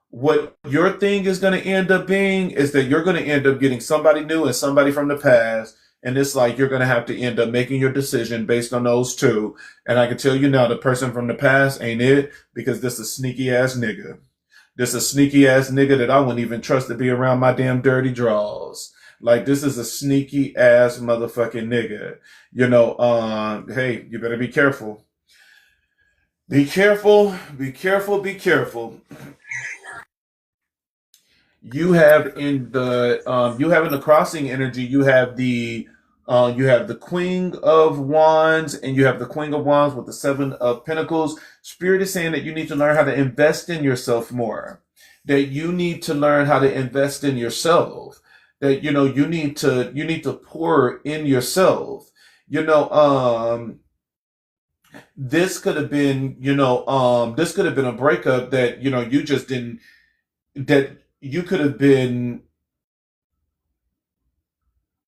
what your thing is going to end up being is that you're going to end up getting somebody new and somebody from the past. And it's like you're going to have to end up making your decision based on those two. And I can tell you now, the person from the past ain't it, because this is a sneaky ass nigga. This is a sneaky ass nigga that I wouldn't even trust to be around my damn dirty draws. Like, this is a sneaky ass motherfucking nigga. Hey, you better be careful. Be careful, be careful, be careful. You have in the crossing energy, you have the Queen of Wands, and you have the Queen of Wands with the Seven of Pentacles. Spirit is saying that you need to learn how to invest in yourself more. That you need to learn how to invest in yourself. That you need to pour in yourself. This could have been a breakup that you just didn't, that you could have been,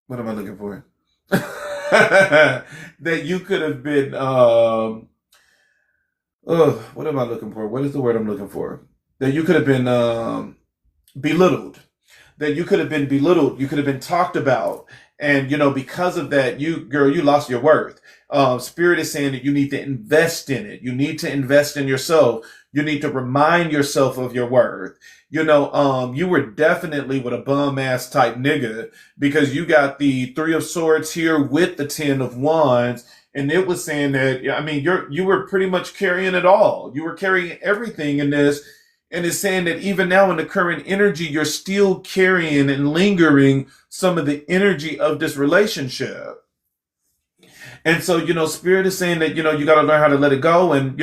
what am I looking for? That you could have been, what am I looking for? What is the word I'm looking for? That you could have been belittled. That you could have been belittled. You could have been talked about. And, because of that, you lost your worth. Spirit is saying that you need to invest in it. You need to invest in yourself. You need to remind yourself of your worth. You were definitely with a bum ass type nigga, because you got the Three of Swords here with the Ten of Wands. And it was saying that, you were pretty much carrying it all. You were carrying everything in this. And it's saying that even now in the current energy, you're still carrying and lingering some of the energy of this relationship. And so, Spirit is saying that, you got to learn how to let it go. And,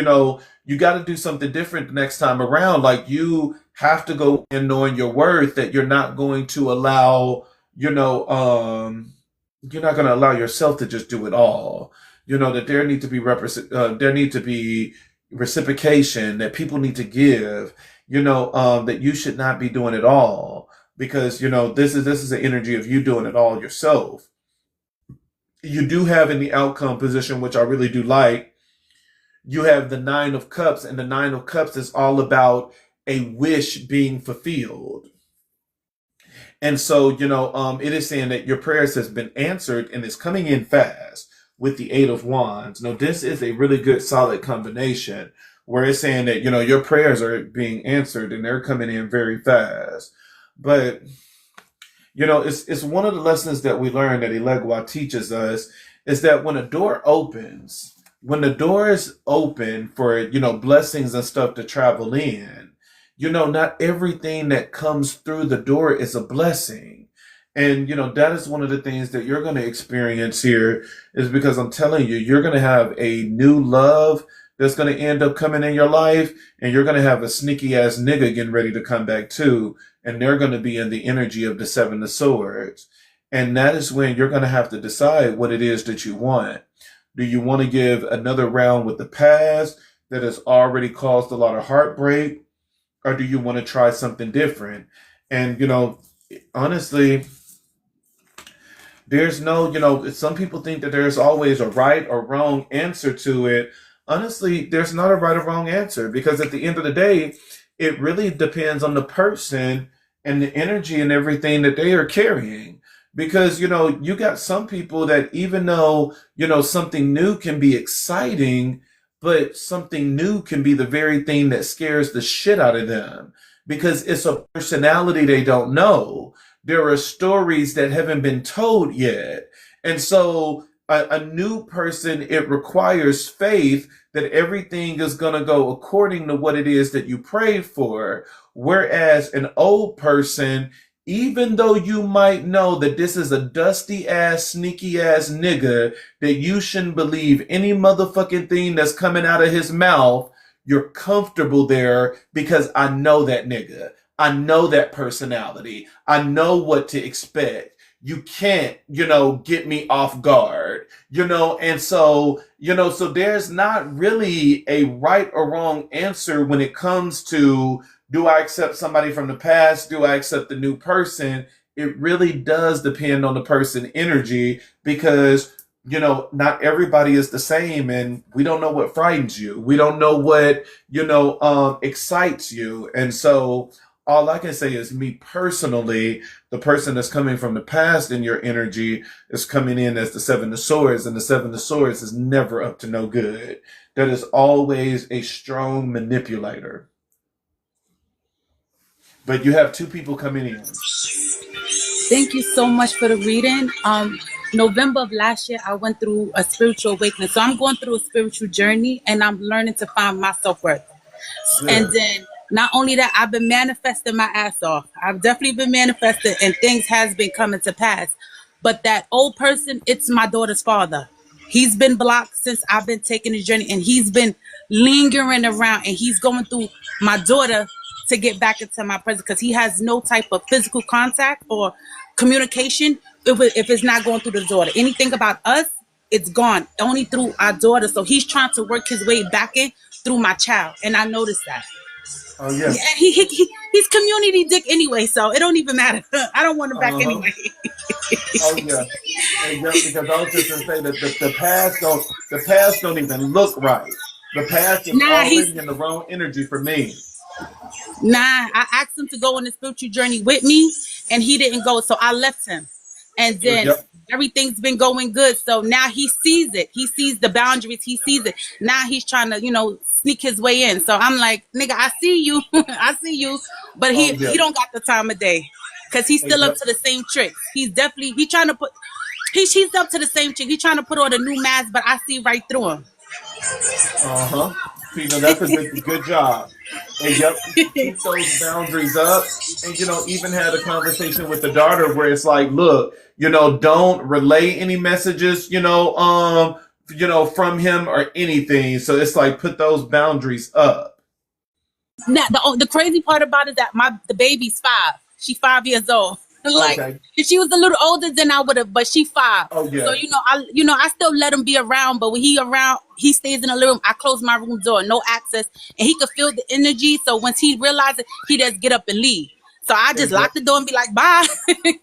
you got to do something different the next time around. Like, you have to go in knowing your worth, that you're not going to allow, you're not going to allow yourself to just do it all. That there need to be reciprocation, that people need to give, that you should not be doing it all, because, this is the energy of you doing it all yourself. You do have in the outcome position, which I really do like, you have the Nine of Cups, and the Nine of Cups is all about a wish being fulfilled. And so, it is saying that your prayers has been answered and is coming in fast with the Eight of Wands. Now, this is a really good solid combination where it's saying that, your prayers are being answered and they're coming in very fast. But, it's one of the lessons that we learned that Elegua teaches us, is that when the door is open for, blessings and stuff to travel in, not everything that comes through the door is a blessing. And, that is one of the things that you're going to experience here, is because I'm telling you, you're going to have a new love that's going to end up coming in your life, and you're going to have a sneaky ass nigga getting ready to come back too. And they're going to be in the energy of the Seven of Swords. And that is when you're going to have to decide what it is that you want. Do you want to give another round with the past that has already caused a lot of heartbreak? Or do you want to try something different? And, honestly, there's no, some people think that there's always a right or wrong answer to it. Honestly, there's not a right or wrong answer, because at the end of the day, it really depends on the person and the energy and everything that they are carrying. Because, you got some people that, even though, something new can be exciting, but something new can be the very thing that scares the shit out of them, because it's a personality they don't know. There are stories that haven't been told yet. And so a new person, it requires faith that everything is going to go according to what it is that you pray for. Whereas an old person, even though you might know that this is a dusty ass, sneaky ass nigga, that you shouldn't believe any motherfucking thing that's coming out of his mouth, you're comfortable there because I know that nigga. I know that personality. I know what to expect. You can't, get me off guard, and so, so there's not really a right or wrong answer when it comes to do I accept somebody from the past? Do I accept the new person? It really does depend on the person energy because, not everybody is the same, and we don't know what frightens you. We don't know what, excites you. And so all I can say is me personally, the person that's coming from the past in your energy is coming in as the Seven of Swords, and the Seven of Swords is never up to no good. That is always a strong manipulator. But you have two people coming in. Thank you so much for the reading. November of last year, I went through a spiritual awakening. So I'm going through a spiritual journey and I'm learning to find my self-worth. And Good. then not only that, I've been manifesting my ass off. I've definitely been manifesting and things has been coming to pass. But that old person, it's my daughter's father. He's been blocked since I've been taking the journey and he's been lingering around and he's going through my daughter to get back into my presence because he has no type of physical contact or communication if it's not going through the daughter. Anything about us, it's gone only through our daughter. So he's trying to work his way back in through my child. And I noticed that. Oh yeah. Yeah, he's community dick anyway, so it don't even matter. I don't want him back anyway. Oh yeah. And just because I was just gonna say that the past don't even look right. The past is Nah, already in the wrong energy for me. I asked him to go on the spiritual journey with me, and he didn't go, so I left him. And then Yep. everything's been going good. So now he sees it. He sees the boundaries. He sees it. Now he's trying to, sneak his way in. So I'm like, nigga, I see you. I see you. But Oh he yeah. don't got the time of day. Cause he's still up Yep. to the same tricks. He's trying to put he's up to the same trick. He's trying to put on a new mask, but I see right through him. Uh-huh. See, now that's a good job. And yep, keep those boundaries up. And even had a conversation with the daughter where it's like, look, don't relay any messages, from him or anything. So it's like put those boundaries up. Now the crazy part about it is that the baby's 5. She's 5 years old. Like Okay. if she was a little older, then I would have. But she 5. Oh So yeah. I still let him be around. But when he around, he stays in the living room. I close my room door, no access, and he could feel the energy. So once he realizes, he just get up and leave. So I just lock Yep. the door and be like, bye, and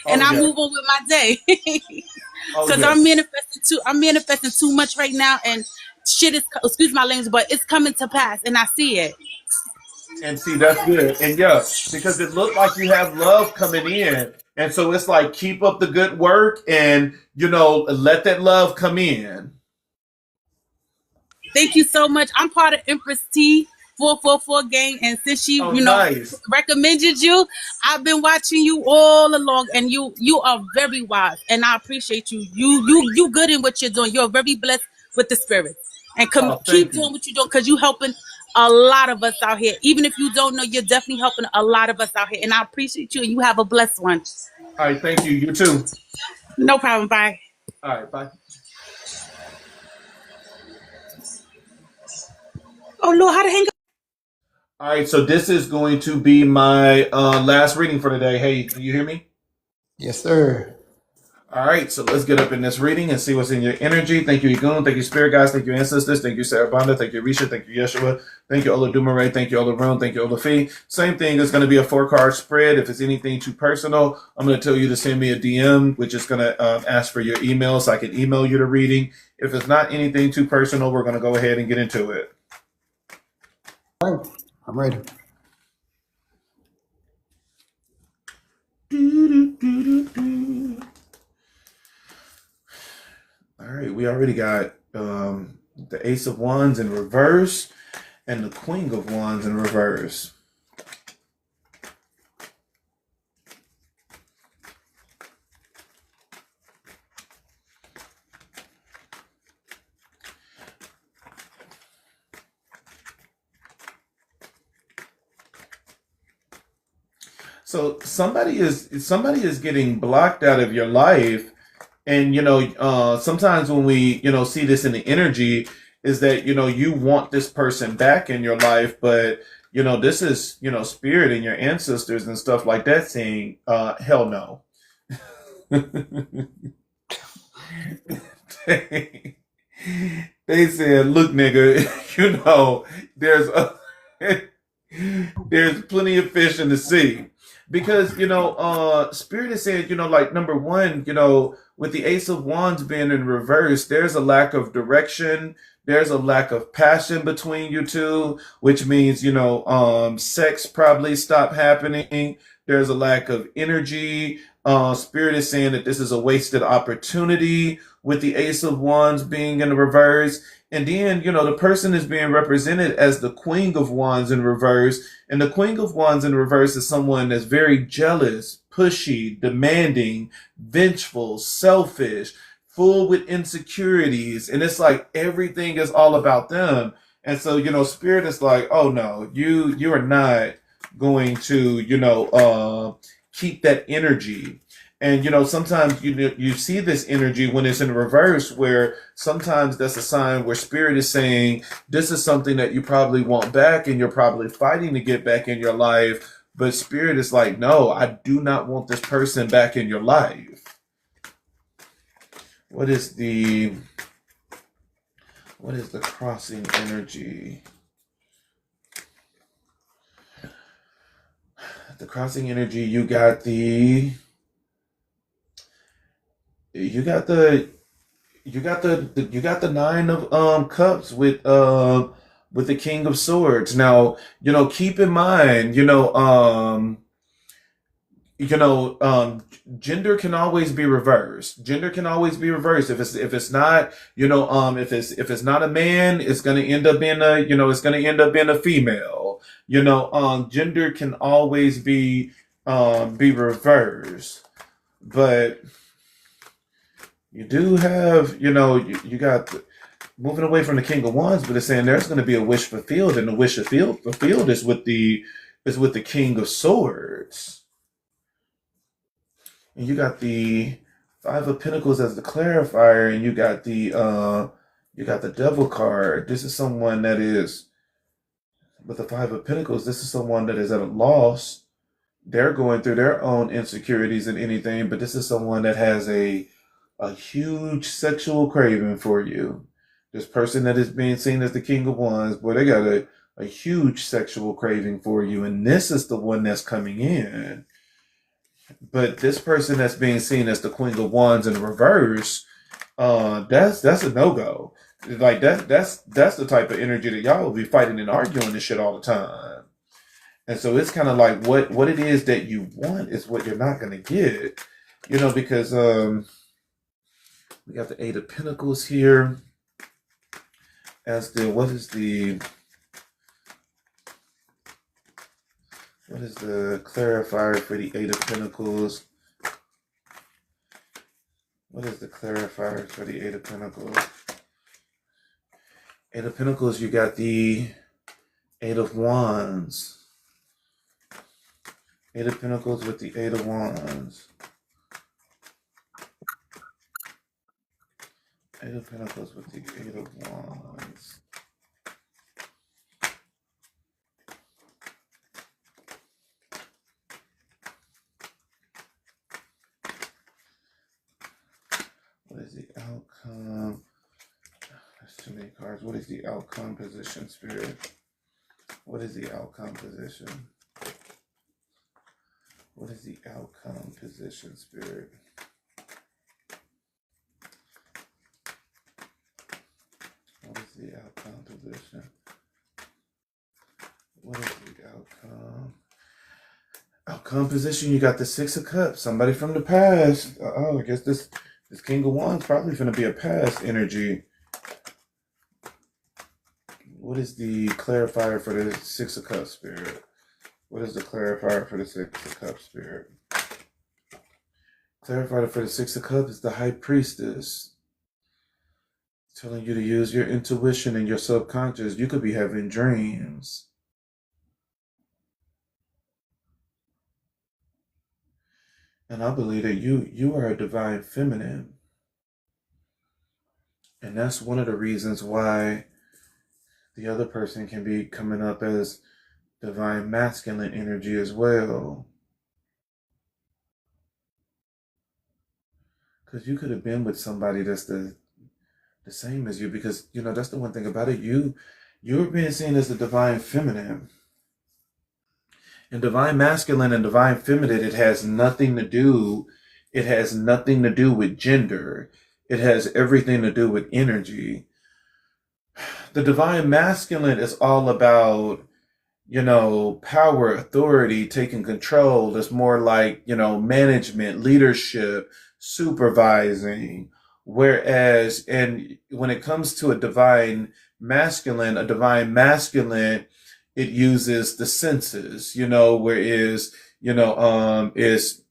Oh I yeah. move on with my day. Oh Because yeah. I'm manifesting too much right now, and shit is, excuse my language, but it's coming to pass, and I see it. And see, that's good. And yeah, because it looked like you have love coming in. And so it's like keep up the good work and let that love come in. Thank you so much. I'm part of Empress T 444 gang, and since she, Oh, nice. recommended you, I've been watching you all along, and you are very wise, and I appreciate you. You good in what you're doing. You're very blessed with the spirit, and Oh, keep thank doing you. what you're doing because you helping a lot of us out here. Even if you don't know, you're definitely helping a lot of us out here, and I appreciate you. And you have a blessed one. All right, thank you. You too. No problem. Bye. All right, bye. Oh Lord, how to hang up? All right, so this is going to be my last reading for today. Hey, can you hear me? Yes, sir. All right, so let's get up in this reading and see what's in your energy. Thank you, Igun. Thank you, Spirit Guides. Thank you, Ancestors. Thank you, Sarah Banda. Thank you, Risha. Thank you, Yeshua. Thank you, Oladumare. Thank you, Olarun. Thank you, Olafi. Same thing. It's going to be a 4-card spread. If it's anything too personal, I'm going to tell you to send me a DM, which is going to ask for your email so I can email you the reading. If it's not anything too personal, we're going to go ahead and get into it. All right, I'm ready. All right, we already got the Ace of Wands in reverse and the Queen of Wands in reverse. So somebody is getting blocked out of your life. And sometimes when we see this in the energy is that you want this person back in your life, but this is spirit and your ancestors and stuff like that saying hell no. they said, look, nigga, there's a There's plenty of fish in the sea. Because, Spirit is saying, like number one, with the Ace of Wands being in reverse, there's a lack of direction. There's a lack of passion between you two, which means, sex probably stopped happening. There's a lack of energy. Spirit is saying that this is a wasted opportunity with the Ace of Wands being in the reverse. And then, the person is being represented as the Queen of Wands in reverse. And the Queen of Wands in reverse is someone that's very jealous, pushy, demanding, vengeful, selfish, full with insecurities. And it's like everything is all about them. And so, Spirit is like, oh no, you are not going to, keep that energy. And sometimes you see this energy when it's in reverse, where sometimes that's a sign where Spirit is saying this is something that you probably want back, and you're probably fighting to get back in your life. But Spirit is like, no, I do not want this person back in your life. What is the crossing energy? The crossing energy, you got the Nine of Cups with the King of Swords. Now, keep in mind, gender can always be reversed. Gender can always be reversed. If it's not, if it's not a man, it's gonna end up being a female. Gender can always be reversed. But you do have, you got moving away from the King of Wands, but it's saying there's going to be a wish fulfilled, and the wish fulfilled is with the King of Swords. And you got the Five of Pentacles as the clarifier, and you got the Devil card. This is someone that is with the Five of Pentacles. This is someone that is at a loss. They're going through their own insecurities and anything, but this is someone that has a huge sexual craving for you. This person that is being seen as the King of Wands, boy, they got a huge sexual craving for you, and this is the one that's coming in. But this person that's being seen as the Queen of Wands in reverse, that's a no-go. Like that's the type of energy that y'all will be fighting and arguing this shit all the time. And so it's kind of like what it is that you want is what you're not gonna get. Because we got the Eight of Pentacles here as what is the clarifier for the Eight of Pentacles? What is the clarifier for the Eight of Pentacles? Eight of Pentacles, you got the Eight of Wands. Eight of Pentacles with the Eight of Wands. Eight of Pentacles with the Eight of Wands. What is the outcome? There's too many cards. What is the outcome position, Spirit? What is the outcome position? What is the outcome position, Spirit? What is the outcome position? What is the outcome? Outcome position, you got the Six of Cups. Somebody from the past. I guess this King of Wands probably going to be a past energy. What is the clarifier for the Six of Cups, Spirit? What is the clarifier for the Six of Cups, Spirit? Clarifier for the Six of Cups is the High Priestess. Telling you to use your intuition and your subconscious. You could be having dreams. And I believe that you are a divine feminine. And that's one of the reasons why the other person can be coming up as divine masculine energy as well. Because you could have been with somebody that's the same as you, because that's the one thing about it. You're being seen as the divine feminine. And divine masculine and divine feminine, it has nothing to do. It has nothing to do with gender. It has everything to do with energy. The divine masculine is all about, power, authority, taking control. It's more like, management, leadership, supervising. Whereas, and when it comes to a divine masculine, it uses the senses, whereas, is,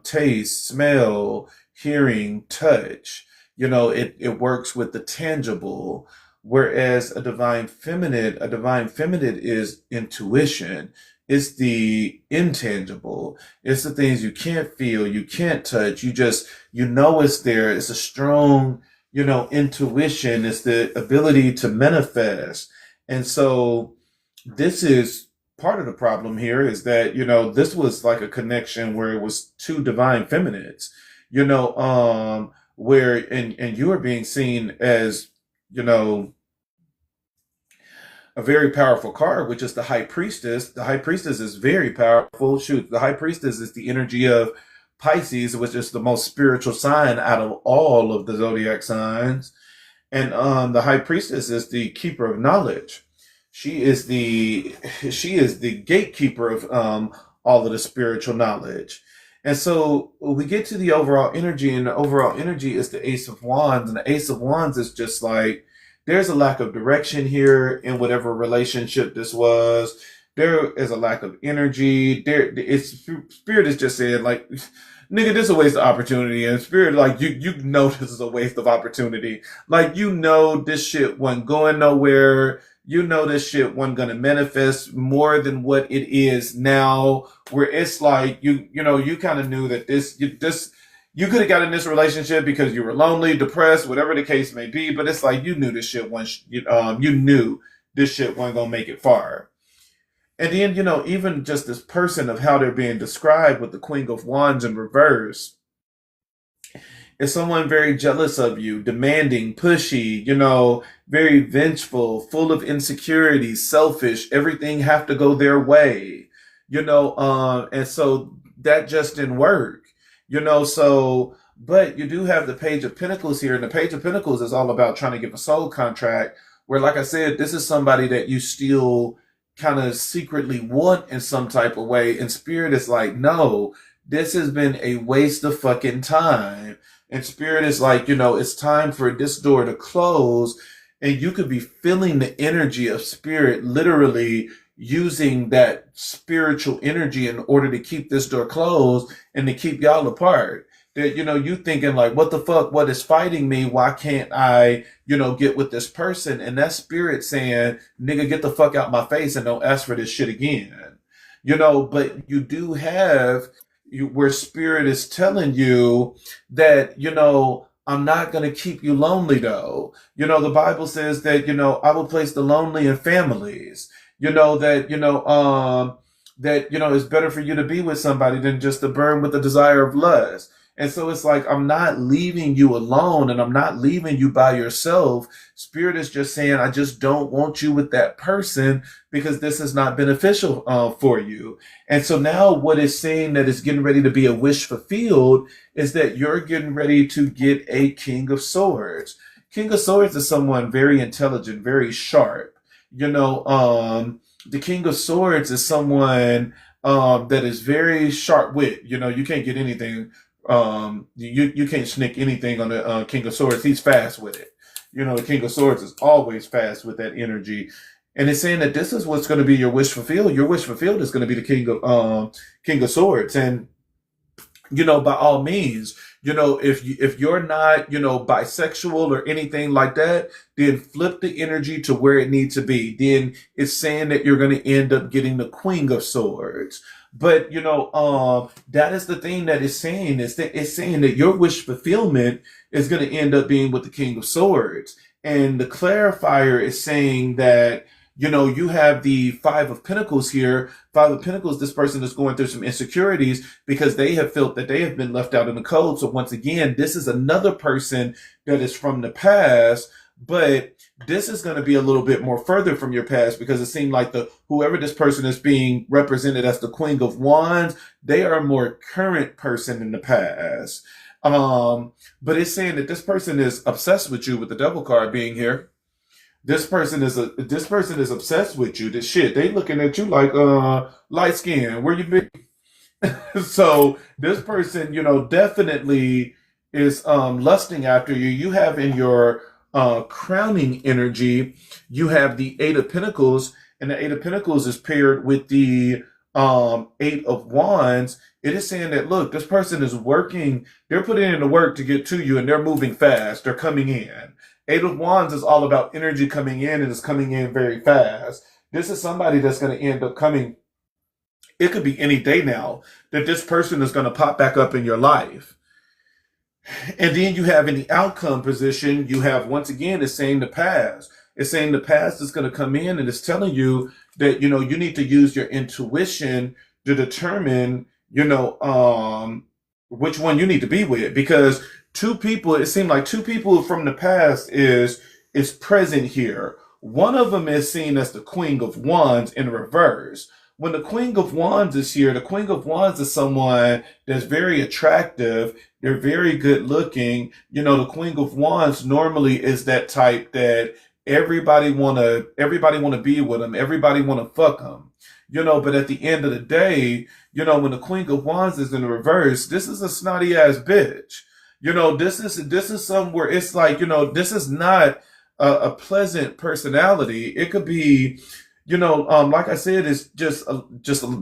taste, smell, hearing, touch, it works with the tangible. Whereas a divine feminine is intuition. It's the intangible. It's the things you can't feel, you can't touch. It's there. It's a strong, intuition. It's the ability to manifest. And so this is part of the problem here is that, this was like a connection where it was two divine feminines, where, and you are being seen as, you know, a very powerful card, which is the high priestess. The high priestess is very powerful. Shoot, the high priestess is the energy of Pisces, which is the most spiritual sign out of all of the zodiac signs. And the high priestess is the keeper of knowledge. She is the gatekeeper of all of the spiritual knowledge. And so we get to the overall energy, and the overall energy is the Ace of Wands. And the Ace of Wands is just like, there's a lack of direction here in whatever relationship this was. There is a lack of energy. Spirit is just saying, like, nigga, this is a waste of opportunity. And Spirit, like, you know this is a waste of opportunity. Like, this shit wasn't going nowhere. This shit wasn't gonna manifest more than what it is now. Where it's like you kind of knew that you could have got in this relationship because you were lonely, depressed, whatever the case may be. But it's like you knew this shit wasn't. You knew this shit wasn't gonna make it far. And then even just this person of how they're being described with the Queen of Wands in reverse is someone very jealous of you, demanding, pushy, very vengeful, full of insecurities, selfish. Everything have to go their way, and so that just didn't work. But you do have the Page of Pentacles here, and the Page of Pentacles is all about trying to give a soul contract where, like I said, this is somebody that you still kind of secretly want in some type of way. And Spirit is like, no, this has been a waste of fucking time. And Spirit is like, it's time for this door to close. And you could be feeling the energy of Spirit literally using that spiritual energy in order to keep this door closed and to keep y'all apart. That, you thinking like, what the fuck, what is fighting me? Why can't I, get with this person? And that Spirit saying, nigga, get the fuck out my face and don't ask for this shit again. But you do have where Spirit is telling you that, I'm not going to keep you lonely though. The Bible says that, I will place the lonely in families. It's better for you to be with somebody than just to burn with the desire of lust. And so it's like, I'm not leaving you alone and I'm not leaving you by yourself. Spirit is just saying, I just don't want you with that person because this is not beneficial for you. And so now what is saying that is getting ready to be a wish fulfilled is that you're getting ready to get a King of Swords. King of Swords is someone very intelligent, very sharp. The King of Swords is someone that is very sharp wit. You can't get anything. You can't sneak anything on the King of Swords. He's fast with it. The King of Swords is always fast with that energy. And it's saying that this is what's going to be your wish fulfilled. Your wish fulfilled is going to be the King of Swords. And by all means, if you're not, bisexual or anything like that, then flip the energy to where it needs to be. Then it's saying that you're going to end up getting the Queen of Swords. But, that is the thing that it's saying is that it's saying that your wish fulfillment is going to end up being with the King of Swords. And the clarifier is saying that, you have the Five of Pentacles here. Five of Pentacles, this person is going through some insecurities because they have felt that they have been left out in the cold. So once again, this is another person that is from the past, But this is going to be a little bit more further from your past because it seemed like the whoever this person is being represented as the Queen of Wands, they are a more current person in the past. But it's saying that this person is obsessed with you with the devil card being here. This person is obsessed with you. This shit, they looking at you like light skin. Where you been? So this person, definitely is lusting after you. You have in your crowning energy, you have the Eight of Pentacles, and the Eight of Pentacles is paired with the Eight of Wands. It is saying that look, this person is working, they're putting in the work to get to you, and they're moving fast, they're coming in. Eight of Wands is all about energy coming in, and it's coming in very fast. This is somebody that's going to end up coming. It could be any day now that this person is going to pop back up in your life. And then you have in the outcome position, you have once again, it's saying the past. It's saying the past is going to come in and it's telling you that, you need to use your intuition to determine, which one you need to be with. Because two people, it seemed like two people from the past is present here. One of them is seen as the Queen of Wands in reverse. When the Queen of Wands is here, the Queen of Wands is someone that's very attractive. They're very good looking. The Queen of Wands normally is that type that everybody wanna be with them. Everybody wanna fuck them. But at the end of the day, when the Queen of Wands is in the reverse, this is a snotty ass bitch. This is somewhere it's like, this is not a pleasant personality. It could be, like I said, it's just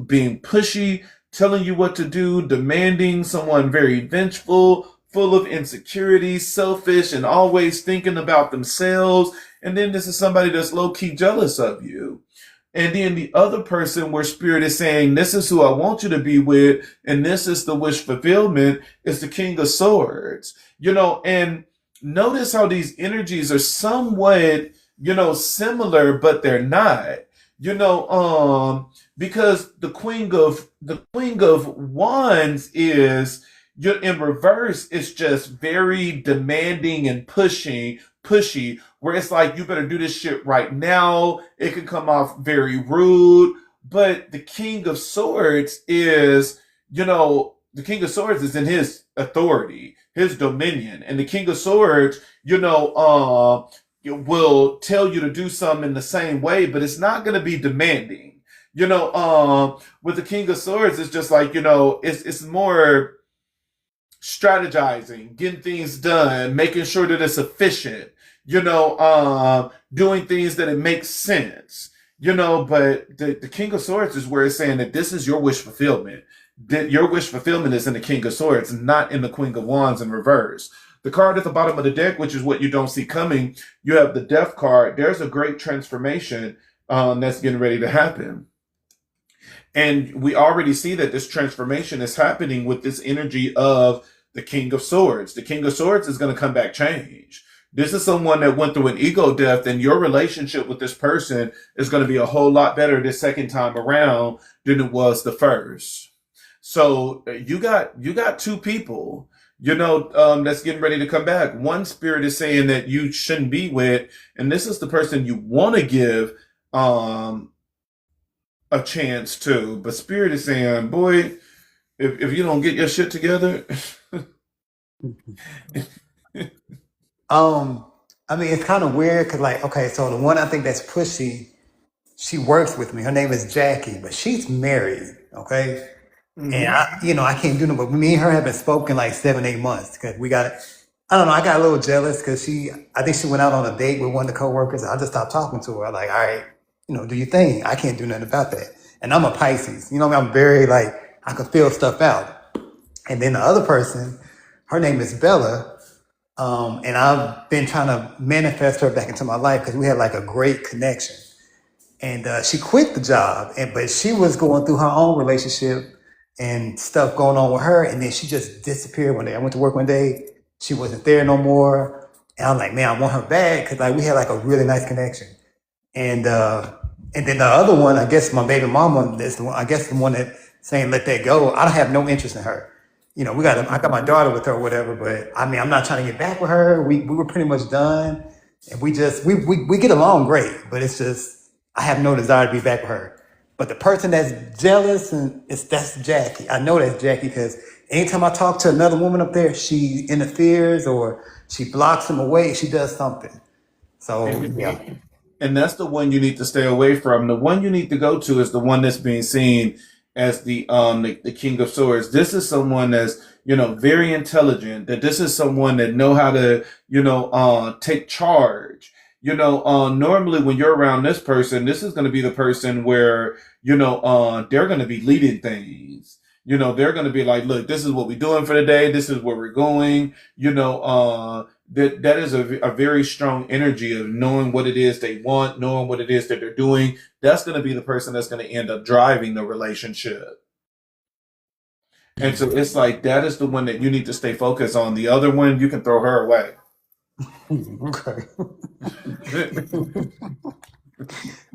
being pushy, telling you what to do, demanding, someone very vengeful, full of insecurity, selfish, and always thinking about themselves. And then this is somebody that's low-key jealous of you. And then the other person where spirit is saying, this is who I want you to be with, and this is the wish fulfillment, is the King of Swords. And notice how these energies are somewhat, similar, but they're not. Because the Queen of Wands is in reverse. It's just very demanding and pushy, where it's like, you better do this shit right now. It can come off very rude. But the King of Swords is, the King of Swords is in his authority, his dominion. And the King of Swords, will tell you to do something in the same way, but it's not going to be demanding. With the King of Swords, it's just like, it's more strategizing, getting things done, making sure that it's efficient, doing things that it makes sense, but the King of Swords is where it's saying that this is your wish fulfillment. That your wish fulfillment is in the King of Swords, not in the Queen of Wands in reverse. The card at the bottom of the deck, which is what you don't see coming, you have the Death card. There's a great transformation that's getting ready to happen. And we already see that this transformation is happening with this energy of the King of Swords. The King of Swords is going to come back changed. This is someone that went through an ego death, and your relationship with this person is going to be a whole lot better this second time around than it was the first. So you got two people, that's getting ready to come back. One spirit is saying that you shouldn't be with, and this is the person you want to give a chance to. But spirit is saying, boy, if you don't get your shit together. I mean, it's kind of weird because, like, okay, so the one I think that's pushy, she works with me. Her name is Jackie, but she's married, okay? And I can't do no, but me and her have been spoken like 7-8 months because I don't know, I got a little jealous because I think she went out on a date with one of the coworkers. I just stopped talking to her. Like, all right, do your thing. I can't do nothing about that. And I'm a Pisces, I'm very like, I can feel stuff out. And then the other person, her name is Bella. And I've been trying to manifest her back into my life because we had like a great connection. And she quit the job, but she was going through her own relationship and stuff going on with her. And then she just disappeared one day. I went to work one day. She wasn't there no more. And I'm like, man, I want her back because like we had like a really nice connection. And then the other one, I guess my baby mama is the one. I guess the one that saying let that go. I don't have no interest in her. I got my daughter with her or whatever. But I mean, I'm not trying to get back with her. We were pretty much done. And we get along great, but it's just I have no desire to be back with her. But the person that's jealous that's Jackie. I know that's Jackie because anytime I talk to another woman up there, she interferes or she blocks them away. She does something. So yeah. And that's the one you need to stay away from. The one you need to go to is the one that's being seen as the King of Swords. This is someone that's, very intelligent, that this is someone that know how to, take charge. Normally when you're around this person, this is going to be the person where, they're going to be leading things. They're going to be like, look, this is what we're doing for the day. This is where we're going. That is a very strong energy of knowing what it is they want, knowing what it is that they're doing. That's going to be the person that's going to end up driving the relationship. And so it's like that is the one that you need to stay focused on. The other one, you can throw her away. Okay.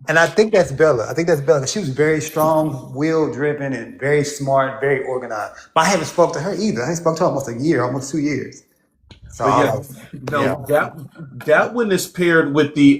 And I think that's Bella. I think that's Bella. She was very strong, will driven, and very smart, very organized. But I haven't spoke to her either. I haven't spoke to her almost a year, almost 2 years. So But yeah, no, that one is paired with the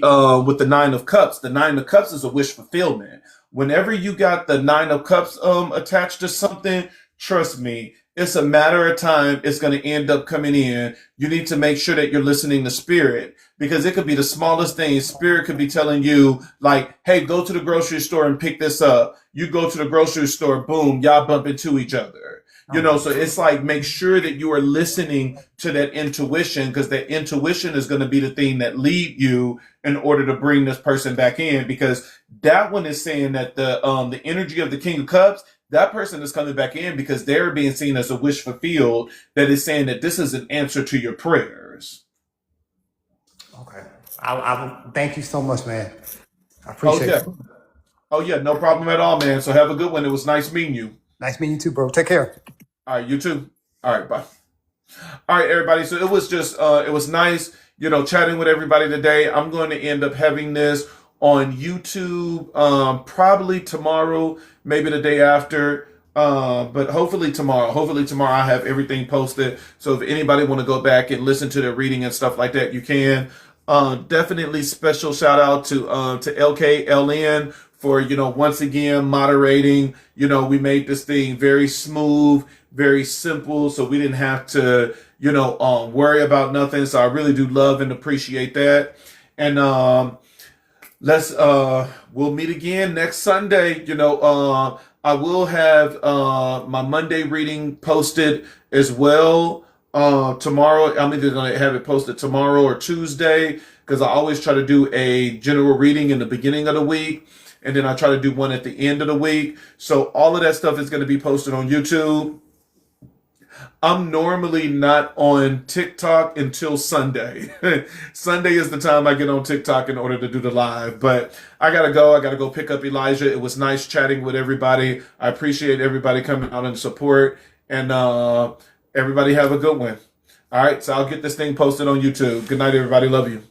Nine of Cups. The Nine of Cups is a wish fulfillment. Whenever you got the Nine of Cups attached to something, trust me, it's a matter of time. It's going to end up coming in. You need to make sure that you're listening to spirit because it could be the smallest thing. Spirit could be telling you like, hey, go to the grocery store and pick this up. You go to the grocery store, boom, y'all bump into each other. So it's like make sure that you are listening to that intuition because that intuition is going to be the thing that lead you in order to bring this person back in because that one is saying that the energy of the King of Cups, that person is coming back in because they're being seen as a wish fulfilled that is saying that this is an answer to your prayers. Okay. I thank you so much, man. I appreciate it. Oh yeah, no problem at all, man. So have a good one. It was nice meeting you. Nice meeting you too, bro. Take care. All right, you too. All right, bye. All right, everybody. So it was just, it was nice, chatting with everybody today. I'm going to end up having this on YouTube, probably tomorrow, maybe the day after, but hopefully tomorrow. Hopefully tomorrow I have everything posted. So if anybody want to go back and listen to the reading and stuff like that, you can. Definitely special shout out to LKLN for, once again, moderating. We made this thing very smooth, very simple, so we didn't have to, worry about nothing. So I really do love and appreciate that. And we'll meet again next Sunday. I will have my Monday reading posted as well. Tomorrow, I'm either going to have it posted tomorrow or Tuesday because I always try to do a general reading in the beginning of the week. And then I try to do one at the end of the week. So all of that stuff is going to be posted on YouTube. I'm normally not on TikTok until Sunday. Sunday is the time I get on TikTok in order to do the live. But I got to go. I got to go pick up Elijah. It was nice chatting with everybody. I appreciate everybody coming out and support. And everybody have a good one. All right. So I'll get this thing posted on YouTube. Good night, everybody. Love you.